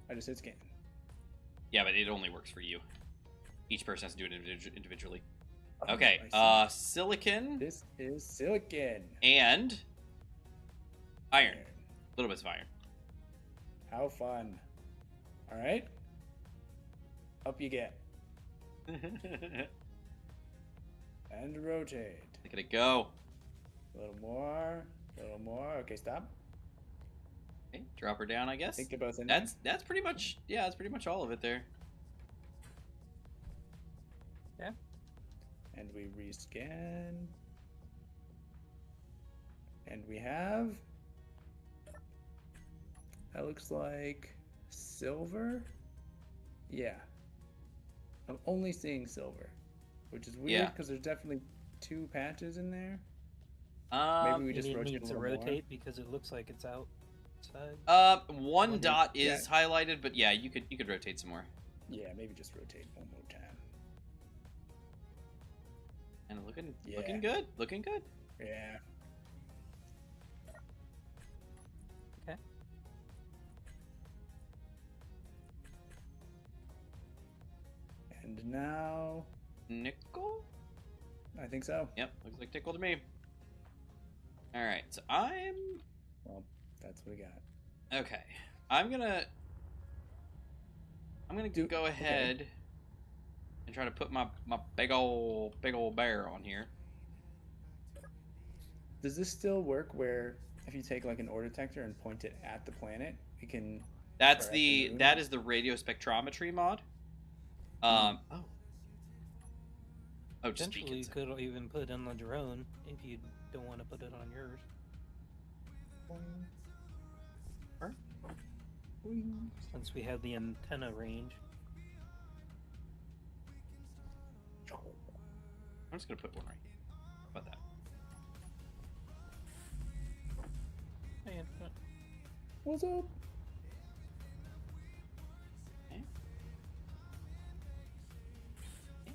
I just hit scan. Yeah, but it only works for you. Each person has to do it individually. Oh, Okay. I see. Silicon This is silicon. and iron. A little bit of iron. How fun. All right. Up you get. And rotate. Look at it go. A little more. A little more. Okay, stop. Okay, drop her down, I I guess. think they're both in there. That's pretty much, yeah, that's pretty much all of it there. And we rescan. And we have. That looks like silver. Yeah. I'm only seeing silver, which is weird Yeah. because there's definitely 2 patches in there. Maybe Um, we You just need rotate a to little rotate because it looks like it's outside. one One dot yeah. is highlighted, but yeah, you could rotate some more. more. Yeah, maybe just rotate one more time. And looking Yeah. good, looking good. Yeah. Okay. And now, Nickel? I think so. Yep, looks like nickel to me. All right, so I'm Well, that's what we got. okay. I'm gonna go ahead and try to put my big ol' bear on here. Does this still work where if you take like an ore detector and point it at the planet, it can... That's Or at the moon? that is the radio spectrometry mod. Oh, just Potentially, you beacons. could even put in the drone if you don't want to put it on yours. Since we have the antenna range. I'm just gonna put one right here. How about that? Hey, What's up?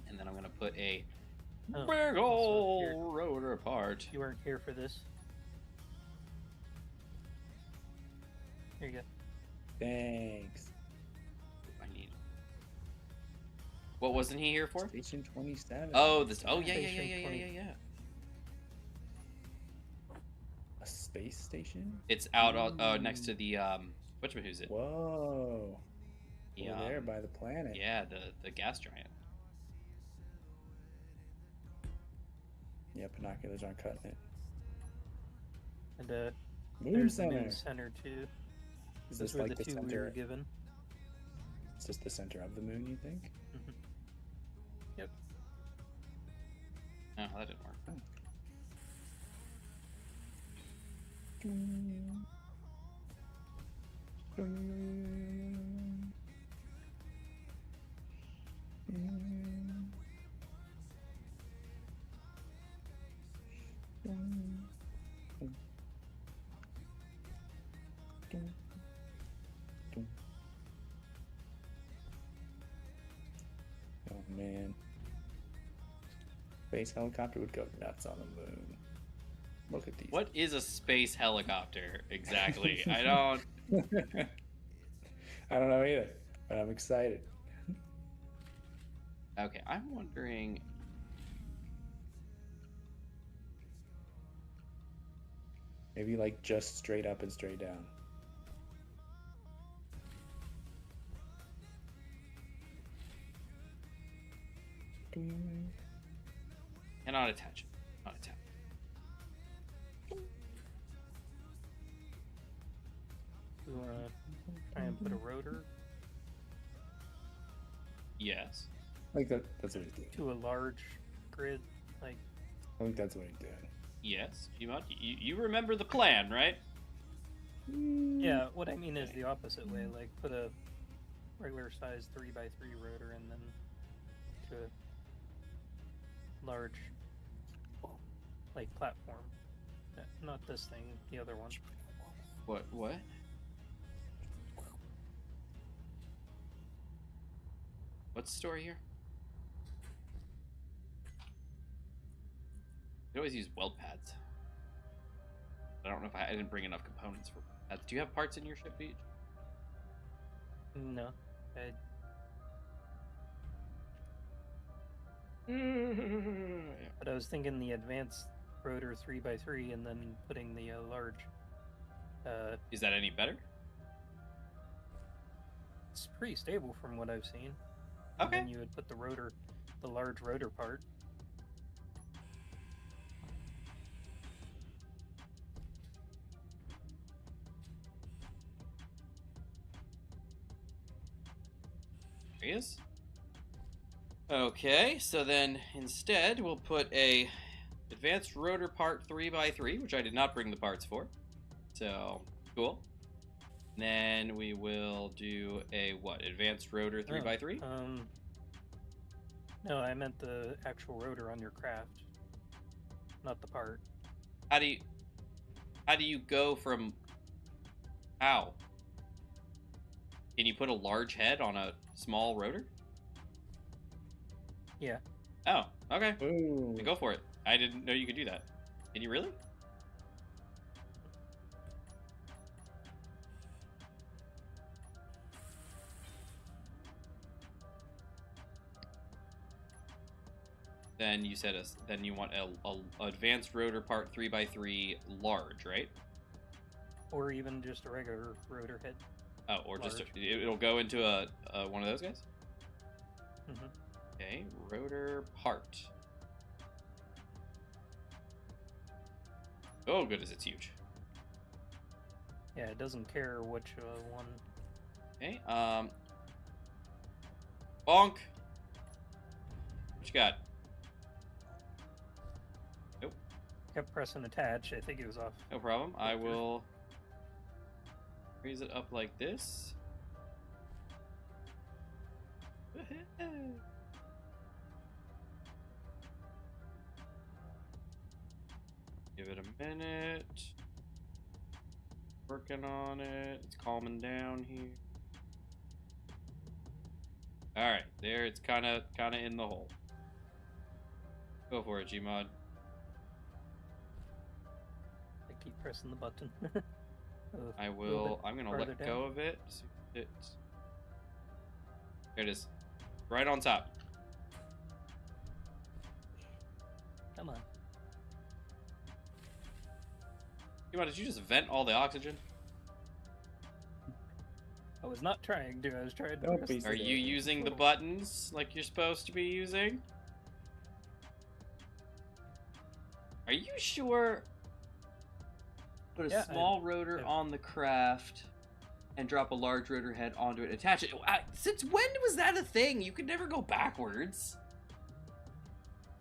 And then I'm gonna put a Oh, big also here. ol' rotor part. You weren't here for this. Here you go. Thanks. I need. What wasn't he here for? Station 27. Oh, this. Oh, yeah, Station 20. yeah. A space station? It's out next to the who's it? Whoa. The, Over there by the planet. Yeah, the gas giant. Yeah, binoculars aren't cutting it. And Moon there's the center. moon center too. Is Those this were like the the two we were center? given. It's just the center of the moon, you think? Mhm. Yep. No, that didn't work. Oh man. Space helicopter would go nuts on the moon. Look at these. What is a space helicopter exactly? I don't. I don't know either, but I'm excited. Okay, I'm wondering. Maybe like just straight up and straight down. Cannot attach it. Not attach. We want to try and put a rotor Yes. Like that's what he's doing. to a large grid. Like, I think that's what he's doing. Yes. Gmod, you remember the plan, right? yeah, what I mean is the opposite way. Like, put a regular size 3x3 rotor and then to a large, like, platform. Not this thing, the other one. What? What's the story here? You always use weld pads. I don't know if I didn't bring enough components for pads. Do you have parts in your ship, Beach? No. But I was thinking the advanced rotor 3x3 and then putting the large. Is that any better? It's pretty stable from what I've seen. And Okay. then you would put the rotor, the large rotor part. There he is. Okay, so then instead we'll put a advanced rotor part 3x3, which I did not bring the parts for. So, cool. Then we will do a what? Advanced rotor 3x3? No, I meant the actual rotor on your craft, not the part. How do you go from how? Can you put a large head on a small rotor? Yeah. Oh, okay. Ooh. Go for it. I didn't know you could do that. Can you really? Then you said then you want a advanced rotor part 3x3 large, right? Or even just a regular rotor head. Oh, or just Large. it'll go into a one of those guys. Mm-hmm. Okay, rotor part. Oh, goodness, it's huge. Yeah, it doesn't care which one. Okay, bonk. What you got? Nope, Kept pressing attach. I think it was off. no problem. I will raise it up like this. Give it a minute. Working on it. It's calming down here. All right, there. It's kind of in the hole. Go for it, Gmod. I keep pressing the button. I will. I'm gonna let farther go down. of it. So it. There it is. Right on top. Come on. Gmod, did you just vent all the oxygen? I was not trying to. I was trying to. Don't press be the- Are you using the buttons like you're supposed to be using? Are you sure? Put a Yeah, small rotor on the craft and drop a large rotor head onto it. Attach it. Since when was that a thing? You could never go backwards.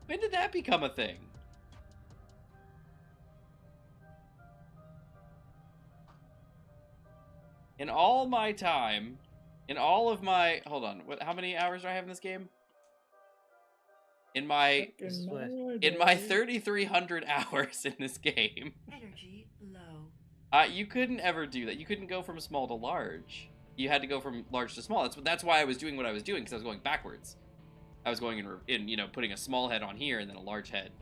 When did that become a thing? In all my time, in all of my... Hold on. How many hours do I have in this game? In my 3,300 hours in this game. Energy low. You couldn't ever do that. You couldn't go from small to large. You had to go from large to small. That's why I was doing what I was doing, because I was going backwards. I was going in, you know, putting a small head on here and then a large head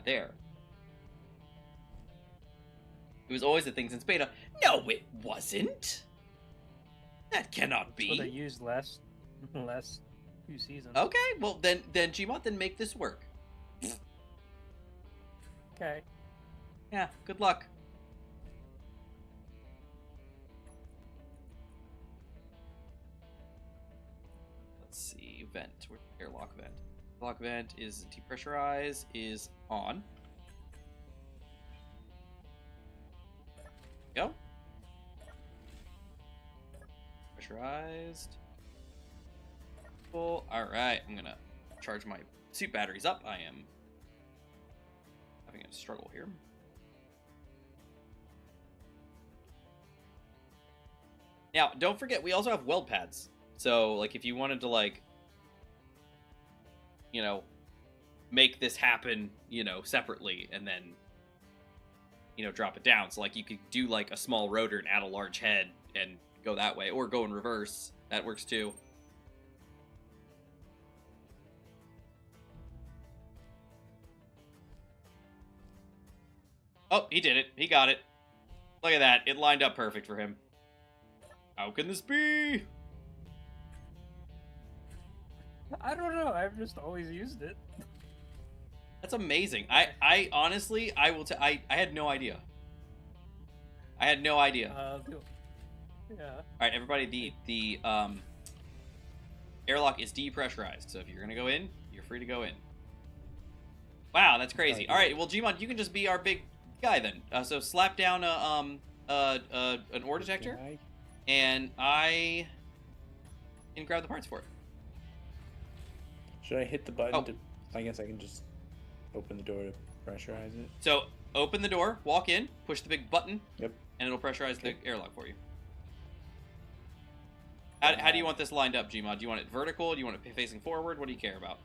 there. It was always a thing since beta. No, it wasn't. That cannot be. That's what I used last few seasons. Okay, well then Gmod, then make this work. Okay. Yeah, good luck. Let's see, vent. Where's the airlock vent? Airlock vent is depressurize, is on. Go. Pressurized. Full. Alright, I'm gonna charge my suit batteries up. I am having a struggle here. Now, don't forget, we also have weld pads. So, like, if you wanted to, like, you know, make this happen, you know, separately, and then, you know, drop it down. So, like, you could do, like, a small rotor and add a large head and go that way. Or go in reverse. That works, too. Oh, he did it. He got it. Look at that. It lined up perfect for him. How can this be? I don't know. I've just always used it. That's amazing. I honestly, I had no idea. I had no idea. Yeah. All right, everybody. The airlock is depressurized, so if you're gonna go in, you're free to go in. Wow, that's crazy. All right, well, Gmod, you can just be our big guy then. So slap down an ore detector, and I can grab the parts for it. Should I hit the button Oh. to... I guess I can just open the door to pressurize it. So open the door, walk in, push the big button, Yep. and it'll pressurize the airlock for you. How do you want this lined up, Gmod? Do you want it vertical? Do you want it facing forward? What do you care about?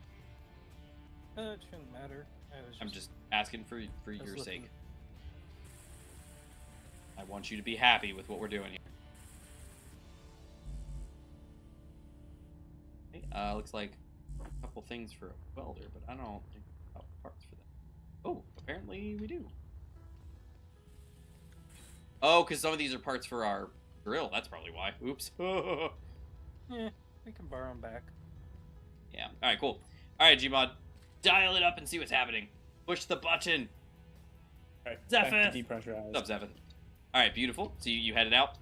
It shouldn't matter. I'm just asking for your looking. sake. I want you to be happy with what we're doing here. Okay, looks like a couple things for a welder, but I don't think about parts for that. Oh, apparently we do. Oh, because some of these are parts for our drill. That's probably why. Oops. Yeah, we can borrow them back. Yeah. All right, cool. All right, Gmod. Dial it up and see what's happening. Push the button. All right, Zephyr! back to depressurize. What's up, Zephyr? All right, beautiful. So you headed out?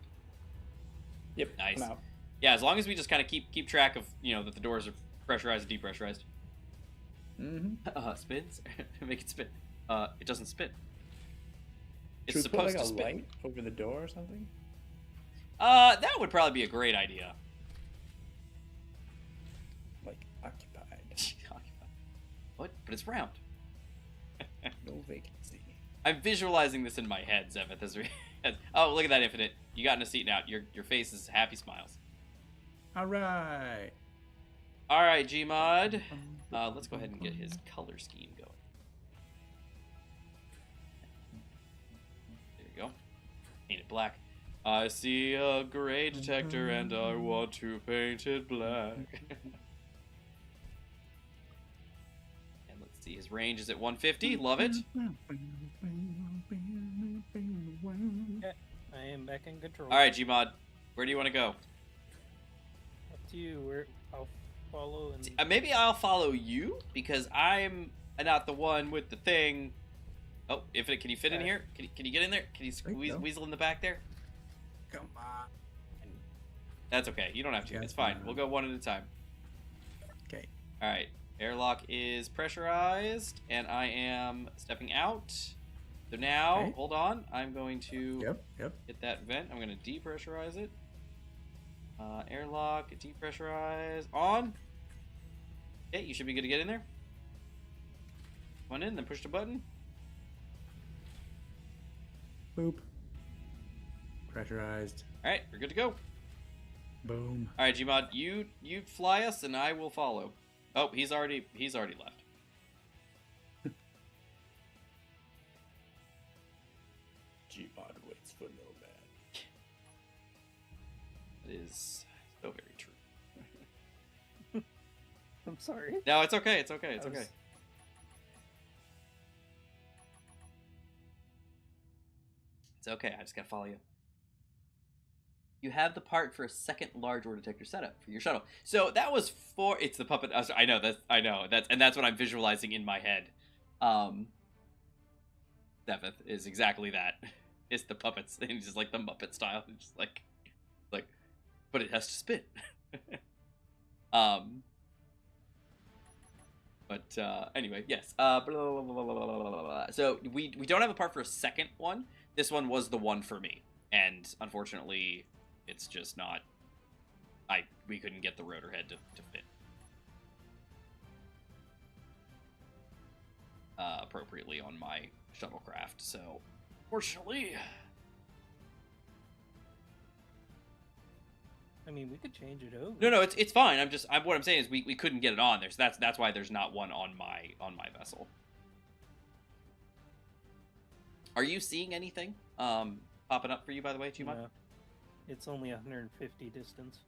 Yep. Nice. I'm out. Yeah, as long as we just kind of keep track of, you know, that the doors are pressurized and depressurized. Mm-hmm. Spins? Make it spin. It doesn't spin. It's Should we put supposed like to a spin. light over the door or something? That would probably be a great idea. Like occupied. What? But it's round. No vacancy. I'm visualizing this in my head, Zevith. Oh, look at that, Infinite. You got in a seat now. Your face is happy smiles. All right. All right, Gmod. Let's go ahead and get his color scheme going. There you go. Paint it black. I see a gray detector and I want to paint it black. And let's see, his range is at 150. Love it. Okay, I am back in control. All right, Gmod. Where do you want to go? Up to you. I'll follow and... Maybe I'll follow you because I'm not the one with the thing. Oh, Infinite, can you fit in here? Can you get in there? Can you weasel in the back there? Come on. That's okay. You don't have to. Yeah, It's fine. fine. We'll go one at a time. Okay. All right. Airlock is pressurized, and I am stepping out. So now, Okay. hold on. I'm going to Yep. hit that vent. I'm going to depressurize it. Airlock, depressurize, on. Okay, you should be good to get in there. Come on in, then push the button. Boop. Pressurized. All right, we're good to go. Boom. All right, Gmod, you fly us, and I will follow. Oh, he's already left. Gmod waits for no man. That is so very true. I'm sorry. No, it's okay. It's okay. It's I was- okay. It's okay. I just gotta follow you. You have the part for a second large ore detector setup for your shuttle. So that was for. It's the puppet. I know that. I know that's what I'm visualizing in my head. Seventh is exactly that. It's the puppets. It's just like the Muppet style. It's just like, but it has to spin. But anyway, yes. Blah, blah, blah, blah, blah, blah, blah, blah. So we don't have a part for a second one. This one was the one for me, and unfortunately, it's just not. We couldn't get the rotor head to fit appropriately on my shuttlecraft. So, fortunately, I mean, we could change it over. no, it's fine. What I'm saying is we couldn't get it on there. So that's why there's not one on my vessel. Are you seeing anything popping up for you, by the way, Gmod? No. It's only 150 distance.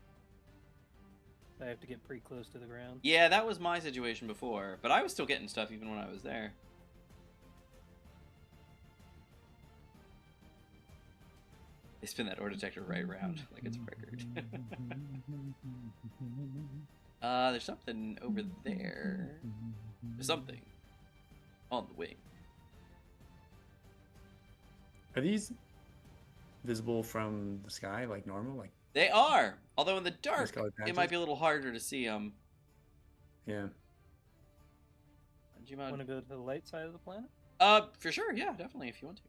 I have to get pretty close to the ground. Yeah, that was my situation before, but I was still getting stuff even when I was there. They spin that ore detector right around like it's a record. There's something over there. There's something on the wing. Are these visible from the sky like normal? Like They are, although in the dark, Nice colored it patches? might be a little harder to see them. yeah. Want to go to the light side of the planet? For sure, yeah, definitely, if you want to.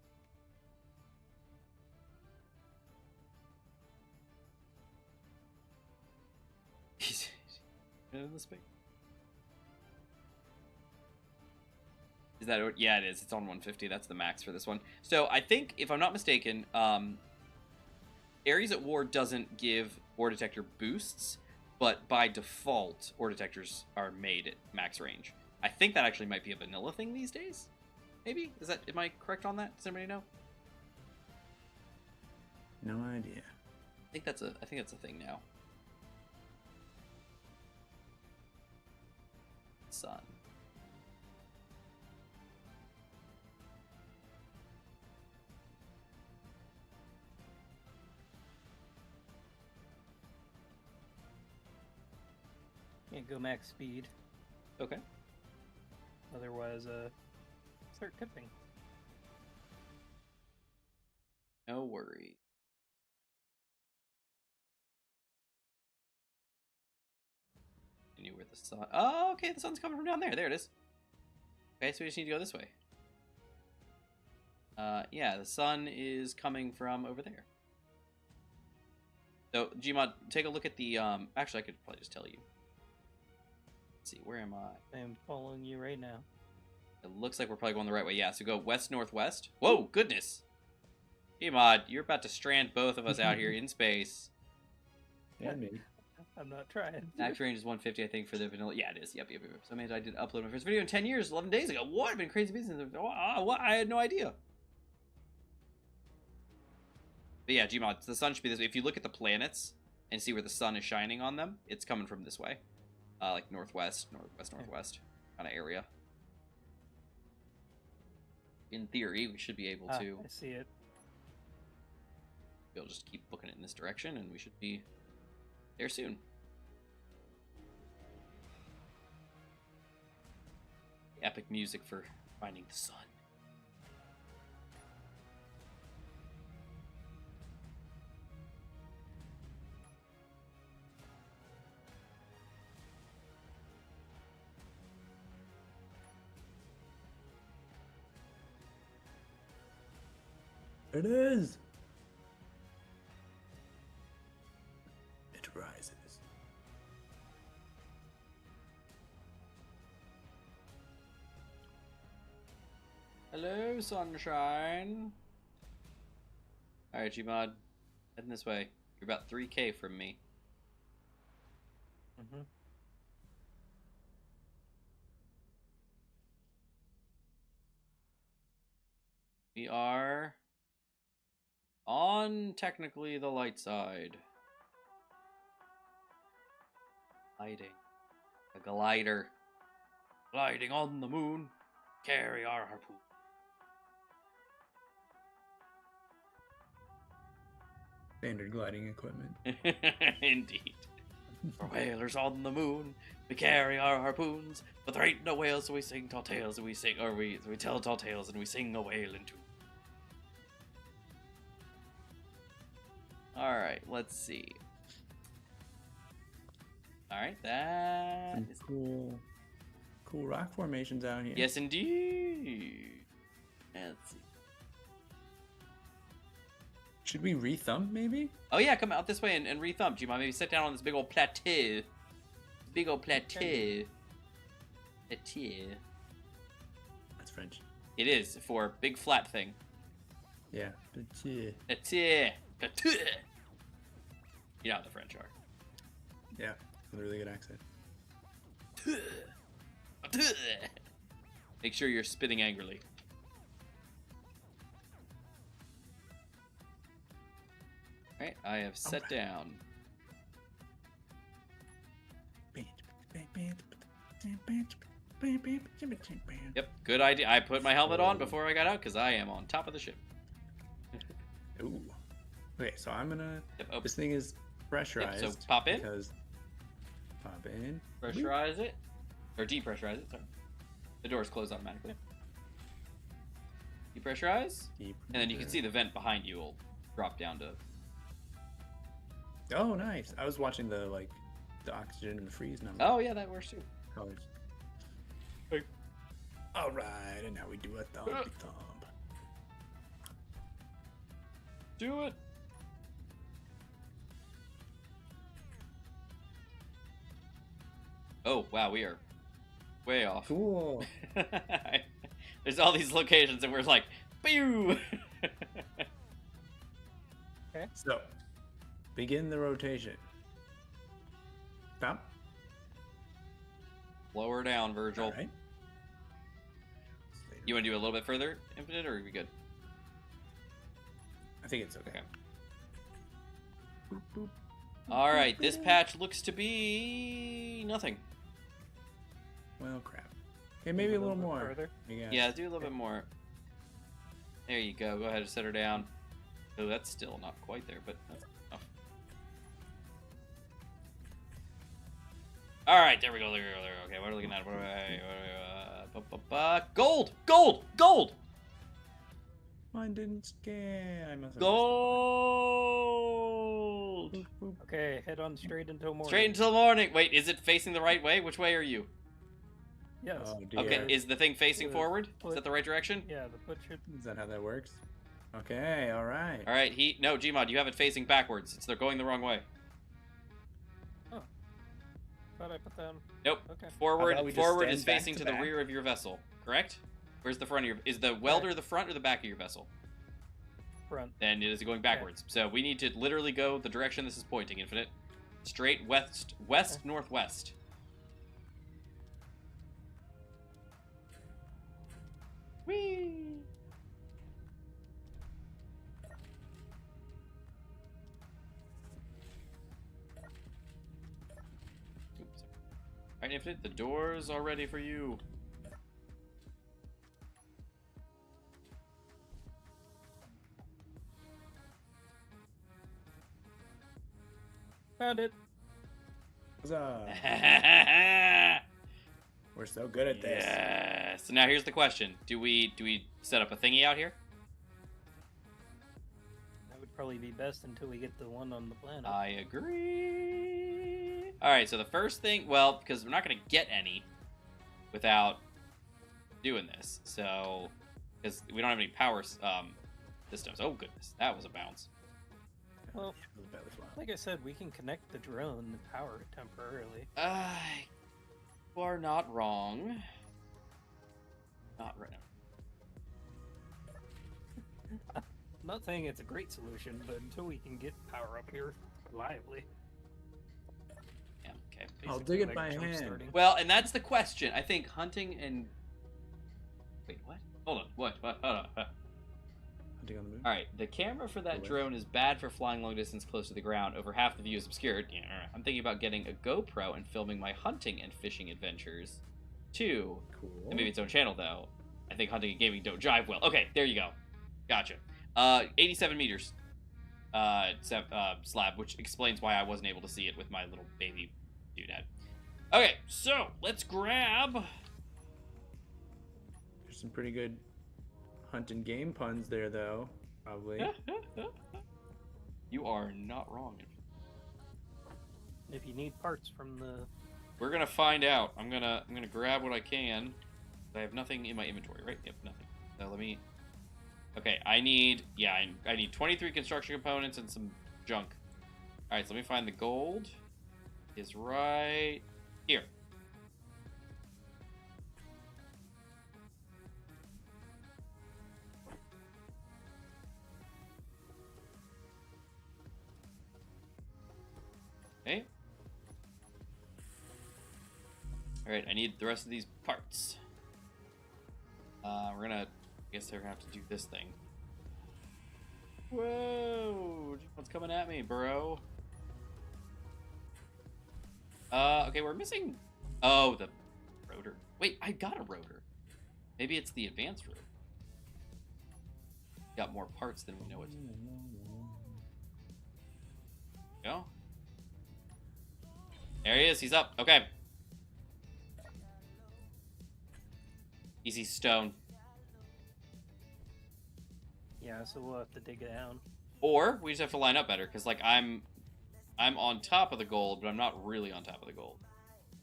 He's in the space. Is that? Yeah, it is. It's on 150. That's the max for this one. So I think, if I'm not mistaken, Ares at War doesn't give ore detector boosts, but by default, ore detectors are made at max range. I think that actually might be a vanilla thing these days. Maybe? Am I correct on that? Does anybody know? No idea. I think that's a thing now. Sun. Can't go max speed. Okay. Otherwise, start tipping. No worry. I knew where the sun. Oh, okay. The sun's coming from down there. There it is. Okay, so we just need to go this way. Yeah, the sun is coming from over there. So, Gmod, take a look at the. Actually, I could probably just tell you. Let's see, where am I? I am following you right now. It looks like we're probably going the right way. Yeah, so go west-northwest. Whoa, goodness! Gmod, you're about to strand both of us out here in space. Yeah, maybe. I'm not trying. Max range is 150, I think, for the vanilla. Yeah, it is. Yep. So, man, I did upload my first video in 10 years, 11 days ago. What? I've been crazy busy. What? I had no idea. But yeah, Gmod, the sun should be this way. If you look at the planets and see where the sun is shining on them, it's coming from this way. Like northwest kind of area. In theory, we should be able to. I see it. We'll just keep booking it in this direction, and we should be there soon. Epic music for finding the sun. It is. It rises. Hello, sunshine. All right, Gmod, heading this way. You're about 3K from me. Mm-hmm. We are on technically the light side. Gliding. A glider. Gliding on the moon. Carry our harpoon. Standard gliding equipment. Indeed. We're whalers on the moon. We carry our harpoons. But there ain't no whales, so we sing tall tales and we sing, or we tell tall tales and we sing a whaling too. Alright, let's see. Alright, that Some is... cool rock formations out here. Yes, indeed. Let's see. Should we re-thumb, maybe? Oh yeah, come out this way and re-thump. Do you mind maybe sit down on this big old plateau? Big old plateau. Plateau. That's French. It is for big flat thing. Yeah. Plateau. Plateau. Plateau. You know how the French are. Yeah. With a really good accent. Make sure you're spitting angrily. Alright, I have set down. Yep, good idea. I put my helmet on before I got out because I am on top of the ship. Ooh. Okay, so I'm gonna. Yep, oh, This thing is pressurized. so pop in. Because pop in. Pressurize it. Or depressurize it, sorry. The doors close automatically. Depressurize. And then you can see the vent behind you will drop down to... Oh, nice. I was watching the oxygen and the freeze number. Oh, yeah, that works too. Colors. Hey. All right, and now we do a thump. Do it. Oh, wow, we are way off. Cool. There's all these locations and we're like, pew! Okay. So, begin the rotation. Stop. Lower down, Virgil. All right. You want to do a little bit further, Infinite, or are we good? I think it's okay. Okay. All right, this patch looks to be nothing. Well, crap. Okay, maybe a little bit more. further. Yeah, do a little bit more. There you go. Go ahead and set her down. Oh, that's still not quite there, but that's enough. All right, there we go. There we go. There we go. Okay, what are we looking at? Gold! Gold! Gold! Mine didn't scan. I must have Gold! missed it. Boop, boop. Okay, head on straight until morning. Straight until morning. Wait, is it facing the right way? Which way are you? Yes. Oh, dear. Okay, is the thing facing Yeah. forward? Is that the right direction? Yeah, the foot should. Is that how that works? Okay, all right. All right, no, Gmod, you have it facing backwards. They're going the wrong way. Thought I put them. Nope. Okay. Forward, How about we just forward stand is back facing to to the back? rear of your vessel. Correct? Where's the front of your? Is the welder the front or the back of your vessel? Front. Then it is going backwards. So we need to literally go the direction this is pointing, Infinite. Straight west, west, northwest. Whee! Oops. Alright, Infinite, the doors are ready for you. Found it. Huzzah. We're so good at this. Yes. So now here's the question: Do we set up a thingy out here? That would probably be best until we get the one on the planet. I agree. All right. So the first thing, well, because we're not going to get any without doing this, so because we don't have any power This does. Oh goodness, that was a bounce. Well, That was bad as well. like I said, we can connect the drone and power it temporarily. You are not wrong. Not right now. I'm not saying it's a great solution, but until we can get power up here reliably. Yeah. Okay. I'll basically dig it like by jump hand. starting. Well, and that's the question. I think hunting and wait, what? Hold on. What? Hold on. Hunting on the moon. All right, the camera for that Away. drone is bad for flying long distance close to the ground. Over half the view is obscured. Yeah, I'm thinking about getting a GoPro and filming my hunting and fishing adventures. Too. Cool. And maybe its own channel though. I think hunting and gaming don't jive well. Okay, there you go. Gotcha. 87 meters. Slab, which explains why I wasn't able to see it with my little baby doodad. Okay, so let's grab. There's some pretty good hunt and game puns there, though. Probably. You are not wrong. If you need parts from the... We're gonna find out. I'm gonna grab what I can. I have nothing in my inventory, right? Yep, nothing. So let me. Okay, I need 23 construction components and some junk. All right, so let me find the gold. Is right here. Okay. All right, I need the rest of these parts. We're gonna. I guess they're gonna have to do this thing. Whoa! What's coming at me, bro? Okay, we're missing. Oh, the rotor. Wait, I got a rotor. Maybe it's the advanced rotor. Got more parts than we know it. Go. There he is. He's up. Okay. Easy stone. Yeah, so we'll have to dig it down. Or we just have to line up better, because like I'm on top of the gold, but I'm not really on top of the gold.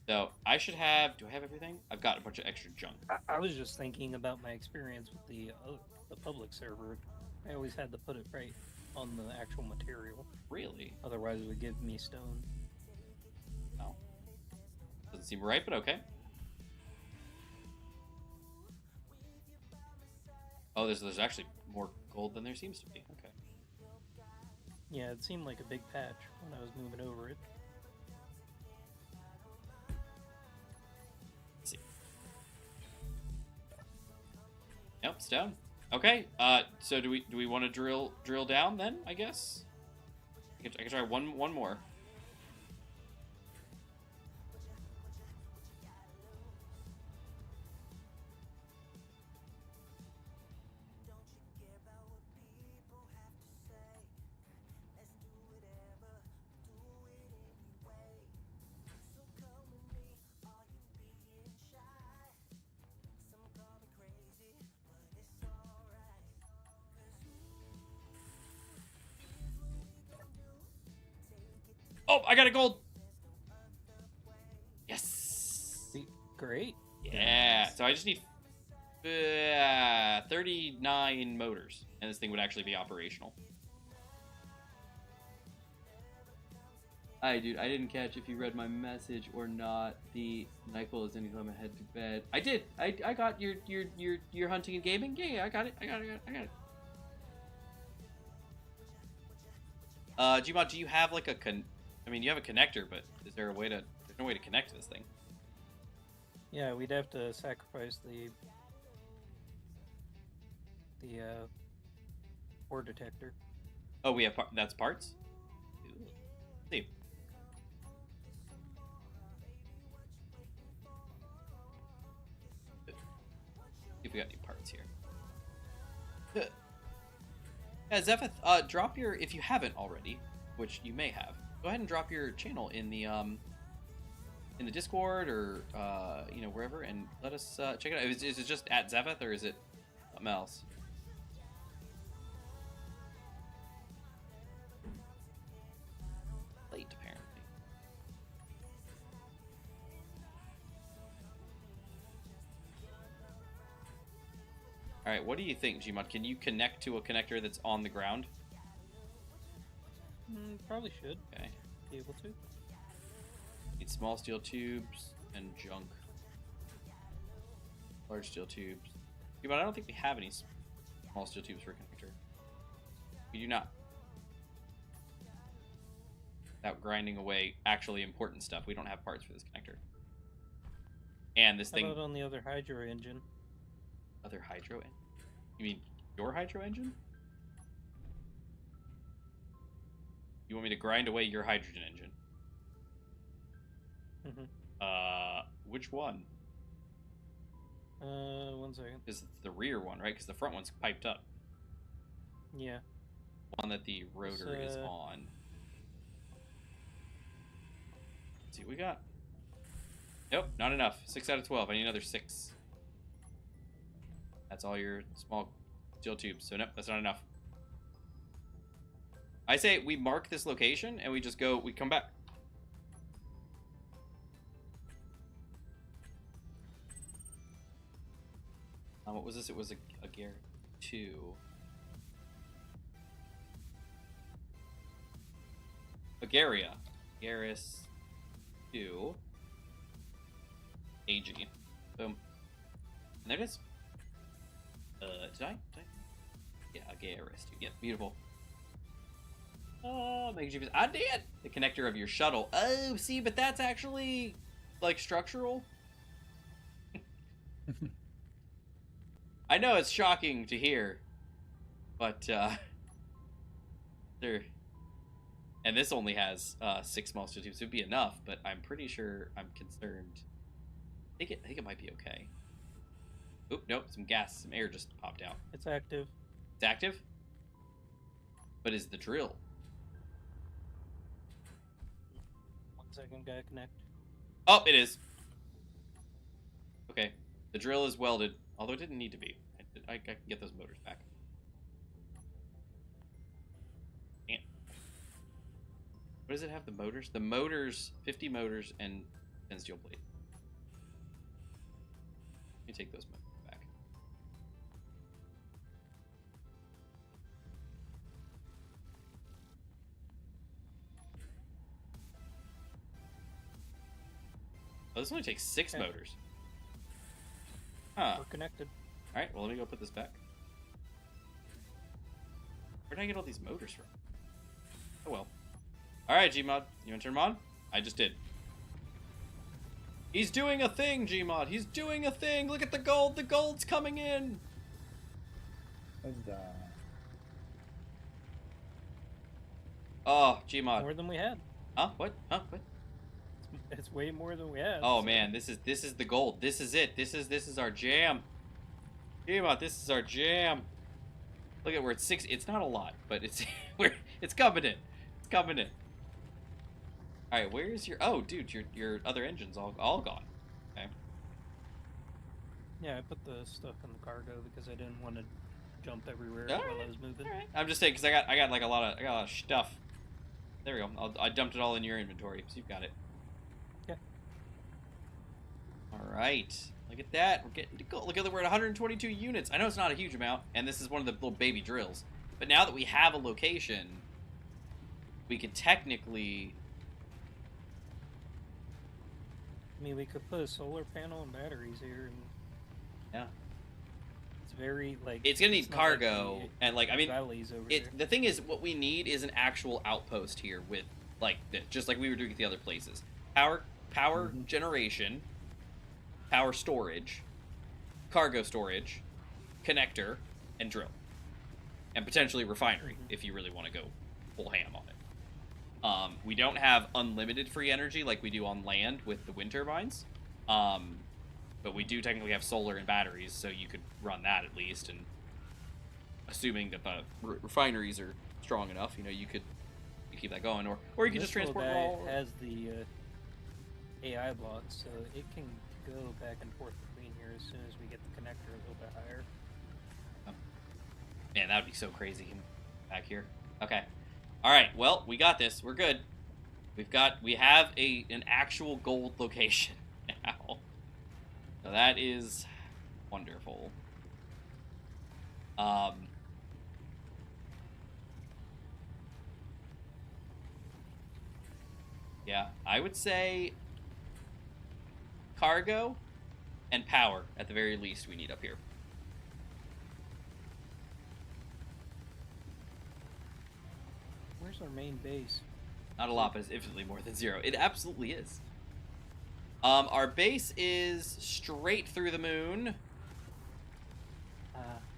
So I should have. Do I have everything? I've got a bunch of extra junk. I was just thinking about my experience with the public server. I always had to put it right on the actual material. Really? Otherwise, it would give me stone. No. Doesn't seem right, but okay. Oh, there's actually more gold than there seems to be. Okay. Yeah, it seemed like a big patch when I was moving over it. Let's see. Yep, it's down. Okay. So do we want to drill down then? I guess. I can try one more. Oh, I got a gold. Yes. Great. Yeah. So I just need 39 motors, and this thing would actually be operational. Hi, dude. I didn't catch if you read my message or not. The NyQuil is anytime I head to bed. I did. I got your hunting and gaming. Yeah, I got it. I got it. Gmod, do you have like a I mean, you have a connector, but is there a way to? There's no way to connect to this thing. Yeah, we'd have to sacrifice the ore detector. Oh, we have that's parts. Ooh. Let's see. See if we got any parts here. Yeah, Zepheth, drop your if you haven't already, which you may have. Go ahead and drop your channel in the Discord or wherever, and let us check it out. Is it just at Zepheth or is it something else? Late apparently. All right, what do you think, Gmod? Can you connect to a connector that's on the ground? Probably should Okay. be able to. Need small steel tubes and junk. Large steel tubes. Gmod, I don't think we have any small steel tubes for a connector. We do not. Without grinding away actually important stuff, we don't have parts for this connector. And this How thing... about on the other hydro engine? Other hydro engine? You mean your hydro engine? You want me to grind away your hydrogen engine? Which one? 1 second. Because it's the rear one, right? Because the front one's piped up. Yeah. One that the rotor is on. Let's see what we got. Nope, not enough. 6 out of 12. I need another 6. That's all your small steel tubes. So nope, that's not enough. I say we mark this location and we just go, we come back. What was this? It was a Garrett 2. Agaria. Garrus 2. AG. Boom. And there it is. Did I? Yeah, Garrus 2. Yep, beautiful. Oh, make sure I did! The connector of your shuttle. Oh, see, but that's actually, like, structural. I know it's shocking to hear, but, there... And this only has 6 small steel tubes. It would be enough, but I'm pretty sure I'm concerned. I think it might be okay. Oop, nope, some air just popped out. It's active. It's active? But is the drill? 1 second, gotta connect. Oh, it is. Okay, the drill is welded, although it didn't need to be. I can get those motors back. Damn. What does it have, the motors? The motors, 50 motors and 10 steel plate. Let me take those motors back. Oh, this only takes 6 Okay. motors. Huh. We're connected. Alright, well, let me go put this back. Where did I get all these motors from? Oh, well. Alright, Gmod. You want to turn them on? I just did. He's doing a thing, Gmod. He's doing a thing. Look at the gold. The gold's coming in. What's that? Oh, Gmod. More than we had. Huh? What? Huh? What? It's way more than we had. Oh so- man, this is the gold. This is it. This is our jam. Gmod, this is our jam. Look at where it's 6. It's not a lot, but it's it's coming in. It's coming in. All right, where's your? Oh, dude, your other engine's all gone. Okay. Yeah, I put the stuff in the cargo because I didn't want to jump everywhere All while right, I was moving. All right. I'm just saying because I got like a lot of stuff. There we go. I dumped it all in your inventory, so you've got it. Okay. All right. Look at that. We're getting to go. Look at that. We're at 122 units. I know it's not a huge amount, and this is one of the little baby drills. But now that we have a location, we could technically. I mean, we could put a solar panel and batteries here, and Yeah. it's very like. It's gonna need not like cargo, the and like I mean, valleys over there. the thing is, what we need is an actual outpost here with like just like we were doing at the other places. Power generation, power storage, cargo storage, connector, and drill, and potentially refinery if you really want to go full ham on it. We don't have unlimited free energy like we do on land with the wind turbines, but we do technically have solar and batteries, so you could run that at least. And assuming that the refineries are strong enough, you know, you could keep that going, or you could just This little transport guy raw. has the AI blocks, so it can go back and forth between here as soon as we get the connector a little bit higher. Man, that would be so crazy back here. Okay. All right. Well, we got this. We're good. We have an actual gold location now. So that is wonderful. Yeah, I would say cargo and power at the very least we need up here. Where's our main base? Not a lot, but it's infinitely more than 0. It absolutely is. Our base is straight through the moon.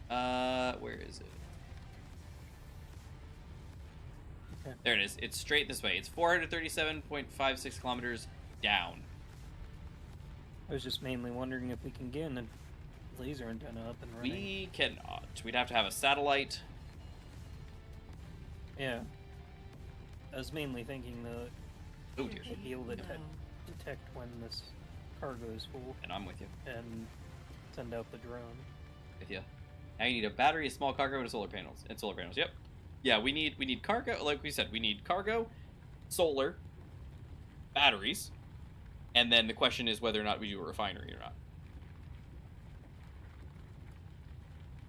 Where is it? Okay. There it is. It's straight this way. It's 437.56 kilometers down. I was just mainly wondering if we can get a laser antenna up and running. We cannot. We'd have to have a satellite. Yeah. I was mainly thinking that Oh dear. we'd be able to detect when this cargo is full And I'm with you. and send out the drone. With you. Now you need a battery, a small cargo, and solar panels. And solar panels. Yep. Yeah, we need cargo. Like we said, we need cargo, solar, batteries, and then the question is whether or not we do a refinery or not.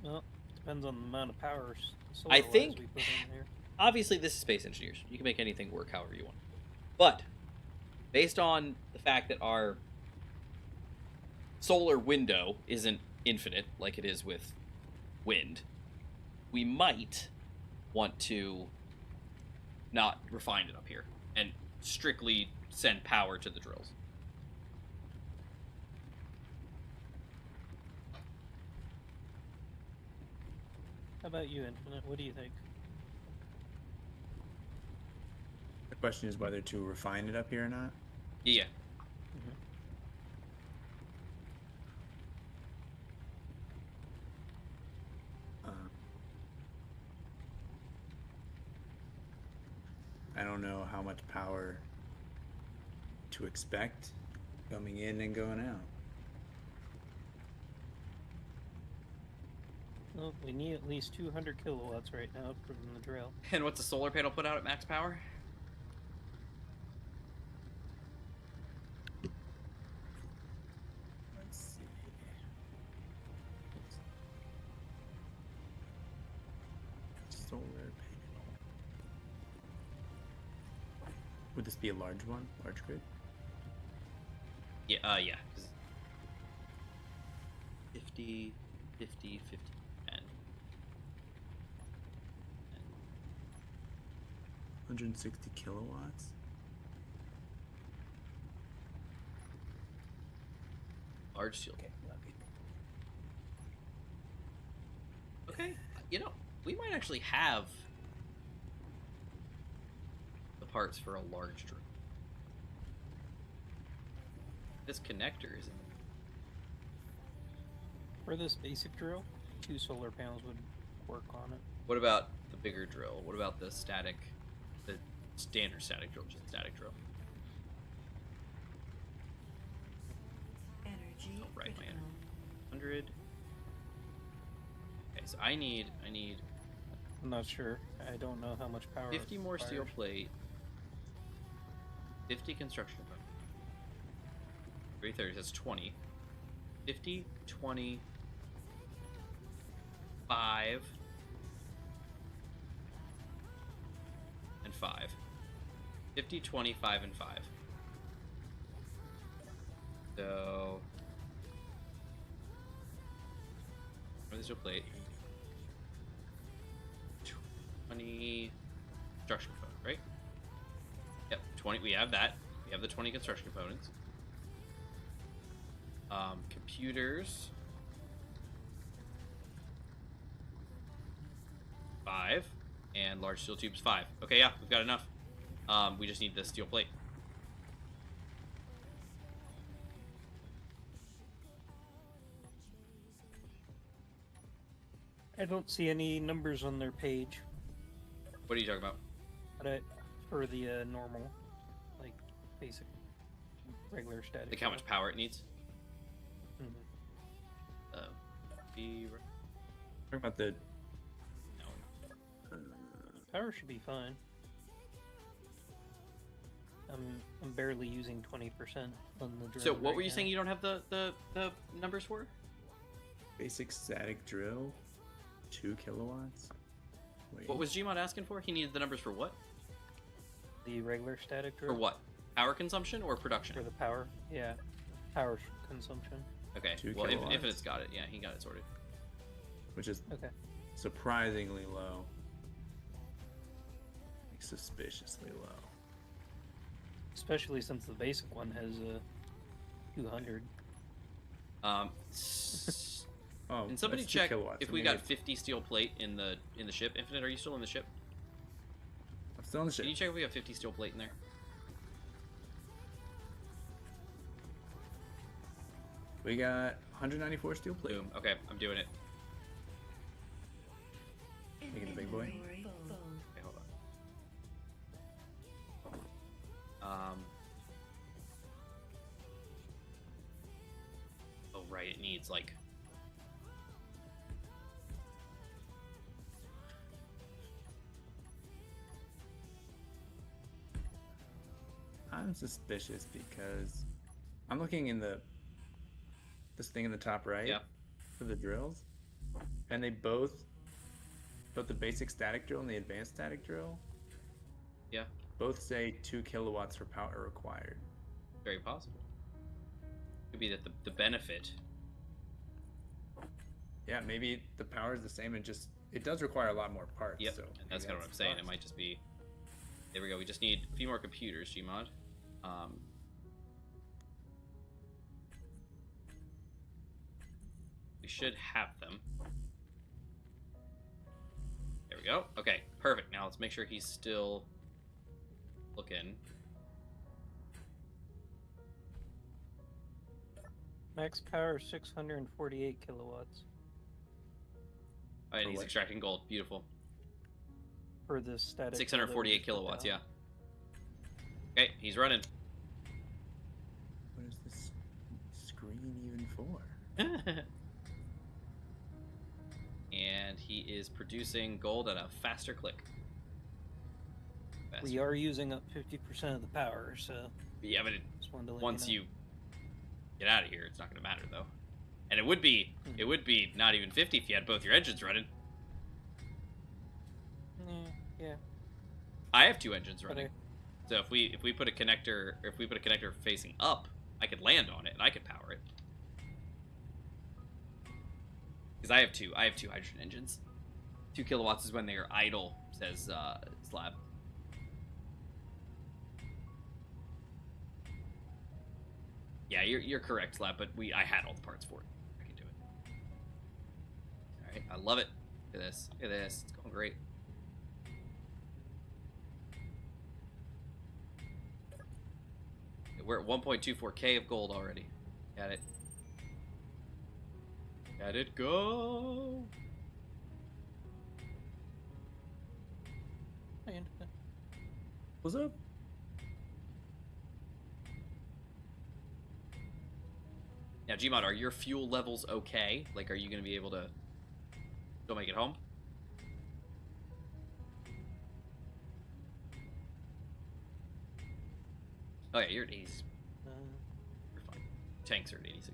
Well, depends on the amount of power I solar-wise think- we put in here. Obviously, this is Space Engineers. You can make anything work however you want. But, based on the fact that our solar window isn't infinite like it is with wind, we might want to not refine it up here and strictly send power to the drills. How about you, Infinite? What do you think? The question is whether to refine it up here or not. Yeah. I don't know how much power to expect coming in and going out. Well, we need at least 200 kilowatts right now from the drill. And what's a solar panel put out at max power? Let's see. Solar panel. Would this be a large one? Large grid? Yeah, yeah. 50, 50, 50, 10. 160 kilowatts? Large steel. Okay, you know, we might actually have the parts for a large drill. This connector is in For this basic drill, 2 solar panels would work on it. What about the bigger drill? What about the standard static drill, just static drill? Energy. Oh, right, my critical. 100. Okay, so I need I'm not sure. I don't know how much power. 50 it more steel requires. plate, 50 construction equipment. 330, that's 20. 50, 20, 5, and 5. 50, 20, 5, and 5. So, where's the steel plate? 20 construction component, right? Yep, 20. We have that. We have the 20 construction components. Computers. 5. And large steel tubes 5. Okay, yeah, we've got enough. We just need the steel plate. I don't see any numbers on their page, What are you talking about? but for the normal, like basic, regular static. Like how much power it needs? Mhm. Be Talking about the no. Power should be fine. I'm barely using 20% on the drill. So what right were you now. saying you don't have the numbers for? basic static drill. 2 kilowatts? Wait. What was Gmod asking for? He needed the numbers for what? The regular static drill. For what? Power consumption or production? For the power. Yeah. Power consumption. Okay. 2 Well, kilowatts. Infinite's got it. Yeah, he got it sorted. Which is Okay. surprisingly low. Like suspiciously low. Especially since the basic one has 200. Oh, Can somebody that's 2 check kilowatts. if I we mean, got 50 steel plate in the ship? Infinite, are you still in the ship? I'm still on the ship. Can you check if we have 50 steel plate in there? We got 194 steel plate. Boom. Okay, I'm doing it. Making the big boy. Okay, hold on. Oh right, it needs like. I'm suspicious because I'm looking in this thing in the top right Yeah. for the drills, and they both the basic static drill and the advanced static drill Yeah, both say 2 kilowatts for power required. very possible. Could be that the benefit. Yeah, maybe the power is the same and just it does require a lot more parts. Yep, So and maybe that's kind of what I'm saying. It might just be. There we go. We just need a few more computers, Gmod. We should have them. There we go. Okay, perfect. Now let's make sure he's still looking. Max power 648 kilowatts Oh, and For he's what? extracting gold. Beautiful. for this static. 648 kilowatts, yeah. Okay, he's running. What is this screen even for? And he is producing gold at a faster click. Faster. We are using up 50% of the power, so Yeah, but just wanted to let once you you get out of here, it's not going to matter though. And it would be not even 50 if you had both your engines running. know. Yeah. I have 2 engines But running. So if we put a connector facing up, I could land on it and I could power it. Because I have two hydrogen engines. 2 kilowatts is when they are idle, says Slab. Yeah, you're correct, Slab, but I had all the parts for it. I can do it. Alright, I love it. Look at this. Look at this. It's going great. We're at 1.24k of gold already. Got it. Got it go! And, What's up? Now, Gmod, are your fuel levels okay? Like, are you going to be able to still make it home? Oh yeah, you're at 86. You're fine. Tanks are at 86.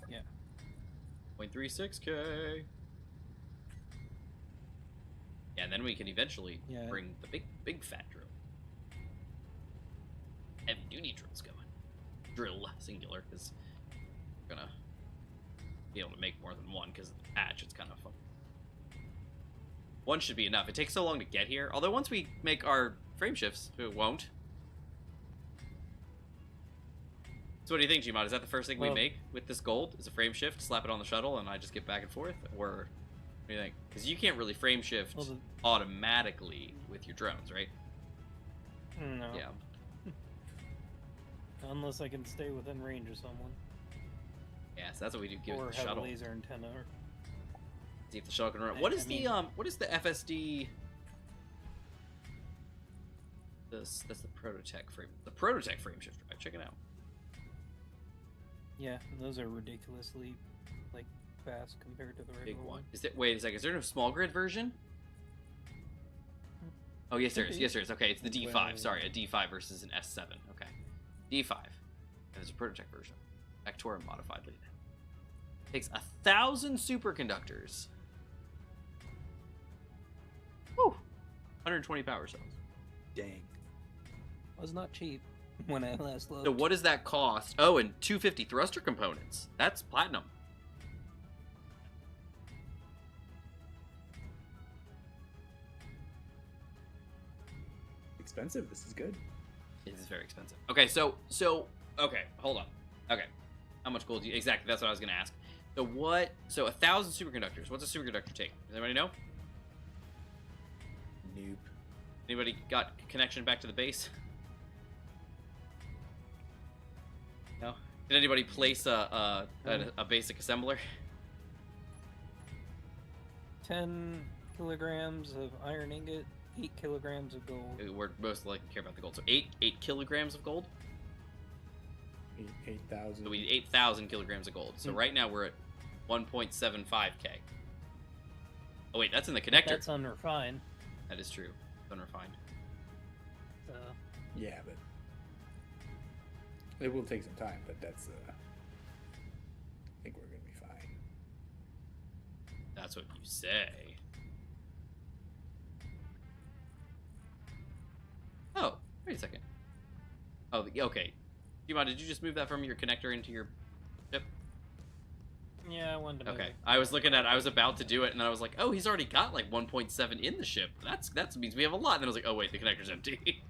yeah. 0.36k. Yeah, and then we can eventually Yeah. bring the big fat drill. Heavy duty drills going. Drill singular, because we're gonna be able to make more than one because of the patch. It's kind of fun. One should be enough. It takes so long to get here. Although once we make our frame shifts, it won't. So what do you think, Gmod? Is that the first thing we Well- make with this gold? Is a frame shift, slap it on the shuttle, and I just get back and forth? Or what do you think? Because you can't really frame shift Well, automatically with your drones, right? no. Yeah. Unless I can stay within range of someone. Yeah, so that's what we do. Give it Or the have shuttle. a laser antenna. Or... See if the shuttle can run. I- What is I mean- what is the FSD? That's the Prototech frame. The Prototech frame shift drive. Check it out. Yeah, those are ridiculously like fast compared to the regular Big one. one. Is that? Wait a second. Is there no small grid version? Oh yes, there is. Yes, there is. Okay, it's the D5. Well- Sorry, a D5 versus an S7. Okay. D5. And there's a prototype version. Factorum modified lead. Takes 1,000 superconductors. Woo! 120 power cells. Dang. Was not cheap when I last looked. So what does that cost? Oh, and 250 thruster components. That's platinum. Expensive. This is good. It is very expensive. Okay, okay, hold on. Okay, how much gold do you, exactly, that's what I was gonna ask. So 1,000 superconductors. What's a superconductor take? Does anybody know? Nope. Anybody got connection back to the base? No? Did anybody place a basic assembler? 10 kilograms of iron ingot, 8 kilograms of gold. We're most likely care about the gold. So 8 kilograms of gold? 8,000. So we need 8,000 kilograms of gold. So right now we're at 1.75k. Oh wait, that's in the connector. That's unrefined. That is true. It's unrefined. So, Yeah, but it will take some time. But that's. I think we're gonna be fine. That's what you say. Oh, wait a second. Oh, okay. Gmod, did you just move that from your connector into your chip? yeah, I wanted to move Okay. it. I was looking at it, I was about to do it, and then I was like, oh, he's already got like 1.7 in the ship. That means we have a lot. And then I was like, oh wait, the connector's empty.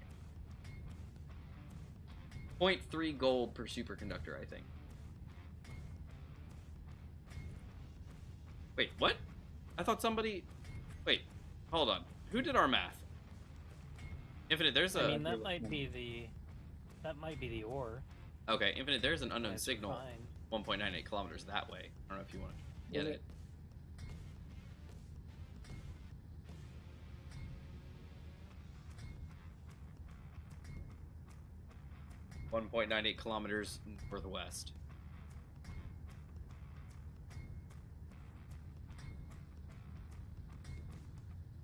0.3 gold per superconductor, I think. Wait, what? I thought somebody... Wait, hold on. Who did our math? Infinite, there's a... I mean, that might be the ore. Okay, Infinite, there's an unknown That's signal fine. 1.98 kilometers that way. I don't know if you want to get Was it. 1.98 kilometers northwest.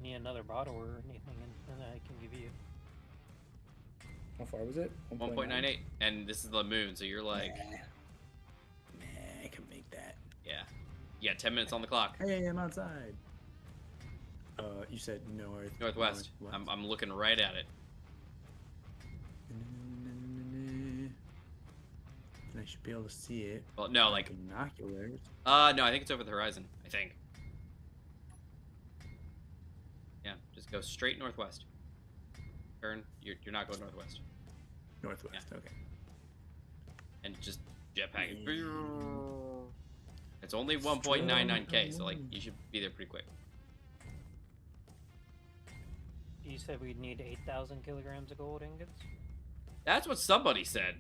Need another bottle or anything, and I can give you. How far was it? 1.98, and this is the moon, so you're like, Nah, I can make that. yeah, you got 10 minutes on the clock. Hey, I'm outside. You said north. Northwest. northwest. I'm looking right at it. And I should be able to see it. Well, no, with like, binoculars. no, I think it's over the horizon. I think. Yeah, just go straight northwest. Turn. You're not going northwest. Northwest. Okay. And just jetpack it. It's only 1.99k, so like you should be there pretty quick. You said we'd need 8,000 kilograms of gold ingots? That's what somebody said,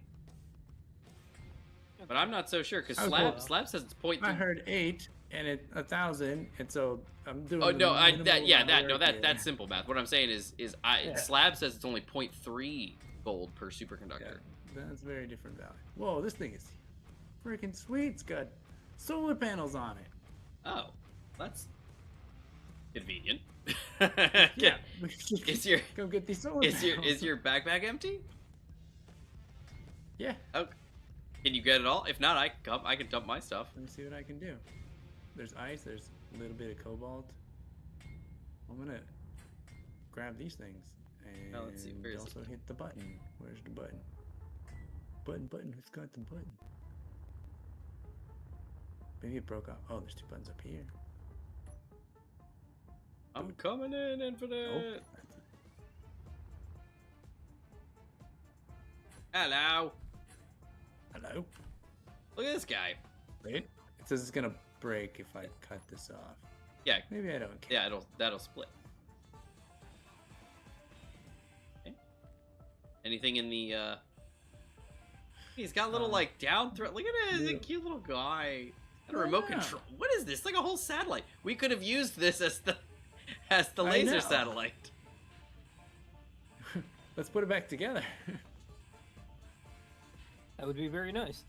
but I'm not so sure because I was Slab wrong. Slab says it's point. I heard 8 and it 1,000, and so I'm doing. Oh the no, minimal work here. that's simple math. What I'm saying is Yeah. Slab says it's only 0.3 gold per superconductor. Yeah, that's very different value. Whoa, this thing is freaking sweet. It's got solar panels on it. Oh, that's convenient. Yeah. Is your Go get these solar is panels. your backpack empty? Yeah. Oh, can you get it all? If not, I can dump my stuff. Let me see what I can do. There's ice. There's a little bit of cobalt. I'm gonna grab these things and Now, let's see, where is also hit the button. Where's the button? Button. Who's got the button? Maybe it broke off. Oh, there's 2 buttons up here. I'm coming in, Infinite. Oh, Hello. hello. Look at this guy. Wait. It says it's gonna break if I cut this off. Yeah, Maybe I don't care. yeah, that'll split. Okay. Anything in the He's got a little like down threat. Look at it, he's a Yeah. cute little guy. Got a remote Yeah. control. What is this? Like a whole satellite. We could have used this as the I laser know. satellite. Let's put it back together. That would be very nice.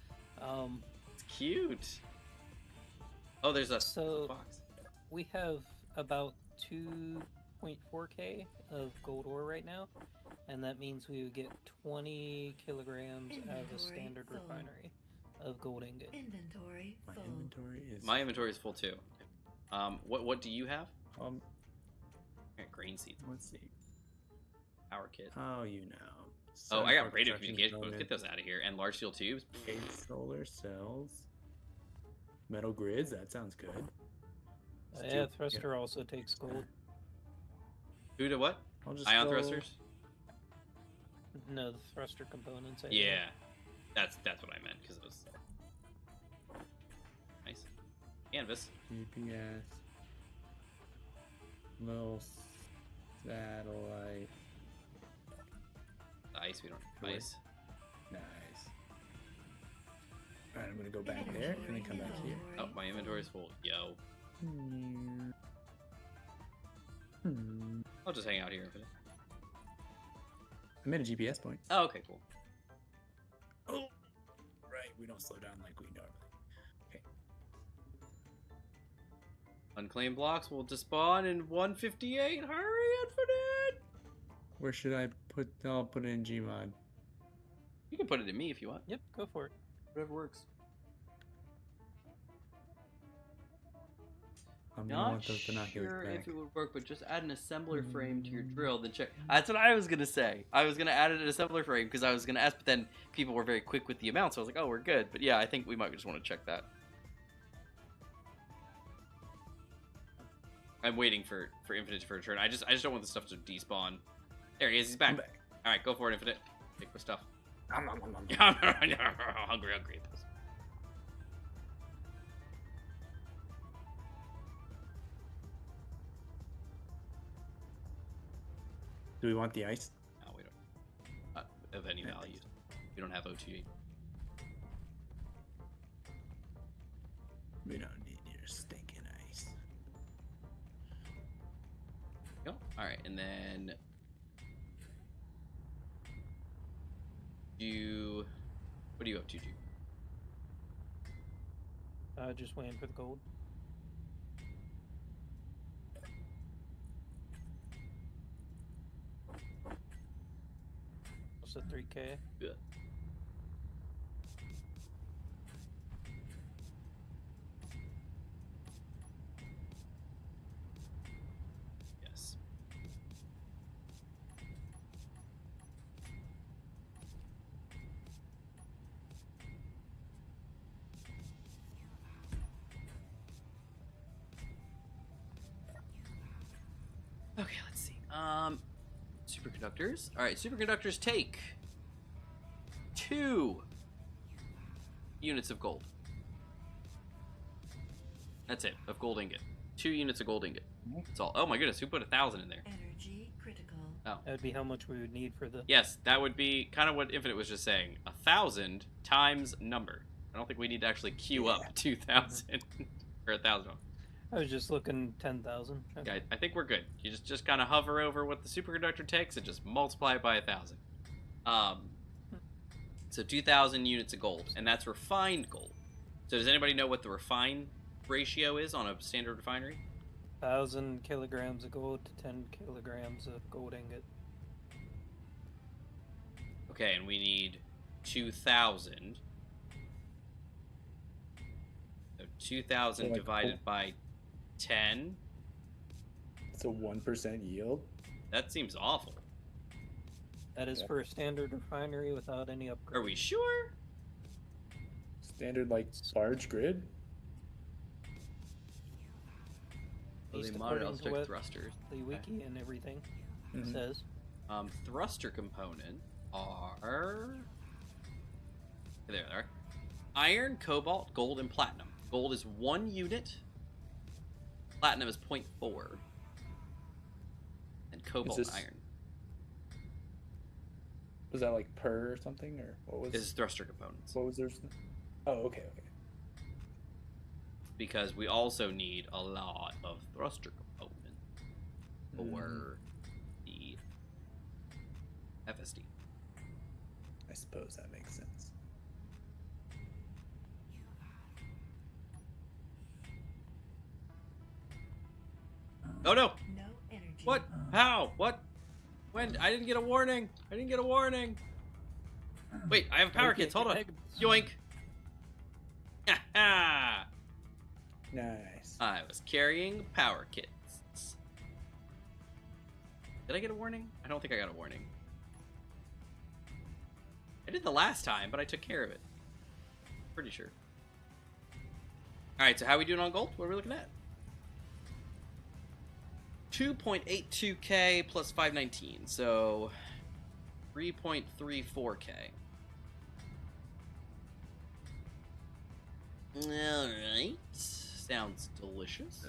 It's cute. Oh, there's a So- box. We have about 2 1.4k of gold ore right now, and that means we would get 20 kilograms out of a standard refinery of gold ingot. Inventory My full. inventory is. My inventory is full too. What do you have? Um, I got grain seeds, let's see. power kit. Oh, you know. Oh, I Sun got for radio construction communication. Let's equipment, get those out of here. And large steel tubes. 8 solar cells. Metal grids. That sounds good. Yeah, thruster also takes gold. Who to what? I'll just Ion go- thrusters. No, the thruster components. I Yeah, that's what I meant because it was nice. Canvas. GPS. Little satellite. The ice. We don't Cool. have ice. Nice. Alright, I'm gonna go back there and then come back here. Oh, my inventory is full. Yo, I'll just hang out here. I made a GPS point. Oh, okay, cool. Oh, right. We don't slow down like we normally. Unclaimed blocks will despawn in 158. Hurry, Infinite! Where should I put? I'll put it in Gmod. You can put it in me if you want. Yep, go for it. Whatever works. I'm gonna Not want those binoculars sure back. if it would work, but just add an assembler frame to your drill, then check. That's what I was gonna say. I was gonna add an assembler frame because I was gonna ask, but then people were very quick with the amount, so I was like, oh, we're good. But yeah, I think we might just want to check that. I'm waiting for Infinite to return. I just don't want the stuff to despawn. There he is. He's back. I'm back. All right, go for it, Infinite. Take my stuff. Nom, nom, nom, nom. hungry. Do we want the ice? No, we don't. Not of any value. We don't have O2. We don't need your stinking ice. Go. All right, and then what are you up to, G? Just waiting for the gold. What's a 3k? Yeah. Yes. Okay, let's see. Superconductors. All right, superconductors take 2 units of gold. That's it, of gold ingot. 2 units of gold ingot. That's all. Oh my goodness, who put 1,000 in there? Energy critical. Oh, That would be how much we would need for the. yes, that would be kind of what Infinite was just saying. 1,000 times number. I don't think we need to actually queue up 2,000 or 1,000. I was just looking 10,000. Yeah, I think we're good. You just kind of hover over what the superconductor takes and just multiply it by 1,000. So 2,000 units of gold, and that's refined gold. So does anybody know what the refine ratio is on a standard refinery? 1,000 kilograms of gold to 10 kilograms of gold ingot. Okay, and we need 2,000. So 2,000 So, like, divided by 10. It's a 1% yield. That seems awful. That is Yeah. for a standard refinery without any upgrades. Are we sure? Standard, like, large grid. Well, Least they modded according all to what thrusters. the wiki and everything Mhm. says. Thruster component are... There they are. Iron, cobalt, gold, and platinum. Gold is 1 unit. Platinum is 0.4. And cobalt this- and iron. Was that like per or something, or what was? This is thruster components. What was theirs? Oh, okay. Because we also need a lot of thruster components for the FSD. I suppose that makes sense. Oh no! No energy What? How? What? When? I didn't get a warning. I didn't get a warning. Wait, I have power kits. Hold on. Yoink. Ha ha. Nice. I was carrying power kits. Did I get a warning? I don't think I got a warning. I did the last time, but I took care of it. Pretty sure. Alright, so how are we doing on gold? What are we looking at? 2.82k plus 519, so 3.34k. Alright. Sounds delicious.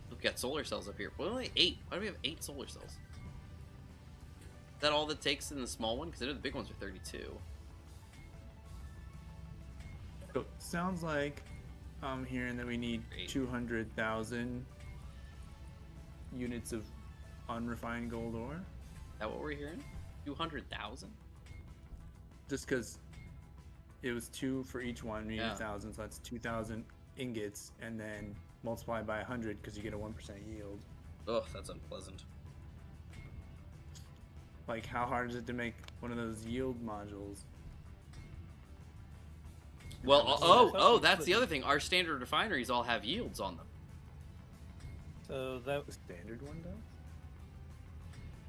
We've got solar cells up here. Well, only 8. Why do we have 8 solar cells? Is that all that takes in the small one? Because I know the big ones are 32. So, sounds like I'm hearing that we need 200,000 units of unrefined gold ore. Is that what we're hearing? 200,000? Just because it was 2 for each one, we need 1,000, so that's 2,000 ingots, and then multiply by 100 because you get a 1% yield. Ugh, that's unpleasant. Like, how hard is it to make one of those yield modules? Well, that's the other thing. Our standard refineries all have yields on them. So that The standard one does?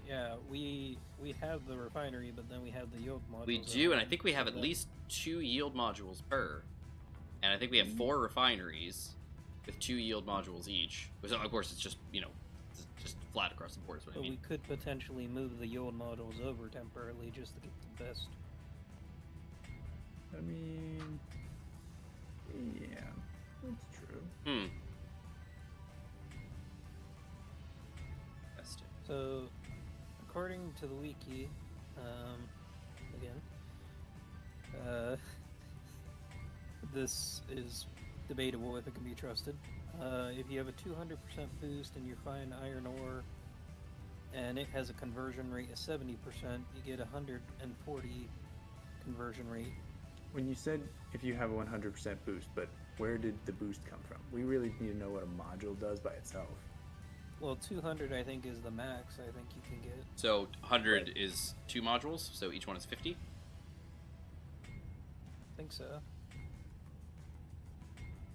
yeah, we have the refinery, but then we have the yield modules. We do, and I think we have at least 2 yield modules per. And I think we have 4 refineries with 2 yield modules each. So, of course, it's just, you know, it's just flat across the board is what I So mean. we could potentially move the yield modules over temporarily just to get the best. I mean, yeah, that's true. Best. So, according to the wiki, again, this is debatable if it can be trusted. If you have a 200% boost and you find iron ore, and it has a conversion rate of 70%, you get 140 conversion rate. When you said if you have a 100% boost, but where did the boost come from? We really need to know what a module does by itself. Well, 200 I think is the max I think you can get. So 100 is 2 modules, so each one is 50. I think so.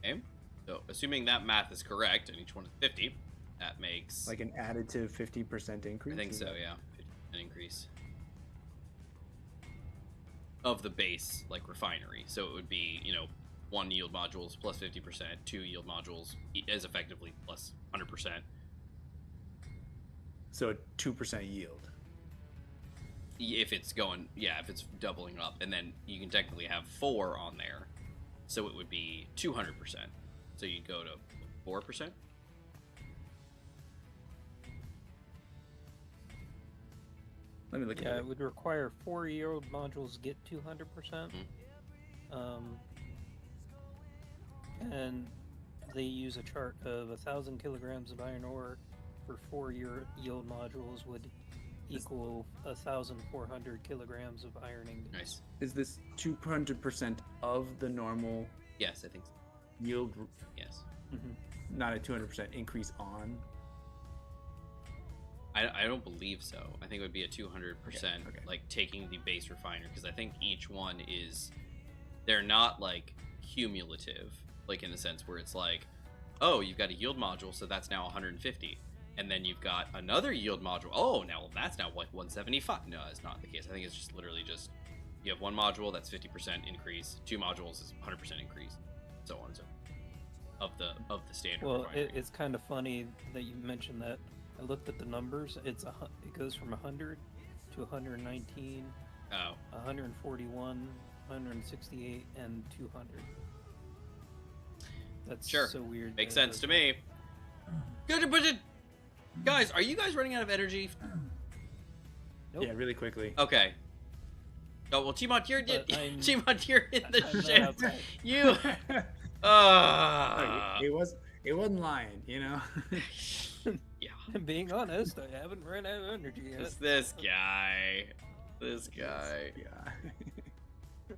Okay. So assuming that math is correct and each one is 50, that makes Like an additive 50% increase? I think Is so, that- yeah. 50% increase of the base, like, refinery. So it would be, you know, 1 yield modules plus 50%, 2 yield modules is effectively plus 100%. So a 2% yield. If it's going, yeah, if it's doubling up. And then you can technically have 4 on there. So it would be 200%. So you'd go to 4%. Let me look Yeah, at it it. would require 4 yield modules to get 200%. And they use a chart of 1,000 kilograms of iron ore for 4 yield modules would equal 1,400 kilograms of iron ingots. Nice. Is this 200% of the normal Yes, I think so. yield, Yes. not a 200% increase on? I don't believe so. I think it would be a 200%, Okay. like, taking the base refiner, because I think each one is, they're not, like, cumulative, like, in the sense where it's like, oh, you've got a yield module, so that's now 150, and then you've got another yield module, oh, now that's now, like, 175. No, it's not the case. I think it's just literally just, you have 1 module, that's 50% increase, 2 modules is 100% increase, so on and so forth, of the standard Well, refinery. it's kind of funny that you mentioned that. I looked at the numbers. It goes from 100 to 119, Oh, 141, 168, and 200. That's Sure. so weird. makes that it sense does to that. me. Good, but guys, are you guys running out of energy? Nope. Yeah, really quickly. Okay. Oh well, Gmod, you're But I'm- Gmod, you're in the I'm not shit. outside. You. It wasn't lying, you know? Yeah. Being honest, I haven't run out of energy yet. It's this guy. This guy. Yeah.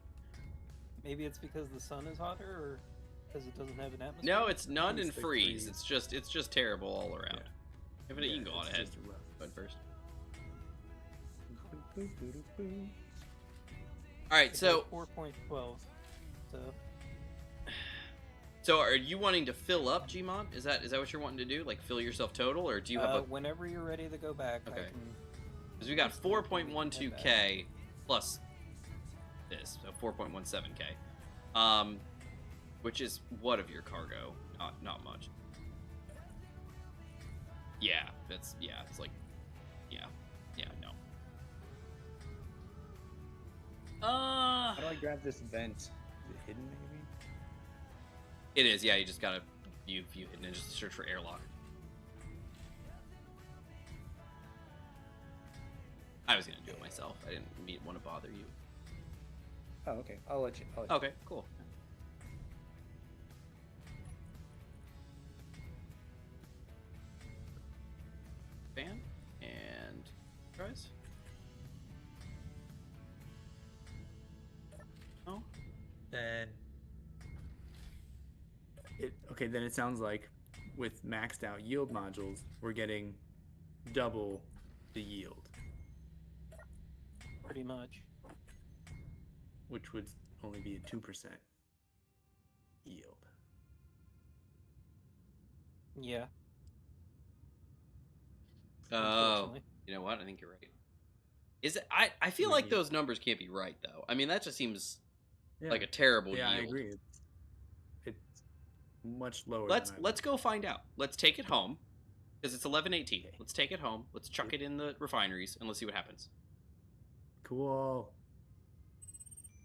Maybe it's because the sun is hotter, or because it doesn't have an atmosphere. No, it's none It's and the freeze. freeze. It's just terrible all around. Yeah. If it, you can go on it's ahead. just rough. Go first. All right, so 4.12. So are you wanting to fill up Gmod? Is that what you're wanting to do? Like fill yourself total, or do you have a? Whenever you're ready to go back, Okay. I can. Because we got 4.12k plus this, so 4.17k, which is what of your cargo? Not much. Yeah, it's like, yeah, no. How do I grab this vent? Is it hidden, maybe? It is, yeah. You just gotta view hidden and just search for airlock. I was gonna do it myself. I didn't want to bother you. Oh, okay. I'll let you. Okay, cool. Fan and tries. Oh, Then Okay, then it sounds like with maxed out yield modules, we're getting double the yield, Pretty much. which would only be a 2% yield. Yeah. oh, Unfortunately. you know what? I think you're right. Is it? I feel like those numbers can't be right though. I mean, that just seems like a terrible Yeah, yield. I agree. It's much lower. Let's go find out. Let's take it home because it's 11:18. Okay. Let's take it home. Let's chuck it in the refineries and let's see what happens. Cool.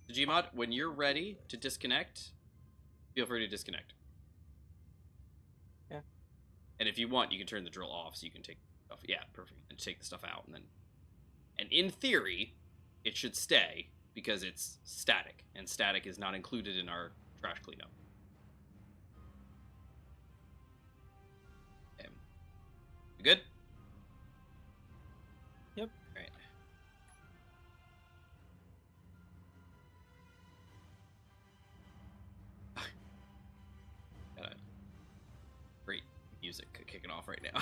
So Gmod, when you're ready to disconnect, feel free to disconnect. Yeah. And if you want, you can turn the drill off so you can take stuff. Yeah, perfect. And take the stuff out, and in theory, it should stay because it's static, and static is not included in our trash cleanup. Okay. You good? Yep. All right. Got a great music kicking off right now.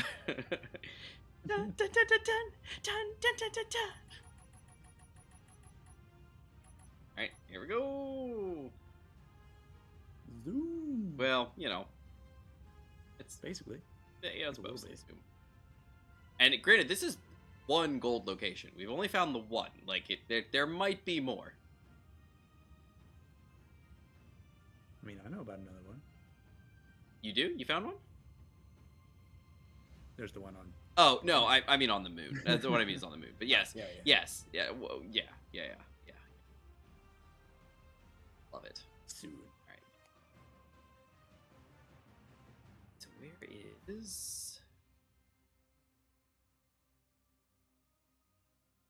Dun, dun, dun, dun, dun, dun, dun, dun, dun, dun. All right, here we go. Zoom. Well, you know, it's Basically. yeah, it's a little mostly bit. Zoom. And granted, this is one gold location. We've only found the one. Like, there might be more. I mean, I know about another one. You do? You found one? There's the one on. Oh no, I mean on the moon. That's what I mean is on the moon. But yes, Yeah. yes, yeah, whoa, yeah. Love it. Soon. All right. So where is?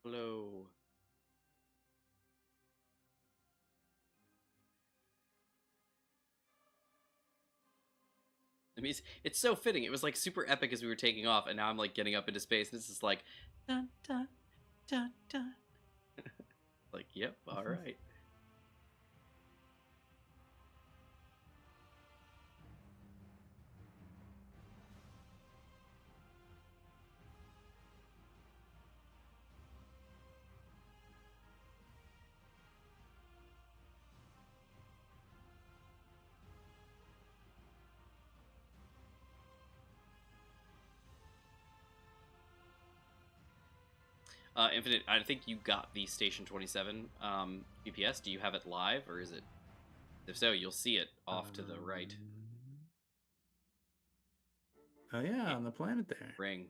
Hello. I mean, it's so fitting. It was like super epic as we were taking off, and now I'm like getting up into space, and this is like, dun dun dun dun. Like, yep, all right. Infinite, I think you got the Station 27 GPS. Do you have it live, or is it? If so, you'll see it off to the right. Oh yeah, on the planet there. Ring.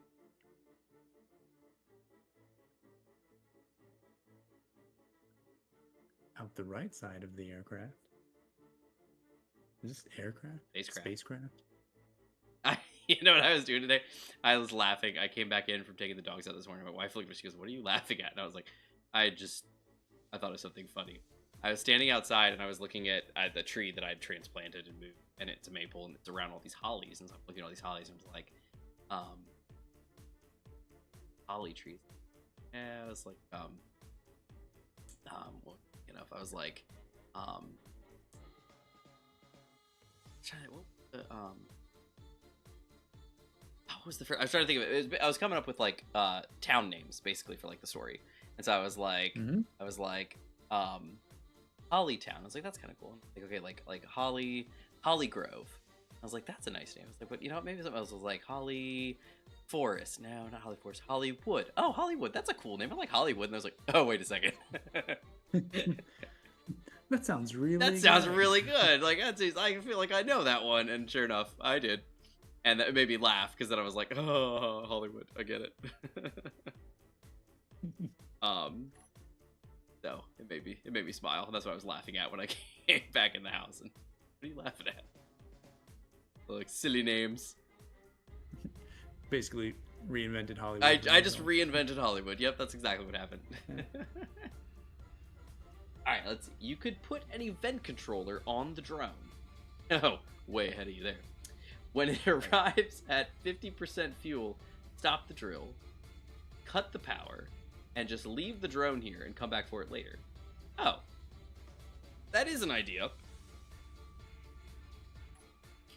Out the right side of the aircraft. Is this aircraft? Spacecraft? You know what I was doing today? I was laughing. I came back in from taking the dogs out this morning. My wife looked at me. She goes, "What are you laughing at?" And I was like, I thought of something funny. I was standing outside and I was looking at the tree that I'd transplanted and moved, and it's a maple and it's around all these hollies. And so I'm looking at all these hollies and I was like, holly trees. Yeah, I was like, well, you know, if I was like, trying to, oh what was the first? I was trying to think of it. I was coming up with like town names basically for like the story, and so I was like, Hollytown. I was like, that's kind of cool. Like, okay, like Holly Grove. I was like, that's a nice name. I was like, but you know what? Maybe something else was like Holly Forest. No, not Holly Forest. Hollywood. Oh, Hollywood. That's a cool name. I like Hollywood. And I was like, oh, wait a second. That sounds really really good. Like, I feel like I know that one. And sure enough, I did. And that made me laugh because then I was like, oh, Hollywood. I get it. So it made me smile. And that's what I was laughing at when I came back in the house. And what are you laughing at? Like silly names. Basically reinvented Hollywood. I just reinvented Hollywood. Yep, that's exactly what happened. Yeah. Alright, let's see. You could put an event controller on the drone. Oh, way ahead of you there. When it arrives at 50% fuel, stop the drill, cut the power, and just leave the drone here and come back for it later. Oh. That is an idea.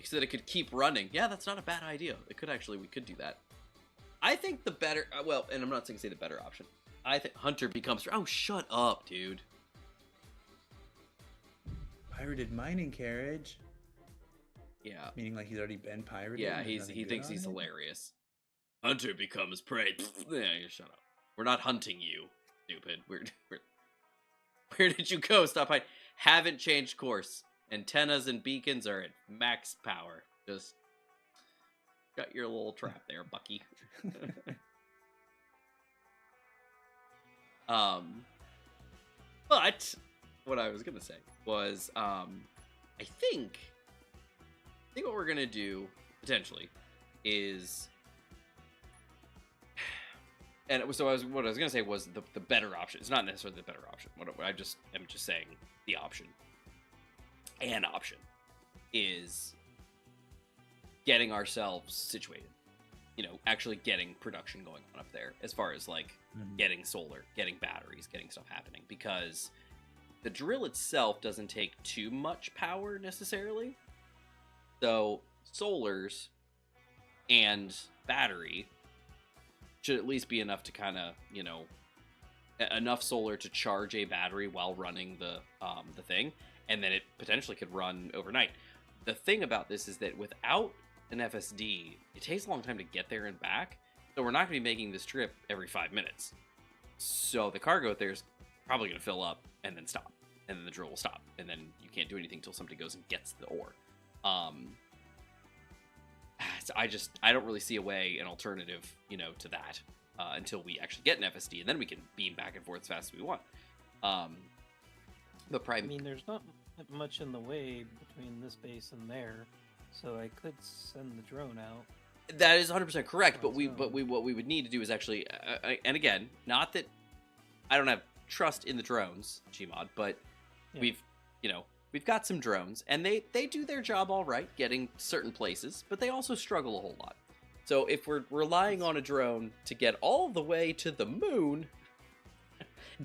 So that it could keep running. Yeah, that's not a bad idea. We could do that. I think the better, well, and I'm not saying say the better option. I think Hunter becomes, oh, shut up, dude. Pirated mining carriage. Yeah. Meaning like he's already been pirated. Yeah, he thinks he's hilarious. Hunter becomes prey. Yeah, you shut up. We're not hunting you, stupid. Where did you go? Stop hiding. Haven't changed course. Antennas and beacons are at max power. Just got your little trap there, Bucky. But what I was gonna say was, I think what we're gonna do potentially is, and so what I was gonna say was the better option. It's not necessarily the better option. What I just am just saying the option. An option is getting ourselves situated, actually getting production going on up there as far as like getting solar, getting batteries, getting stuff happening, because the drill itself doesn't take too much power necessarily. So solars and battery should at least be enough to kind of, enough solar to charge a battery while running the thing. And then it potentially could run overnight. The thing about this is that without an FSD, it takes a long time to get there and back. So we're not going to be making this trip every 5 minutes. So the cargo out there is probably going to fill up and then stop. And then the drill will stop. And then you can't do anything until somebody goes and gets the ore. So I don't really see a way, an alternative, to that until we actually get an FSD. And then we can beam back and forth as fast as we want. But I mean, there's not much in the way between this base and there, so I could send the drone out. That is 100% correct. But what we would need to do is actually, and again, not that I don't have trust in the drones, Gmod, but yeah. We've got some drones, and they do their job all right, getting certain places, but they also struggle a whole lot. So if we're relying on a drone to get all the way to the moon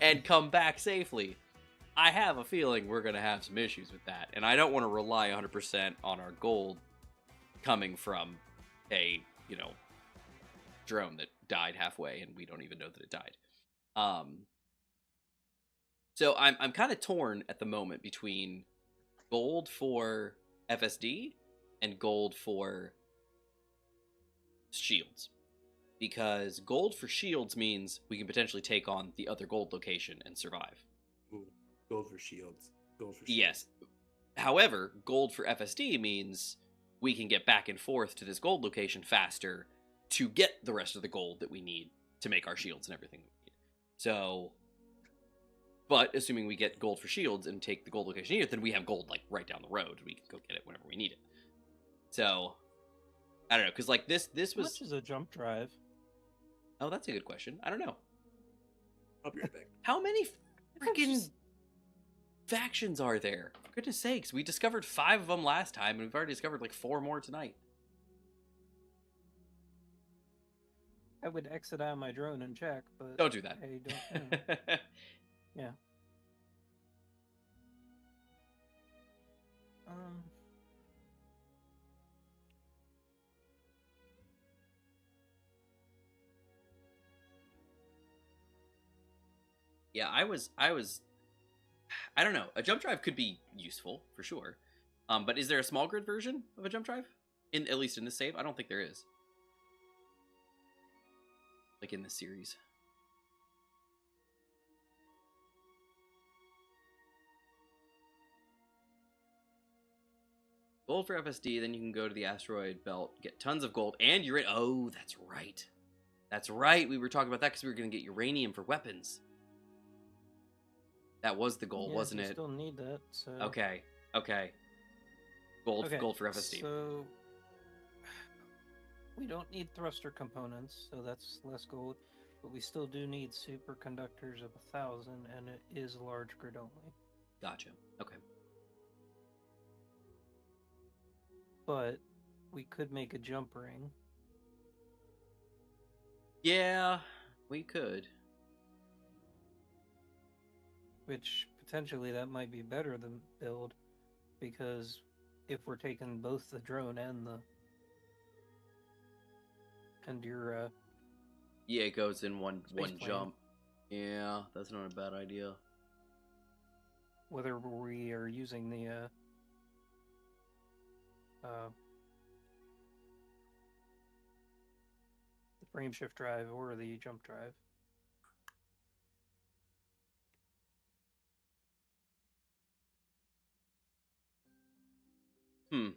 and come back safely, I have a feeling we're going to have some issues with that. And I don't want to rely 100% on our gold coming from a, drone that died halfway and we don't even know that it died. So I'm kind of torn at the moment between gold for FSD and gold for shields. Because gold for shields means we can potentially take on the other gold location and survive. Ooh. Gold for shields. Yes. However, gold for FSD means we can get back and forth to this gold location faster to get the rest of the gold that we need to make our shields and everything we need. So, but assuming we get gold for shields and take the gold location here, then we have gold like right down the road. We can go get it whenever we need it. So, I don't know, because like this was... How much is a jump drive? Oh, that's a good question. I don't know. I'll be right back. How many freaking factions are there? For goodness sakes, we discovered 5 of them last time, and we've already discovered like 4 more tonight. I would exit out my drone and check, but don't do that. I don't know. Yeah. Yeah, I was. I don't know. A jump drive could be useful for sure. But is there a small grid version of a jump drive? At least in this save, I don't think there is. Like in this series. Gold for FSD, then you can go to the asteroid belt, get tons of gold, and uranium. Oh, that's right. That's right. We were talking about that because we were going to get uranium for weapons. That was the goal, Yeah, wasn't you it? still need that. So. Okay. Okay. Gold for FSD. So we don't need thruster components, so that's less gold. But we still do need superconductors of 1,000, and it is large grid only. Gotcha. Okay. But we could make a jump ring. Yeah, we could. Which potentially that might be better than build, because if we're taking both the drone and your Yeah, it goes in one plane. jump. Yeah, that's not a bad idea. Whether we are using the frame shift drive or the jump drive. Hmm.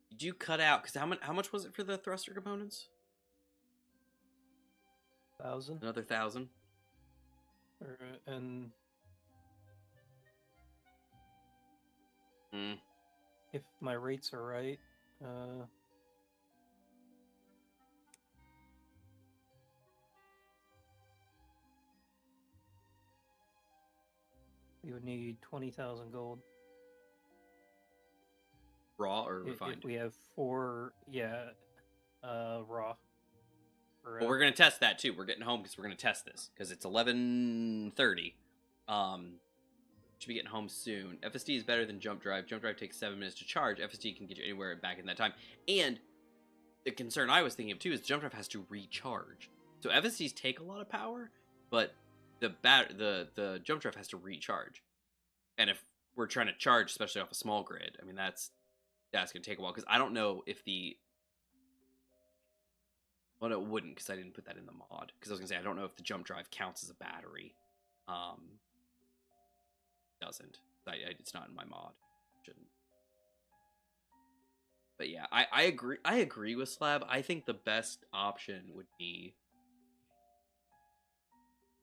Did you cut out? Because how much was it for the thruster components? 1,000. Another 1,000. And Hmm. if my rates are right, we would need 20,000 gold. Raw or If refined? we have 4, raw. Well, we're gonna test that too. We're getting home because we're gonna test this because it's 11:30. Should be getting home soon. FSD is better than jump drive. Jump drive takes 7 minutes to charge. FSD can get you anywhere back in that time. And the concern I was thinking of too is jump drive has to recharge. So FSDs take a lot of power, but the jump drive has to recharge. And if we're trying to charge, especially off a small grid, I mean that's gonna take a while because I don't know if the well, no, it wouldn't because I didn't put that in the mod. Because I was gonna say I don't know if the jump drive counts as a battery. Doesn't. It's not in my mod. Shouldn't. But yeah, I agree. I agree with Slab. I think the best option would be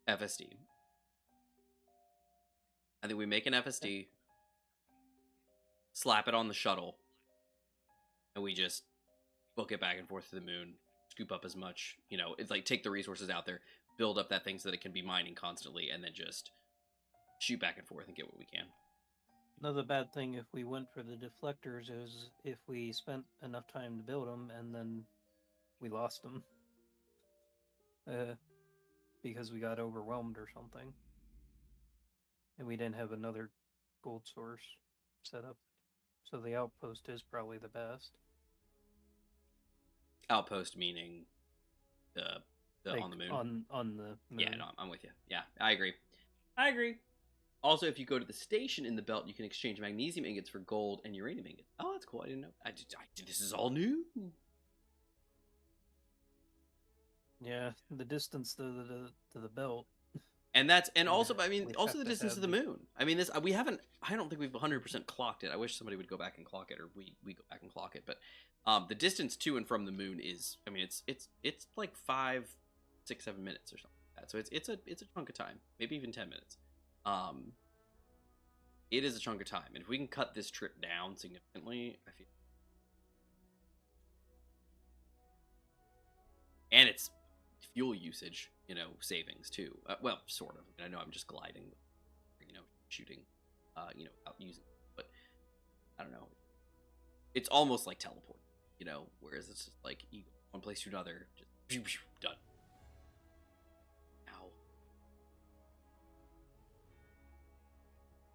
FSD. I think we make an FSD, slap it on the shuttle, and we just book it back and forth to the moon, scoop up as much, it's like take the resources out there, build up that thing so that it can be mining constantly, and then just shoot back and forth and get what we can. Another bad thing if we went for the deflectors is if we spent enough time to build them and then we lost them. Because we got overwhelmed or something. And we didn't have another gold source set up. So the outpost is probably the best. Outpost meaning the like on the moon. On the moon. Yeah, no, I'm with you. Yeah, I agree. Also, if you go to the station in the belt, you can exchange magnesium ingots for gold and uranium ingots. Oh, that's cool. I didn't know. This is all new. Yeah, the distance to the belt. And also, I mean, we also have the to distance to have the moon. I mean, this we haven't. I don't think we've 100% clocked it. I wish somebody would go back and clock it, or we go back and clock it. But the distance to and from the moon is, I mean, it's like 5, 6, 7 minutes or something like that. So it's a chunk of time, maybe even 10 minutes. It is a chunk of time, and if we can cut this trip down significantly, I feel. And it's fuel usage, savings too. Well, sort of. I know I'm just gliding, shooting, without using it. But I don't know. It's almost like teleport, whereas it's just like you go one place to another, just done. Ow.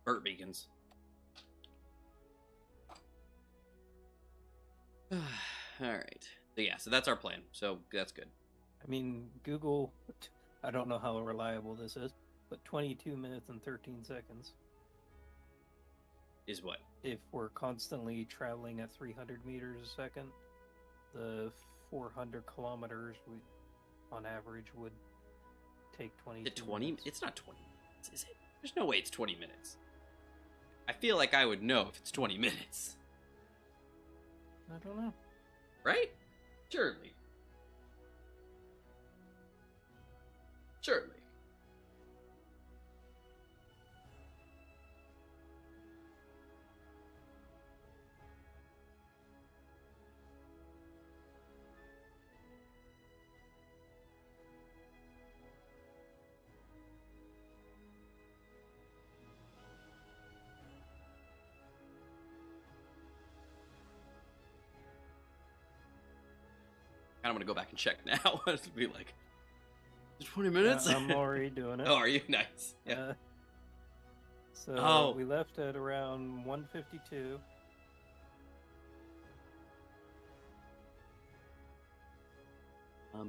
Burnt beacons. right. So yeah, so that's our plan. So that's good. I mean, Google, I don't know how reliable this is, but 22 minutes and 13 seconds. Is what? If we're constantly traveling at 300 meters a second, the 400 kilometers on average would take 22 20? minutes. It's not 20 minutes, is it? There's no way it's 20 minutes. I feel like I would know if it's 20 minutes. I don't know. Right? Surely. Surely. I'm gonna go back and check now. It'll be like 20 minutes. I'm already doing it. Oh, are you? Nice. Yeah. So we left at around 1:52.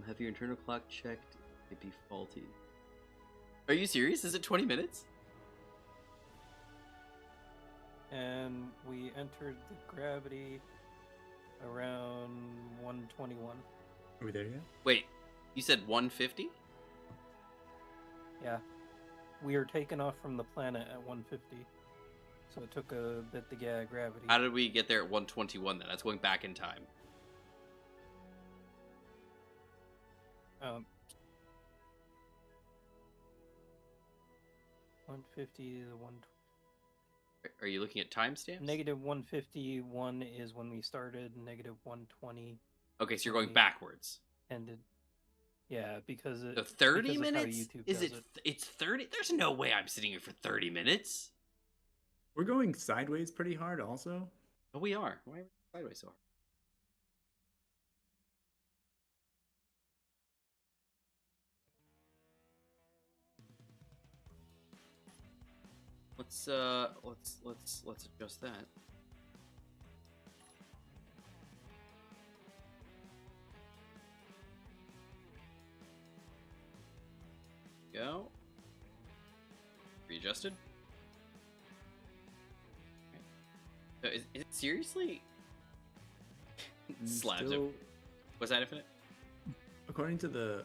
Have your internal clock checked? It be faulty. Are you serious? Is it 20 minutes? And we entered the gravity around 121. Are we there yet? Wait, you said 150? Yeah. We were taken off from the planet at 150. So it took a bit to get out of gravity. How did we get there at 121 then? That's going back in time. 150 to 120. Are you looking at timestamps? Negative 151 is when we started. Negative 120 Okay, so you're going backwards. ended. Yeah, because So 30 because of how minutes? YouTube Is does it? It's 30? There's no way I'm sitting here for 30 minutes. We're going sideways pretty hard also. Oh, we are. Why are we sideways so hard? Let's adjust that. Go. Readjusted. Okay. So is it seriously? Slabs. Still, Was that infinite? according to the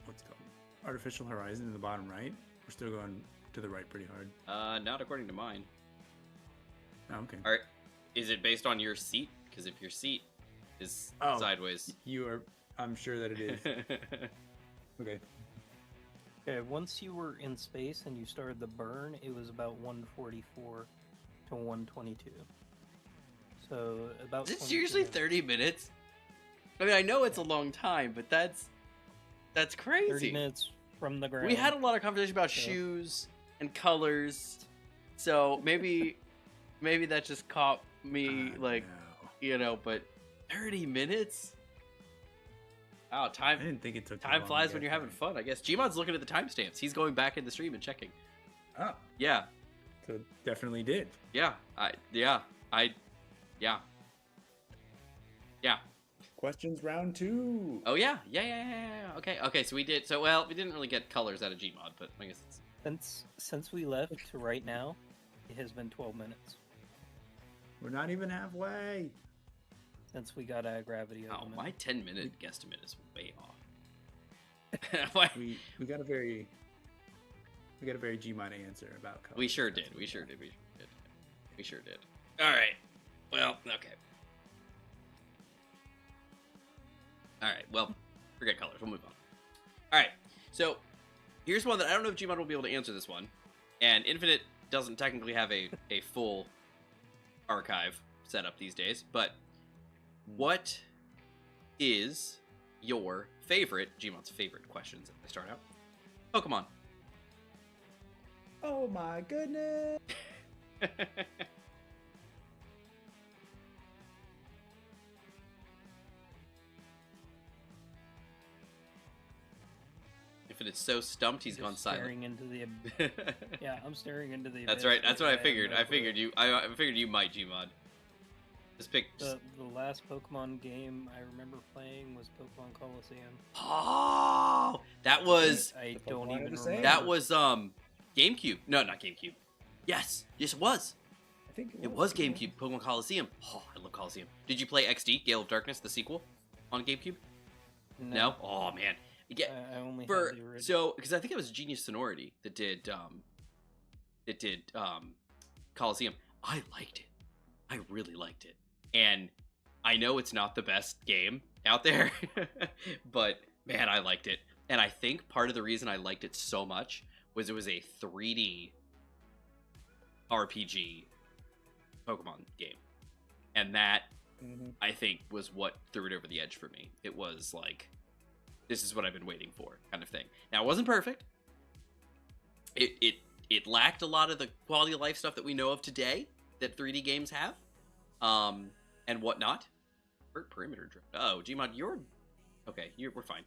what's it called, artificial horizon in the bottom right, we're still going to the right pretty hard. Not according to mine. Oh, okay. All right. Is it based on your seat? Because if your seat is sideways, You are. I'm sure that it is. Okay. Okay, once you were in space and you started the burn, it was about 144 to 122. So about. is it 22 seriously minutes. 30 minutes? I mean, I know it's a long time, but that's crazy. 30 minutes from the ground. We had a lot of conversation about So- shoes and colors, so maybe that just caught me, like, No. you know. But 30 minutes? Wow, I time didn't think it took. that time long to flies when get you're having there. fun. I guess Gmod's looking at the timestamps. He's going back in the stream and checking. Oh, Yeah, so it definitely did. yeah, yeah. Questions round 2. Oh yeah. Okay. So we did. So we didn't really get colors out of Gmod, but I guess it's. Since we left to right now, it has been 12 minutes We're not even halfway. since we got out of gravity. Oh, element. my 10-minute guesstimate is way off. Why- We got a very Gmod answer about color. We sure did. We sure did. All right. Well, okay. All right. Well, forget colors. We'll move on. All right. So here's one that I don't know if Gmod will be able to answer this one. And Infinite doesn't technically have a full archive set up these days. But what is your favorite, Gmod's favorite questions as they start out? Pokemon. Oh my goodness. Infinite's so stumped he's Just gone silent. staring into the. Yeah, I'm staring into the. That's abyss, right. That's but what I have figured. no I clue. figured you. I figured you might, Gmod. Just pick. The last Pokemon game I remember playing was Pokemon Coliseum. Oh, that was I The don't Pokemon are even the same. remember. that was GameCube. No, not GameCube. Yes, it was. I think It was GameCube. Pokemon Coliseum. Oh, I love Coliseum. Did you play XD Gale of Darkness, the sequel, on GameCube? No. Oh man. Yeah. I only For have the original. so because I think it was Genius Sonority that did Coliseum. I liked it. I really liked it. And I know it's not the best game out there, but man, I liked it. And I think part of the reason I liked it so much was it was a 3D RPG Pokemon game. And that, Mhm. I think, was what threw it over the edge for me. It was like, this is what I've been waiting for, kind of thing. Now, it wasn't perfect. It lacked a lot of the quality of life stuff that we know of today that 3D games have, and whatnot. Perimeter drone. Oh, Gmod, we're fine.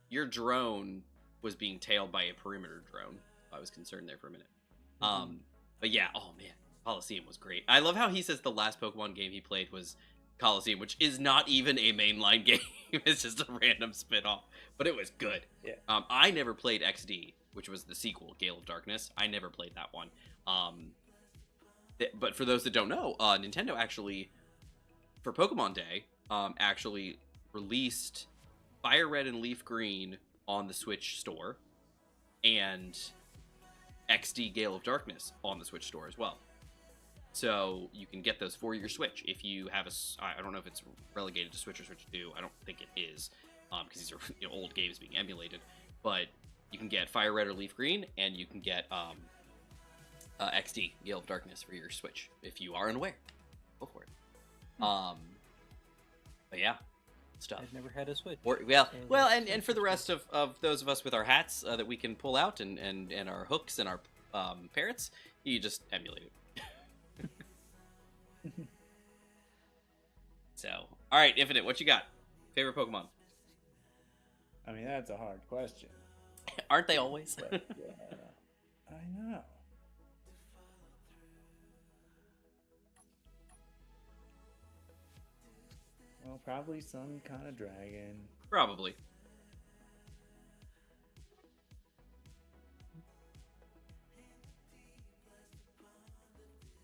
Your drone was being tailed by a perimeter drone. I was concerned there for a minute. But yeah, oh man, Coliseum was great. I love how he says the last Pokemon game he played was Coliseum, which is not even a mainline game. It's just a random spin-off, but it was good. Yeah. I never played XD, which was the sequel, Gale of Darkness. I never played that one. But for those that don't know, Nintendo actually, for Pokemon Day, actually released Fire Red and Leaf Green on the Switch store, and XD Gale of Darkness on the Switch store as well. So you can get those for your Switch if you have I don't know if it's relegated to Switch or Switch 2. I don't think it is, because these are old games being emulated. But you can get Fire Red or Leaf Green, and you can get XD Gale of Darkness for your Switch if you are unaware. Go for it. But yeah, stuff. I've never had a Switch. And for the rest of those of us with our hats that we can pull out and our hooks and our parrots, you just emulate it. So, all right, Infinite, what you got? Favorite Pokemon? I mean, that's a hard question. Aren't they always? But, yeah, I know. Well, probably some kind of dragon. Probably.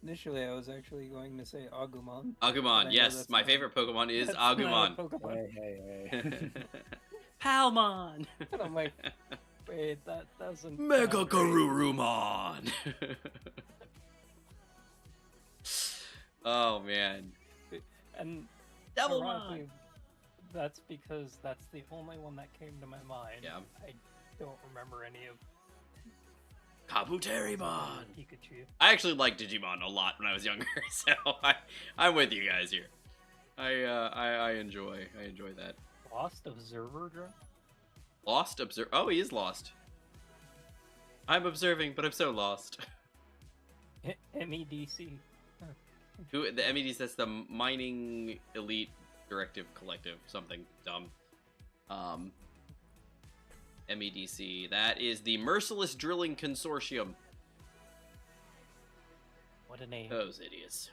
Initially, I was actually going to say Agumon. Agumon, know yes, that's my not- favorite Pokemon is That's not a Agumon. Pokemon. Hey. Palmon. And I'm like, wait, that doesn't. Mega sound right. Garurumon. Oh man. And Devilmon. ironically, that's because that's the only one that came to my mind. Yeah. I don't remember any of Kabuterimon. Pikachu. I actually liked Digimon a lot when I was younger, so I'm with you guys here. I enjoy that. Lost Observer Drone? Lost observe. Oh, he is lost. I'm observing, but I'm so lost. MEDC. Who the MEDs? That's the Mining Elite Directive Collective. Something dumb. MEDC. That is the Merciless Drilling Consortium. What a name. Those idiots.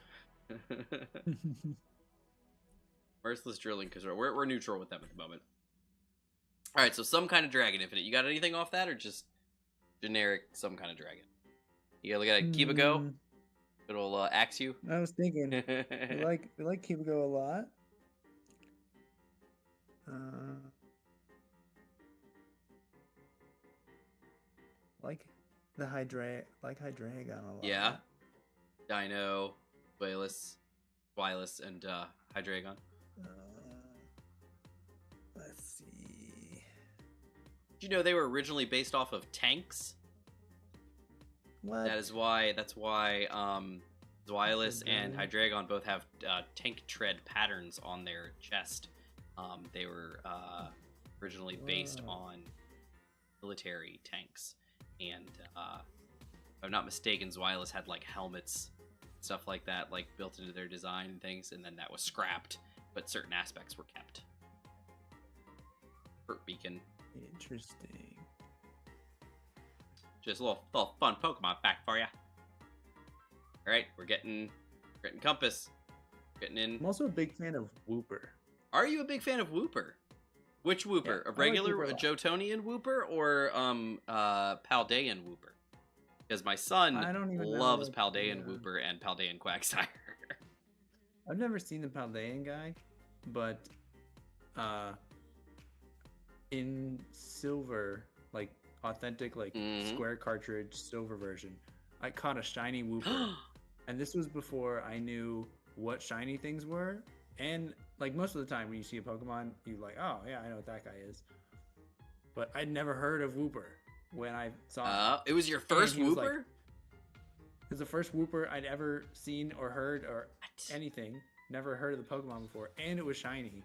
Merciless Drilling Consortium. We're neutral with them at the moment. All right, so some kind of dragon, Infinite. You got anything off that, or just generic some kind of dragon? You gotta look at Kibago. It'll axe you. I was thinking, we like Kibago a lot. Like Hydreigon a lot. Yeah. Dino, Twilis, and Hydreigon. Let's see. Did you know they were originally based off of tanks? What? That's why Twilis and Hydreigon both have tank tread patterns on their chest. They were originally based on military tanks, and if I'm not mistaken, Twilis had like helmets, stuff like that, like built into their design and things, and then that was scrapped, but certain aspects were kept. Hurt Beacon. Interesting. Just a little fun Pokemon fact for you. All right, we're getting Compass. Getting in. I'm also a big fan of Whooper. Are you a big fan of Whooper? Which Whooper? Yeah, A I like regular, Whooper a a lot. Jotonian Whooper, or Paldean Whooper? Because my son I don't even know loves what Paldean the, Whooper and Paldean Quagsire. I've never seen the Paldean guy, but in silver, like authentic, like Mhm. square cartridge silver version, I caught a shiny Whooper, and this was before I knew what shiny things were. And like most of the time, when you see a Pokemon, you like, oh yeah, I know what that guy is. But I'd never heard of Whooper when I saw him. It was your first he was like- Whooper? It was the first Whooper I'd ever seen or heard or What? anything. Never heard of the Pokemon before, and it was shiny.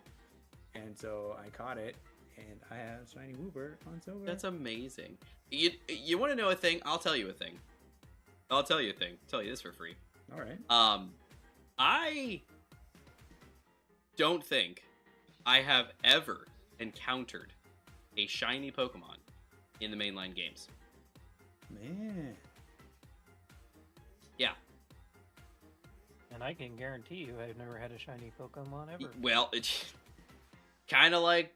And so I caught it, and I have shiny Whooper on silver. That's amazing. You want to know a thing? I'll tell you a thing. I'll tell you a thing. Tell you this for free. All right. I don't think I have ever encountered a shiny Pokemon in the mainline games. Man. Yeah. And I can guarantee you I've never had a shiny Pokemon ever. Well, it's kind of like,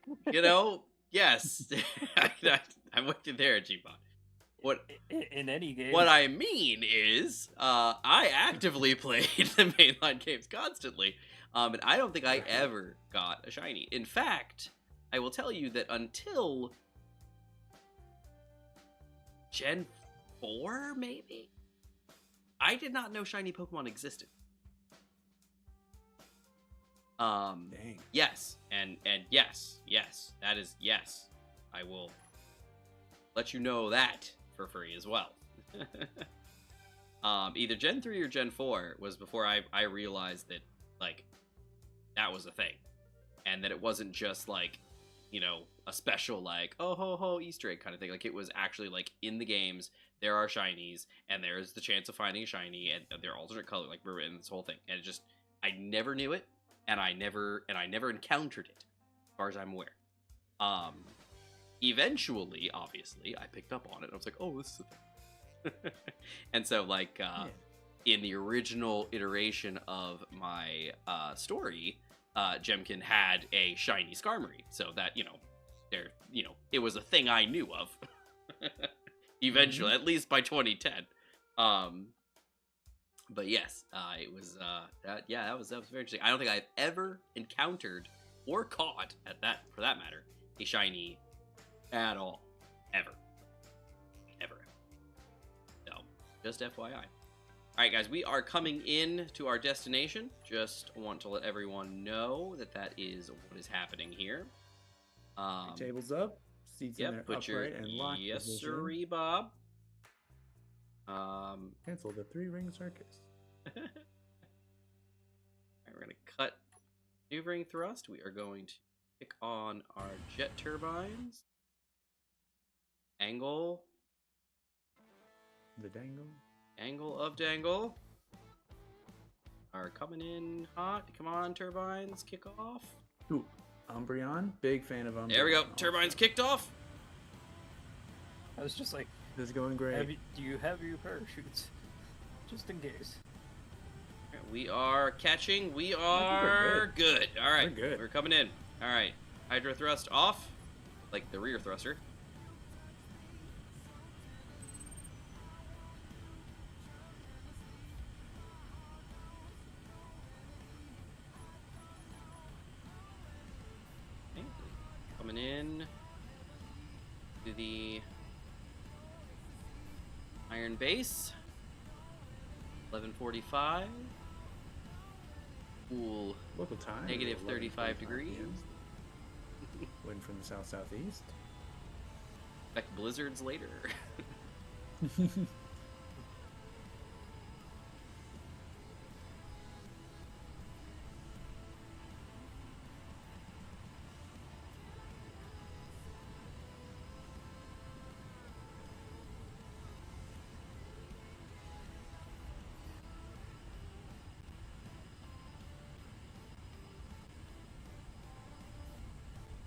yes. I'm with you there, Gmod. In any game. What I mean is, I actively played the mainline games constantly, and I don't think I ever got a shiny. In fact, I will tell you that until Gen 4, maybe, I did not know shiny Pokemon existed. Dang. Yes, and yes, that is yes. I will let you know that for free as well. Either Gen 3 or Gen 4 was before I realized that, like, that was a thing. And that it wasn't just, like, a special, like, oh ho ho Easter egg kind of thing. Like, it was actually, like, in the games, there are shinies, and there's the chance of finding a shiny, and they're alternate color, like, in this whole thing. And it just, I never knew it, and I never encountered it, as far as I'm aware. Eventually, obviously, I picked up on it. I was like, oh, this is a thing. And so, like, in the original iteration of my story, Jemkin had a shiny Skarmory. So that, it was a thing I knew of. Eventually, at least by 2010. But yes, it was, that was very interesting. I don't think I've ever encountered or caught, for that matter, a shiny at all. Ever. So, just FYI. Alright guys, we are coming in to our destination. Just want to let everyone know that is what is happening here. Tables up. Seats in their put your upright and locked yes position. sirree, Bob. Cancel the 3-ring circus. Alright, we're gonna cut maneuvering thrust. We are going to pick on our jet turbines. Angle The dangle. of dangle are coming in hot. Come on, turbines, kick off. Ooh, Umbreon. Big fan of Umbreon. There we go. also. Turbines kicked off. I was just like, This is going great. do you have your parachutes? Just in case. We are catching. We we're are good. All right, We're good. We're coming in. All right, hydro thrust off, like the rear thruster. Okay, coming in to the iron base. 11:45. Cool. Local time. Negative is 35 11:45 degrees. PM. Wind from the south-southeast. Expect blizzards later.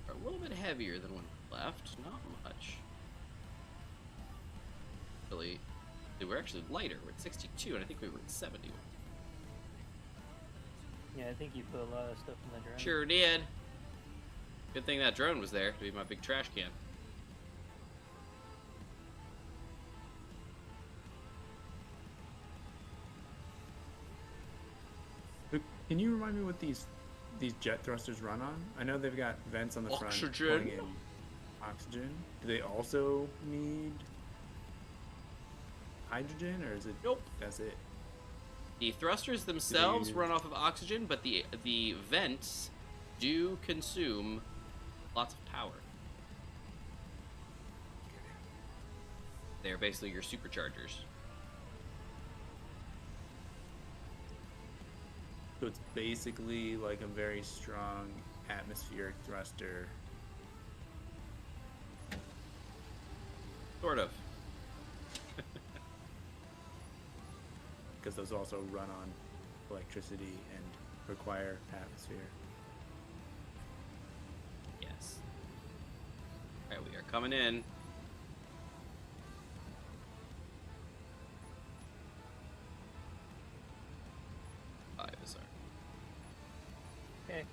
Are a little bit heavier than when we left, not much. Really, they were actually lighter. We're at 62, and I think we were at 70. Yeah, I think you put a lot of stuff in the drone. Sure did. Good thing that drone was there to be my big trash can. Luke, can you remind me what these jet thrusters run on? I know they've got vents on the front Oxygen. pulling in oxygen. Do they also need hydrogen, or is it? Nope. That's it. The thrusters themselves use- run off of oxygen, but the vents do consume lots of power. They're basically your superchargers. So it's basically like a very strong atmospheric thruster. Sort of. Because those also run on electricity and require atmosphere. Yes. Alright, we are coming in. Five is our. Okay.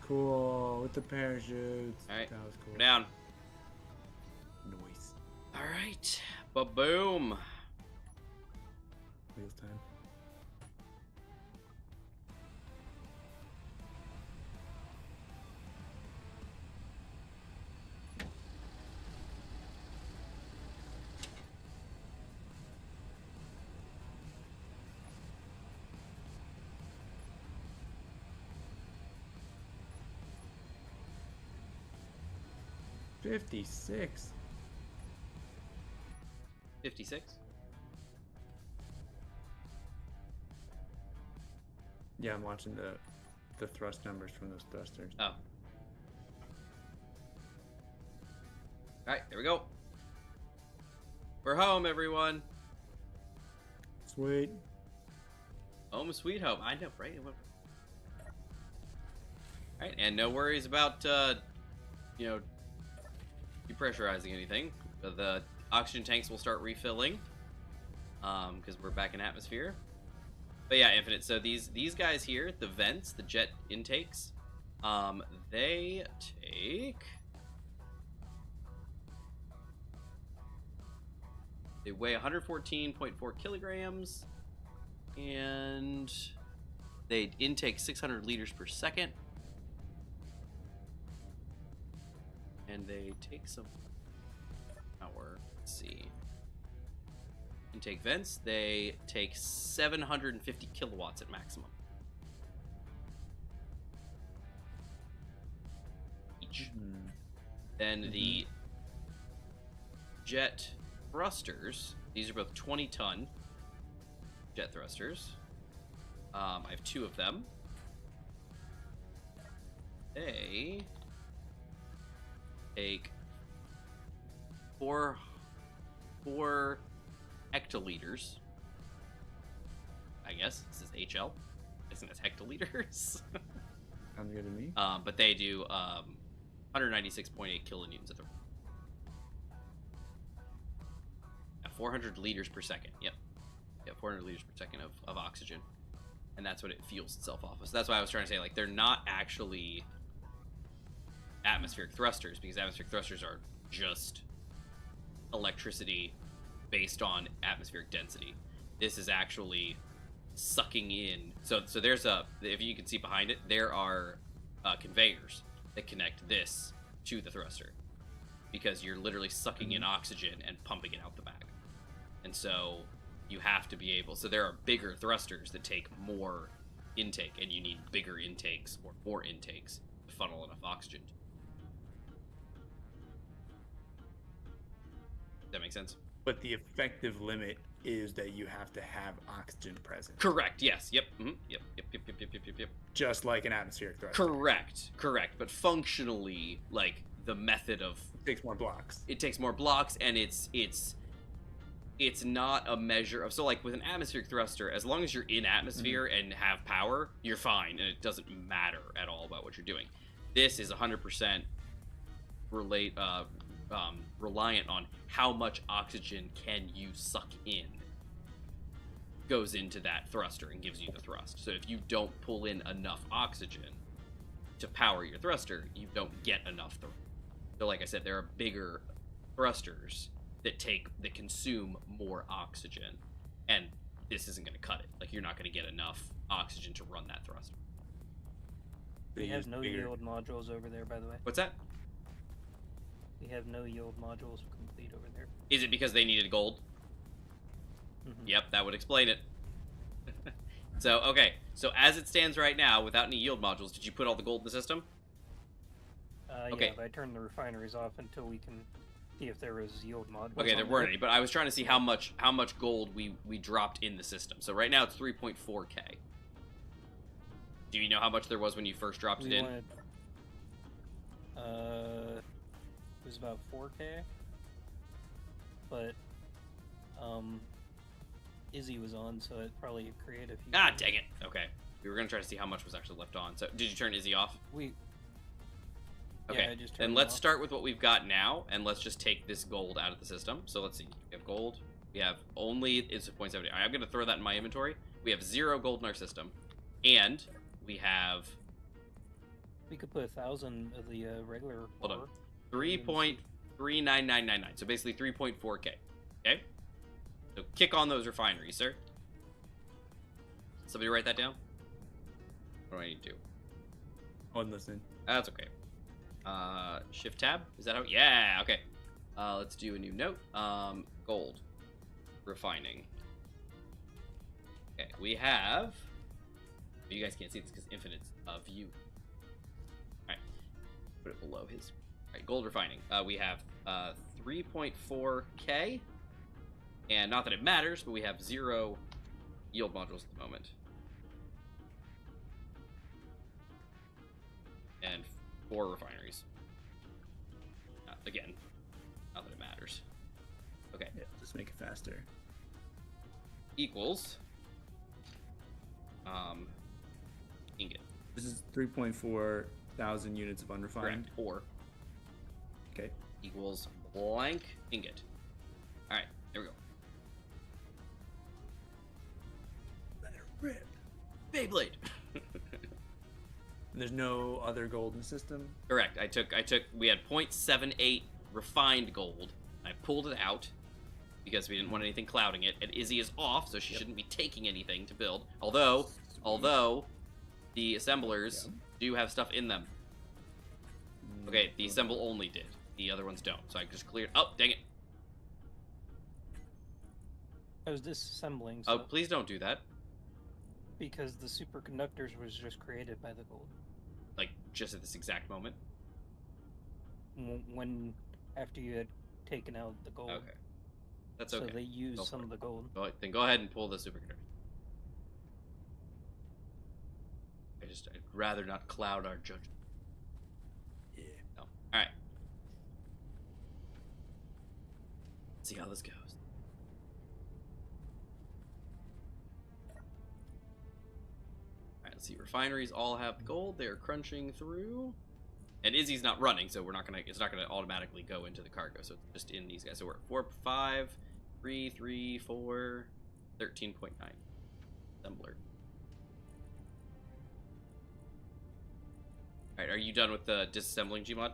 Cool, with the parachutes. Alright, That was cool. we're down. Noise. Alright. Ba-boom. Wheels time. $56. 56. Yeah, I'm watching the thrust numbers from those thrusters. Oh. Alright, there we go. We're home, everyone. Sweet. Home sweet home. I know, right? Alright, and no worries about, depressurizing anything. The oxygen tanks will start refilling, because we're back in atmosphere. But yeah, Infinite. So these guys here, the vents, the jet intakes, they take... They weigh 114.4 kilograms, and they intake 600 liters per second. And they take some power. Let's see. Intake vents, they take 750 kilowatts at maximum. Each. Then the jet thrusters, these are both 20-ton jet thrusters. I have two of them. They take four hectoliters. I guess this is HL. I think that's hectoliters. Sounds good to me. But they do 196.8 kilonewtons at the 400 liters per second. Yep. 400 liters per second of oxygen, and that's what it fuels itself off of. So that's why I was trying to say, like, they're not actually atmospheric thrusters, because atmospheric thrusters are just electricity based on atmospheric density. This is actually sucking in. So there's if you can see behind it, there are conveyors that connect this to the thruster, because you're literally sucking in oxygen and pumping it out the back. And so you have to be able, so there are bigger thrusters that take more intake, and you need bigger intakes or more intakes to funnel enough oxygen. Does that make sense? But the effective limit is that you have to have oxygen present. Correct. Yes. Yep. Yep. Just like an atmospheric thruster. Correct. But functionally, like, the method of It takes more blocks. it takes more blocks, and it's it's not a measure of, so like with an atmospheric thruster, as long as you're in atmosphere and have power, you're fine, and it doesn't matter at all about what you're doing. This is 100% reliant on how much oxygen can you suck in, goes into that thruster and gives you the thrust. So if you don't pull in enough oxygen to power your thruster, you don't get enough thrust. So like I said, there are bigger thrusters that consume more oxygen, and this isn't going to cut it. Like, you're not going to get enough oxygen to run that thruster. We have no yield modules over there, by the way. What's that? We have no yield modules complete over there. Is it because they needed gold? Mhm. Yep, that would explain it. So, okay. So as it stands right now, without any yield modules, did you put all the gold in the system? Okay. Yeah, but I turned the refineries off until we can see if there was yield modules. Okay, there on weren't any, but I was trying to see how much gold we dropped in the system. So right now it's 3.4k. Do you know how much there was when you first dropped it in? Wanted, it was about 4k, but Izzy was on, so it probably created a few. Ah, dang it. Okay, we were gonna try to see how much was actually left on. So did you turn Izzy off? Okay, Yeah, I just then turned it let's off. start with what we've got now, and let's just take this gold out of the system. So let's see. We have gold. We have only, it's 0.70. I'm going to throw that in my inventory. We have 0 gold in our system. And we have... We could put 1,000 of the regular. Hold on. ore. 3.39999. So basically 3.4k. Okay? So kick on those refineries, sir. Somebody write that down? What do I need to do? I'm listening. That's okay. Shift tab? Is that how? Yeah, okay. Let's do a new note. Gold. Refining. Okay, we have... You guys can't see this because infinite view. Alright. Put it below his... Alright, gold refining. We have 3.4k. And not that it matters, but we have 0 yield modules at the moment. And 4 refineries. Again, not that it matters. Okay. Yeah, just make it faster. Equals ingot. This is 3.4 thousand units of unrefined. Correct. Or Okay. equals blank ingot. Alright, there we go. Let it rip. Beyblade! And there's no other gold in the system. Correct. We had 0.78 refined gold. I pulled it out because we didn't want anything clouding it. And Izzy is off, so she shouldn't be taking anything to build. Although the assemblers do have stuff in them. Okay, the assemble only did. The other ones don't. So I just cleared. Oh, dang it. I was disassembling. Oh, So, please don't do that. because the superconductors was just created by the gold. Like, just at this exact moment. When after you had taken out the gold. Okay. That's So okay. they used Go some for of the gold. Then go ahead and pull the superconductor. I'd rather not cloud our judgment. Yeah. No. Alright. Let's see how this goes. Alright, let's see. Refineries all have the gold. They're crunching through. And Izzy's not running, so it's not gonna automatically go into the cargo, so it's just in these guys. So we're at 4, 5, 3, 3, 4, 13.9. Assembler. Alright, are you done with the disassembling, Gmod?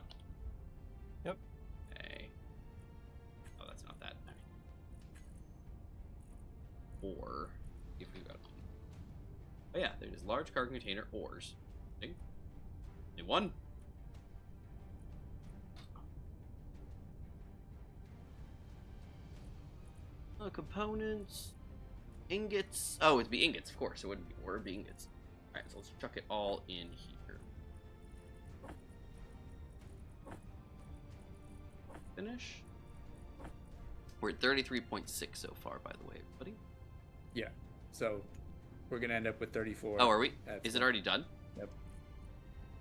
Yep. Okay. Oh, that's not that. Or, if we got... Oh yeah, there's large cargo container ores. Okay. Only one. Components. Ingots. Oh, it'd be ingots, of course. It wouldn't be ore, it'd be ingots. Alright, so let's chuck it all in here. Finish. We're at 33.6 so far, by the way, everybody. Yeah. So we're gonna end up with 34. Oh, are we? at- Is it already done?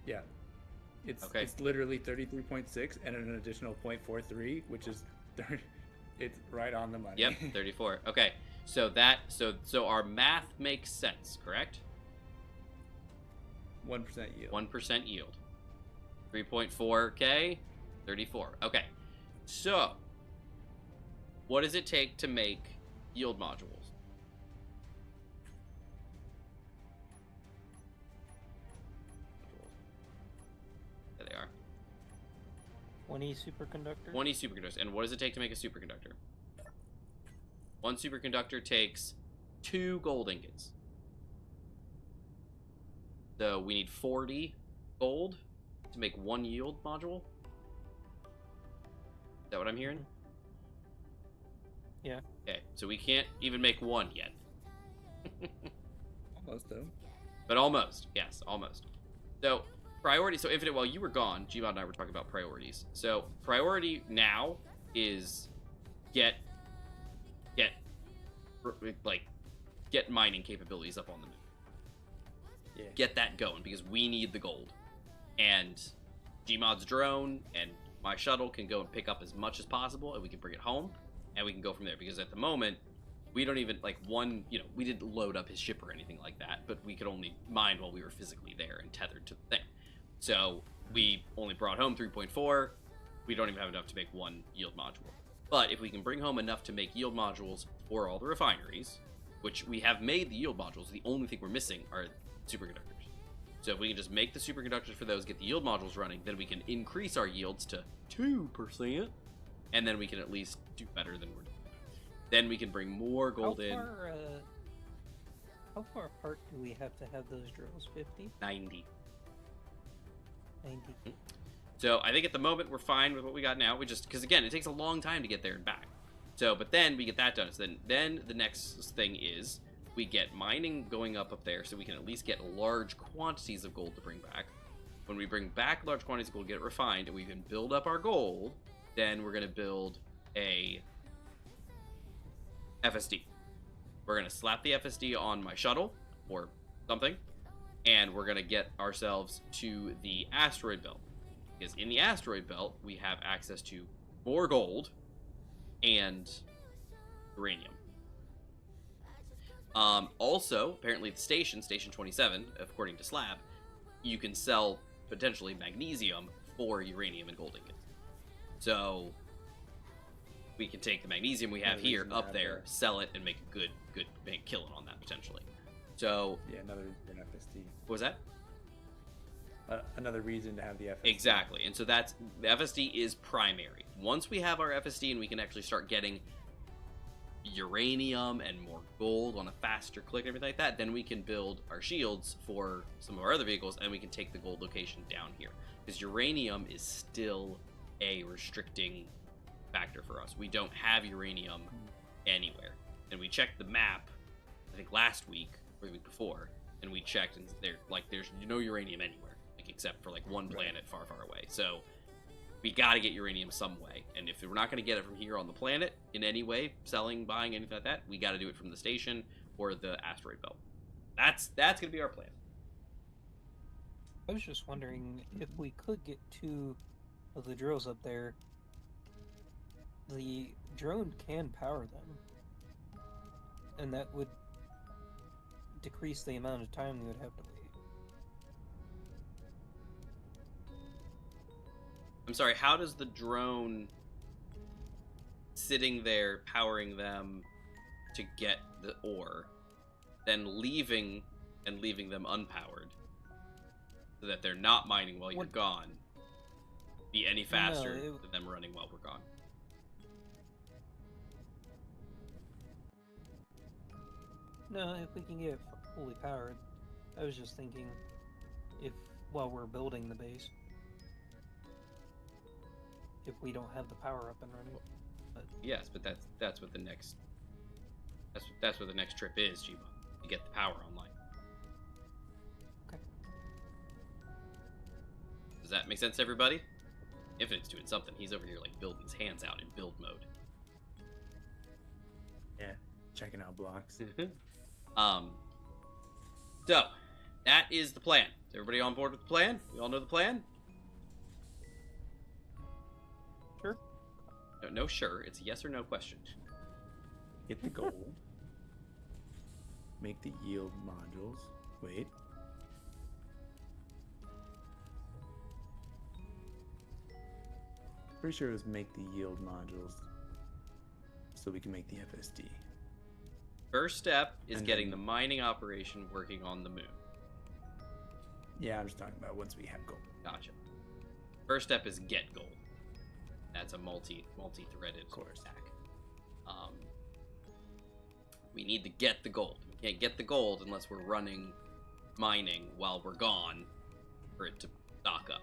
Yeah. It's Okay. it's literally 33.6 and an additional 0.43, which is It's right on the money. Yep, 34. Okay, so our math makes sense, correct? 1% yield. 1% yield. 3.4k, 34. Okay, so what does it take to make yield modules? There they are. 20 superconductors. 20 superconductors. And what does it take to make a superconductor? One superconductor takes 2 gold ingots. So we need 40 gold to make 1 yield module. Is that what I'm hearing? Yeah. Okay, so we can't even make 1 yet. Almost, though. But almost. Yes, almost. So, priority. So, Infinite, while you were gone, Gmod and I were talking about priorities. So, priority now is get mining capabilities up on the moon. Yeah. Get that going, because we need the gold. And Gmod's drone and my shuttle can go and pick up as much as possible, and we can bring it home, and we can go from there. Because at the moment, we don't even, we didn't load up his ship or anything like that, but we could only mine while we were physically there and tethered to the thing. So we only brought home 3.4. We don't even have enough to make 1 yield module. But if we can bring home enough to make yield modules for all the refineries, which we have made the yield modules, the only thing we're missing are superconductors. So if we can just make the superconductors for those, get the yield modules running, then we can increase our yields to 2%, and then we can at least do better than we're doing. Then we can bring more gold in. How far apart do we have to have those drills? 50? 90. 90. So I think at the moment we're fine with what we got now. We just, because again, it takes a long time to get there and back. So, but then we get that done. So then the next thing is we get mining going up there, so we can at least get large quantities of gold to bring back. When we bring back large quantities of gold, get it refined, and we can build up our gold, then we're going to build a FSD. We're going to slap the FSD on my shuttle or something, and we're going to get ourselves to the asteroid belt. Because in the asteroid belt, we have access to more gold and uranium. Also, apparently the station 27, according to Slab, you can sell potentially magnesium for uranium and gold ingots. So we can take the magnesium we have here up there, sell it, and make a good killing on that potentially. So Yeah, another reason FSD. what was that? Another reason to have the FSD. Exactly, and so that's the FSD is primary. Once we have our FSD and we can actually start getting uranium and more gold on a faster click and everything like that, then we can build our shields for some of our other vehicles, and we can take the gold location down here, because uranium is still a restricting factor for us. We don't have uranium anywhere, and we checked the map I think last week or the week before, and we checked, and there's no uranium anywhere, except for one planet far away. So we got to get uranium some way, and if we're not going to get it from here on the planet in any way, selling, buying, anything like that, we got to do it from the station or the asteroid belt. That's going to be our plan. I was just wondering if we could get 2 of the drills up there. The drone can power them, and that would decrease the amount of time we would have to wait. I'm sorry, how does the drone sitting there powering them to get the ore, then leaving them unpowered so that they're not mining while you're gone, be any faster than them running while we're gone? No, if we can get it fully powered. I was just thinking while we're building the base, if we don't have the power up and running. But yes, but that's what the next that's what the next trip is, Gmod, to get the power online. Okay. Does that make sense to everybody? Infinite's doing something. He's over here building his hands out in build mode. Yeah, checking out blocks. So that is the plan. Is everybody on board with the plan? We all know the plan? Sure. No, sure. It's a yes or no question. Get the gold. Make the yield modules. Wait. Pretty sure it was make the yield modules so we can make the FSD. First step is And getting then- the mining operation working on the moon. Yeah, I'm just talking about once we have gold. Gotcha. First step is get gold. That's a multi-threaded course. stack. We need to get the gold. We can't get the gold unless we're running mining while we're gone for it to stock up.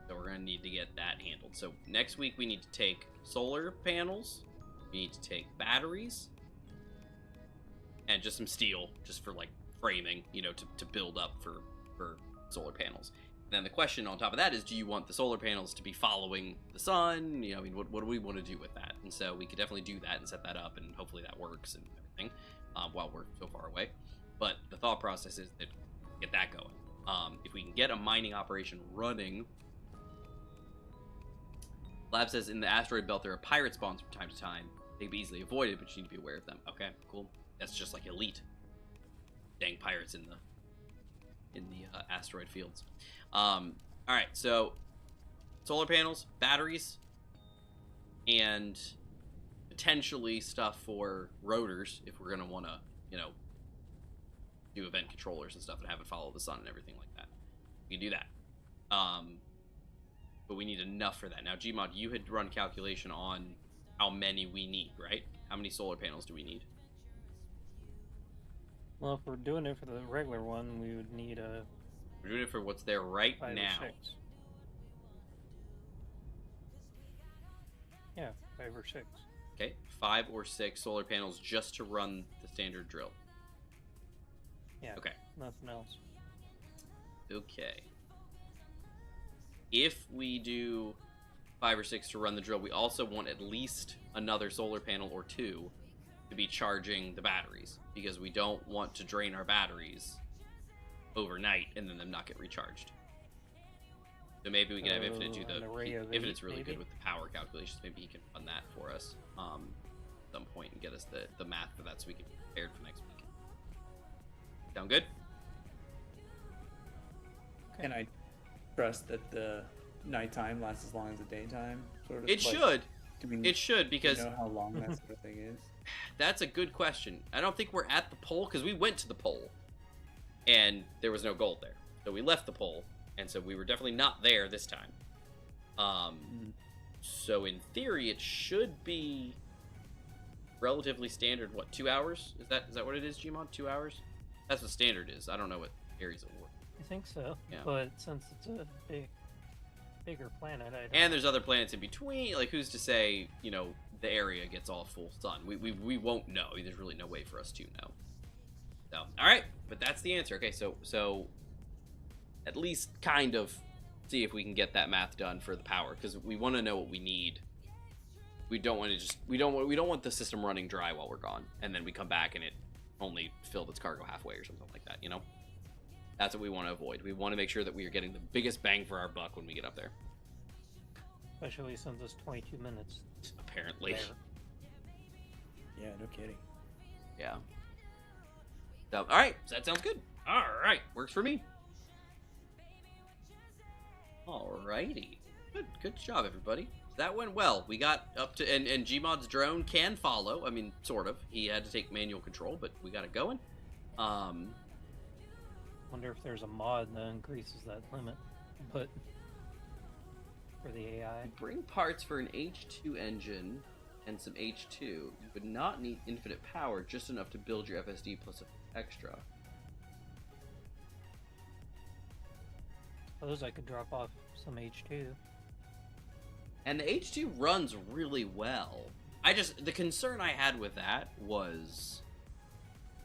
So we're gonna need to get that handled. So next week we need to take solar panels, we need to take batteries, and just some steel, just for like framing, you know, to build up for solar panels. And then the question on top of that is, do you want the solar panels to be following the sun? You know, I mean, what do we want to do with that? And so we could definitely do that and set that up, and hopefully that works and everything while we're so far away. But the thought process is that get that going. If we can get a mining operation running. Lab says in the asteroid belt there are pirate spawns from time to time. They can be easily avoided, but you need to be aware of them. Okay, cool. That's just like elite. Dang pirates in the asteroid fields. All right, so solar panels, batteries, and potentially stuff for rotors if we're gonna want to, you know, do event controllers and stuff and have it follow the sun and everything like that. We can do that. But we need enough for that. Now, Gmod, you had run calculation on how many we need, right? How many solar panels do we need? Well, if we're doing it for the regular one, we would need a We're doing it for what's there right 5 now. or 6. Yeah, 5 or 6. Okay, 5 or 6 solar panels just to run the standard drill. Yeah. Okay. Nothing else. Okay. If we do 5 or 6 to run the drill, we also want at least another solar panel or 2 to be charging the batteries, because we don't want to drain our batteries overnight and then them not get recharged. So maybe we can have Infinite do an array of Infinite's 8, really maybe? good with the power calculations. Maybe he can run that for us at some point and get us the math for that so we can be prepared for next week. Sound good? And I trust that the nighttime lasts as long as the daytime, sort of. It like, should. Do we It should, because know how long that sort of thing is? that's a good question. I don't think we're at the pole, because we went to the pole and there was no gold there. So we left the pole, and so we were definitely not there this time. So in theory, it should be relatively standard. What, 2 hours? Is that what it is, Gmod? 2 hours? That's what standard is. I don't know what areas it work. I think so. Yeah. But since it's a bigger planet, I don't And there's other planets in between. Like, who's to say, you know, the area gets all full sun? We won't know. I mean, there's really no way for us to know. So, all right, but that's the answer. Okay, so at least kind of see if we can get that math done for the power, because we want to know what we need. We don't want to just we don't want the system running dry while we're gone, and then we come back and it only filled its cargo halfway or something like that. You know, that's what we want to avoid. We want to make sure that we are getting the biggest bang for our buck when we get up there. Especially since it's 22 minutes. Apparently, there. Yeah, no kidding. yeah. So, all right, so that sounds good. All right, works for me. Alrighty, good job, everybody. That went well. We got up to, and Gmod's drone can follow. I mean, sort of. He had to take manual control, but we got it going. Wonder if there's a mod that increases that limit. But for the AI, Bring parts for an H2 engine and some H2. You would not need infinite power, just enough to build your FSD plus extra. suppose I could drop off some H2. And the H2 runs really well. The concern I had with that was,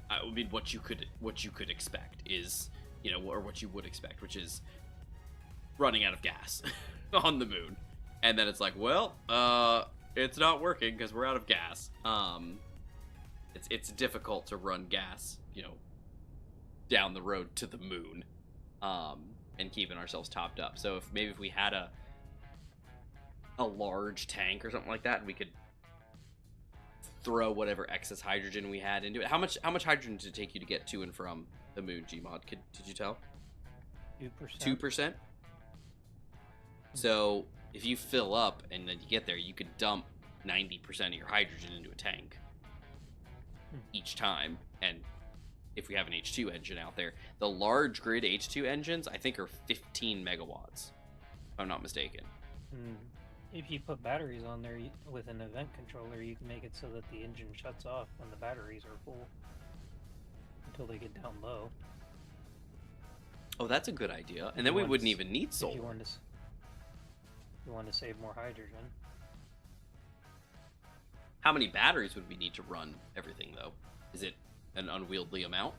I mean, what you could expect is, you know, or what you would expect, which is running out of gas on the moon. And then it's like, well, it's not working because we're out of gas. It's difficult to run gas, you know, down the road to the moon, and keeping ourselves topped up. So if we had a large tank or something like that, and we could throw whatever excess hydrogen we had into it. How much hydrogen did it take you to get to and from the moon, Gmod? Did you tell? 2%. 2%? So if you fill up and then you get there, you could dump 90% of your hydrogen into a tank each time. And if we have an H2 engine out there, the large grid H2 engines, I think, are 15 megawatts, if I'm not mistaken. If you put batteries on there with an event controller, you can make it so that the engine shuts off when the batteries are full until they get down low. Oh, that's a good idea. And then we wouldn't even need solar. If you want to save more hydrogen. How many batteries would we need to run everything, though? Is it an unwieldy amount?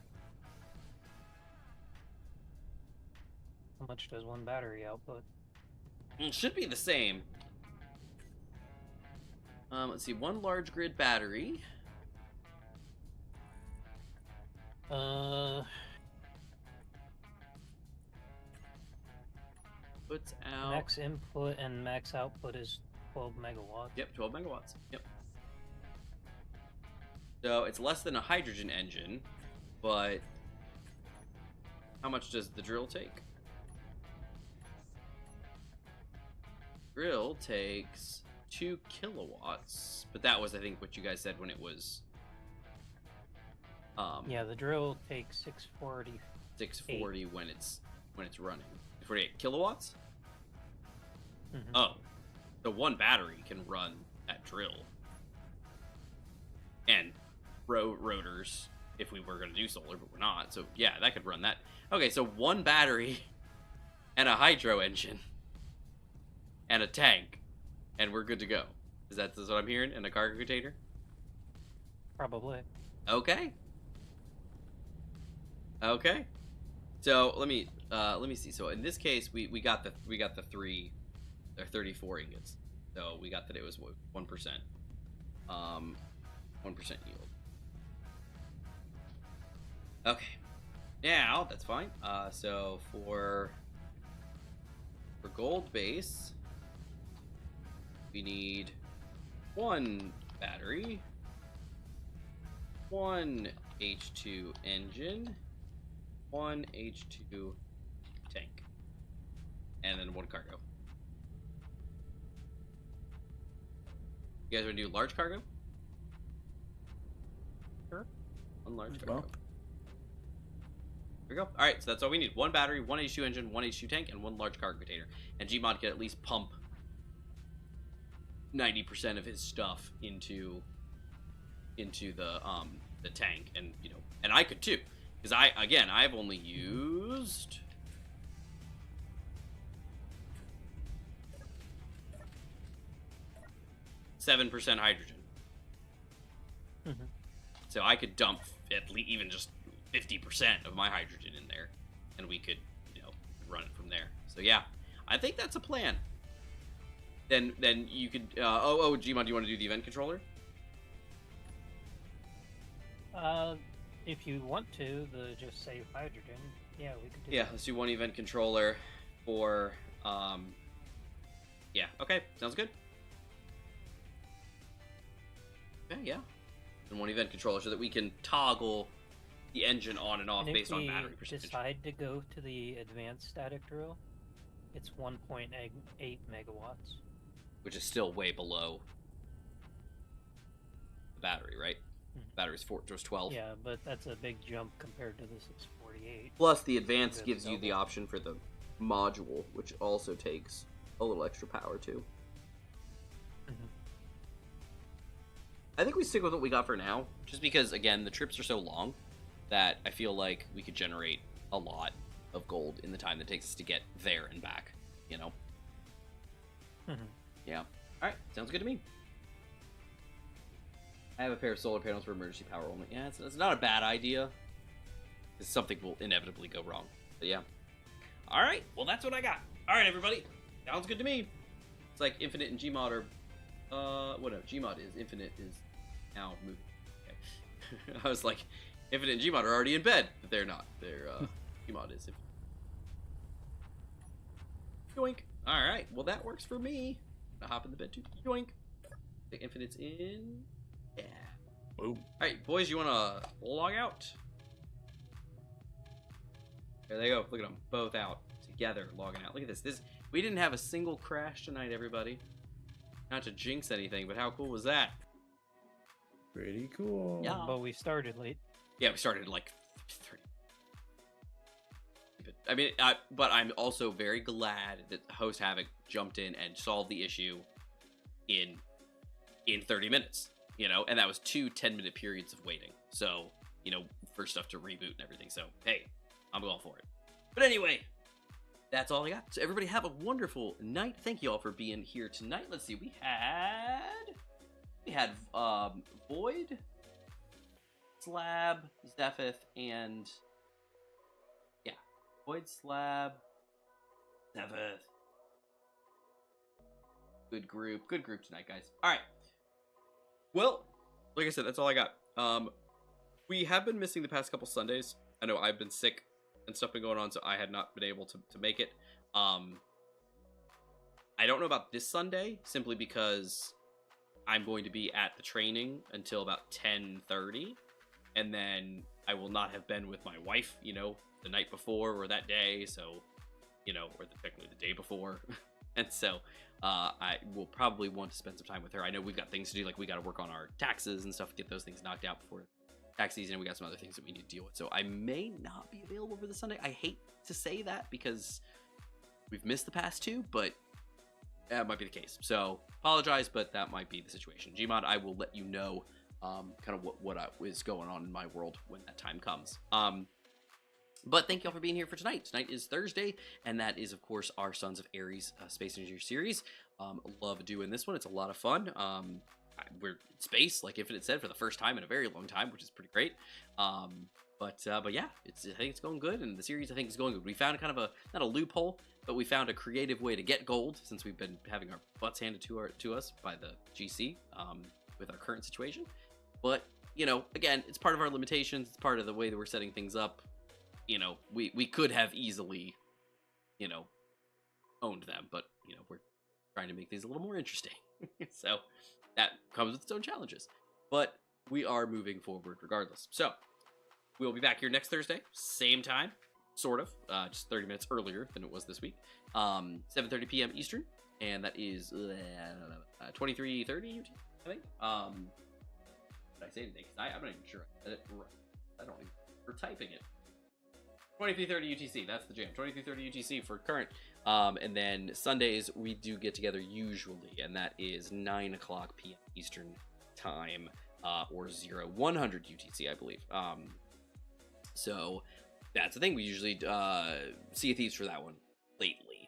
How much does one battery output? It should be the same. Let's see, one large grid battery. Puts out... Max input and max output is 12 megawatts. Yep, 12 megawatts. Yep. So it's less than a hydrogen engine, but how much does the drill take? Drill takes 2 kilowatts, but that was, I think, what you guys said when it was. Yeah, the drill takes 640. 640 when it's running. 48 kilowatts. Mm-hmm. Oh, so one battery can run that drill, and rotors if we were going to do solar, but we're not. So yeah, that could run that. Okay, so one battery and a hydro engine and a tank, and we're good to go. Is that what I'm hearing? And a cargo container? Probably. Okay. Okay. So let me see. So in this case, we got the 34 ingots. So we got that it was 1%. 1% yield. Okay. Now that's fine. So for gold base, we need 1 battery, 1 H2 engine, 1 H2 tank, and then 1 cargo. You guys want to do large cargo? Sure. 1 large As cargo. well. There we go. Alright, so that's all we need. 1 battery, 1 H2 engine, 1 H2 tank, and 1 large cargo container. And Gmod can at least pump 90% of his stuff into the tank, and and I could too, because I've only used 7% hydrogen. Mm-hmm. So I could dump at least even just 50% of my hydrogen in there, and we could run it from there. So yeah, I think that's a plan. Then you could Gmod, do you want to do the event controller? If you want to, just save hydrogen. Yeah, we could do Yeah, that. let's do 1 event controller for yeah, okay, sounds good. Okay, yeah. And 1 event controller so that we can toggle the engine on and off And based if on we battery percentage. decide to go to the advanced static drill, it's 1.8 megawatts. Which is still way below the battery, right? Battery's 12. Yeah, but that's a big jump compared to the 648. Plus, the advanced Good gives you the double. option for the module, which also takes a little extra power, too. Mhm. I think we stick with what we got for now, just because, again, the trips are so long that I feel like we could generate a lot of gold in the time that takes us to get there and back, Mhm. Yeah. Alright, sounds good to me. I have a pair of solar panels for emergency power only. Yeah, it's not a bad idea. Something will inevitably go wrong. But yeah. Alright, well that's what I got. Alright, everybody. Sounds good to me. It's like Infinite and Gmod are... whatever. Gmod is. Infinite is now moving. Okay. I was like, Infinite and Gmod are already in bed. But they're not. They're, Gmod is. Yoink. Alright, well that works for me. Gonna hop in the bed too. Yoink. The Infinite's in. Yeah. Boom. Alright, boys, you wanna log out? There they go. Look at them. Both out. Together, logging out. Look at this. We didn't have a single crash tonight, everybody. Not to jinx anything, but how cool was that? Pretty cool. Yeah. But we started late. Yeah, we started at like 30. I mean, but I'm also very glad that Host Havoc jumped in and solved the issue in 30 minutes, you know, and that was 2 10-minute periods of waiting. So, you know, for stuff to reboot and everything. So, hey, I'm all for it. But anyway, that's all I got. So everybody have a wonderful night. Thank you all for being here tonight. Let's see. We had Void, Slab, Zephith, and yeah, Void, Slab, Zephith. Good group tonight, guys. All right. Well, like I said, that's all I got. We have been missing the past couple Sundays. I know I've been sick and stuff been going on, so I had not been able to make it. I don't know about this Sunday, simply because I'm going to be at the training until about 10:30, and then I will not have been with my wife, you know, the night before or that day, so, you know, or technically the day before. And so I will probably want to spend some time with her. I know we've got things to do, like we got to work on our taxes and stuff, get those things knocked out before tax season, and we got some other things that we need to deal with. So I may not be available for the Sunday. I hate to say that because we've missed the past 2, but that might be the case. So apologize, but that might be the situation. Gmod, I will let you know kind of what is going on in my world when that time comes. But thank y'all for being here for tonight. Tonight is Thursday, and that is, of course, our Sons of Ares Space Engineer series. Love doing this one. It's a lot of fun. We're in space, like Infinite said, for the first time in a very long time, which is pretty great. But yeah, I think it's going good, and the series I think is going good. We found kind of not a loophole, but we found a creative way to get gold, since we've been having our butts handed to us by the GC with our current situation. But, you know, again, it's part of our limitations. It's part of the way that we're setting things up. You know, we could have easily, you know, owned them, but, you know, we're trying to make things a little more interesting. So that comes with its own challenges, but we are moving forward regardless. So we'll be back here next Thursday, same time, sort of, just 30 minutes earlier than it was this week, 7:30 p.m. Eastern, and that is 23:30 UT, I think. Did I say anything? I'm not even sure I said it right. I don't even remember typing it. 23:30 UTC, that's the jam. 23:30 UTC for current. And then Sundays we do get together usually, and that is 9 o'clock p.m. Eastern time, or 0100 UTC, I believe. So that's the thing. We usually Sea of Thieves for that one lately.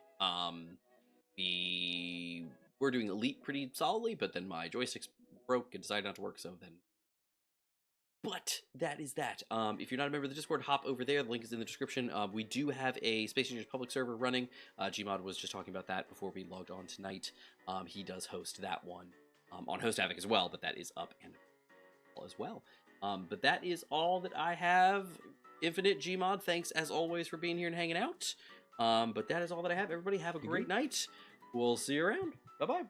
We're doing Elite pretty solidly, but then my joysticks broke and decided not to work, so then. But that is that. If you're not a member of the Discord, hop over there. The link is in the description. We do have a Space Engineers public server running. Gmod was just talking about that before we logged on tonight. He does host that one on Host Havoc as well, but that is up and as well. But that is all that I have. Infinite Gmod, thanks as always for being here and hanging out. But that is all that I have. Everybody have a great night. We'll see you around. Bye-bye.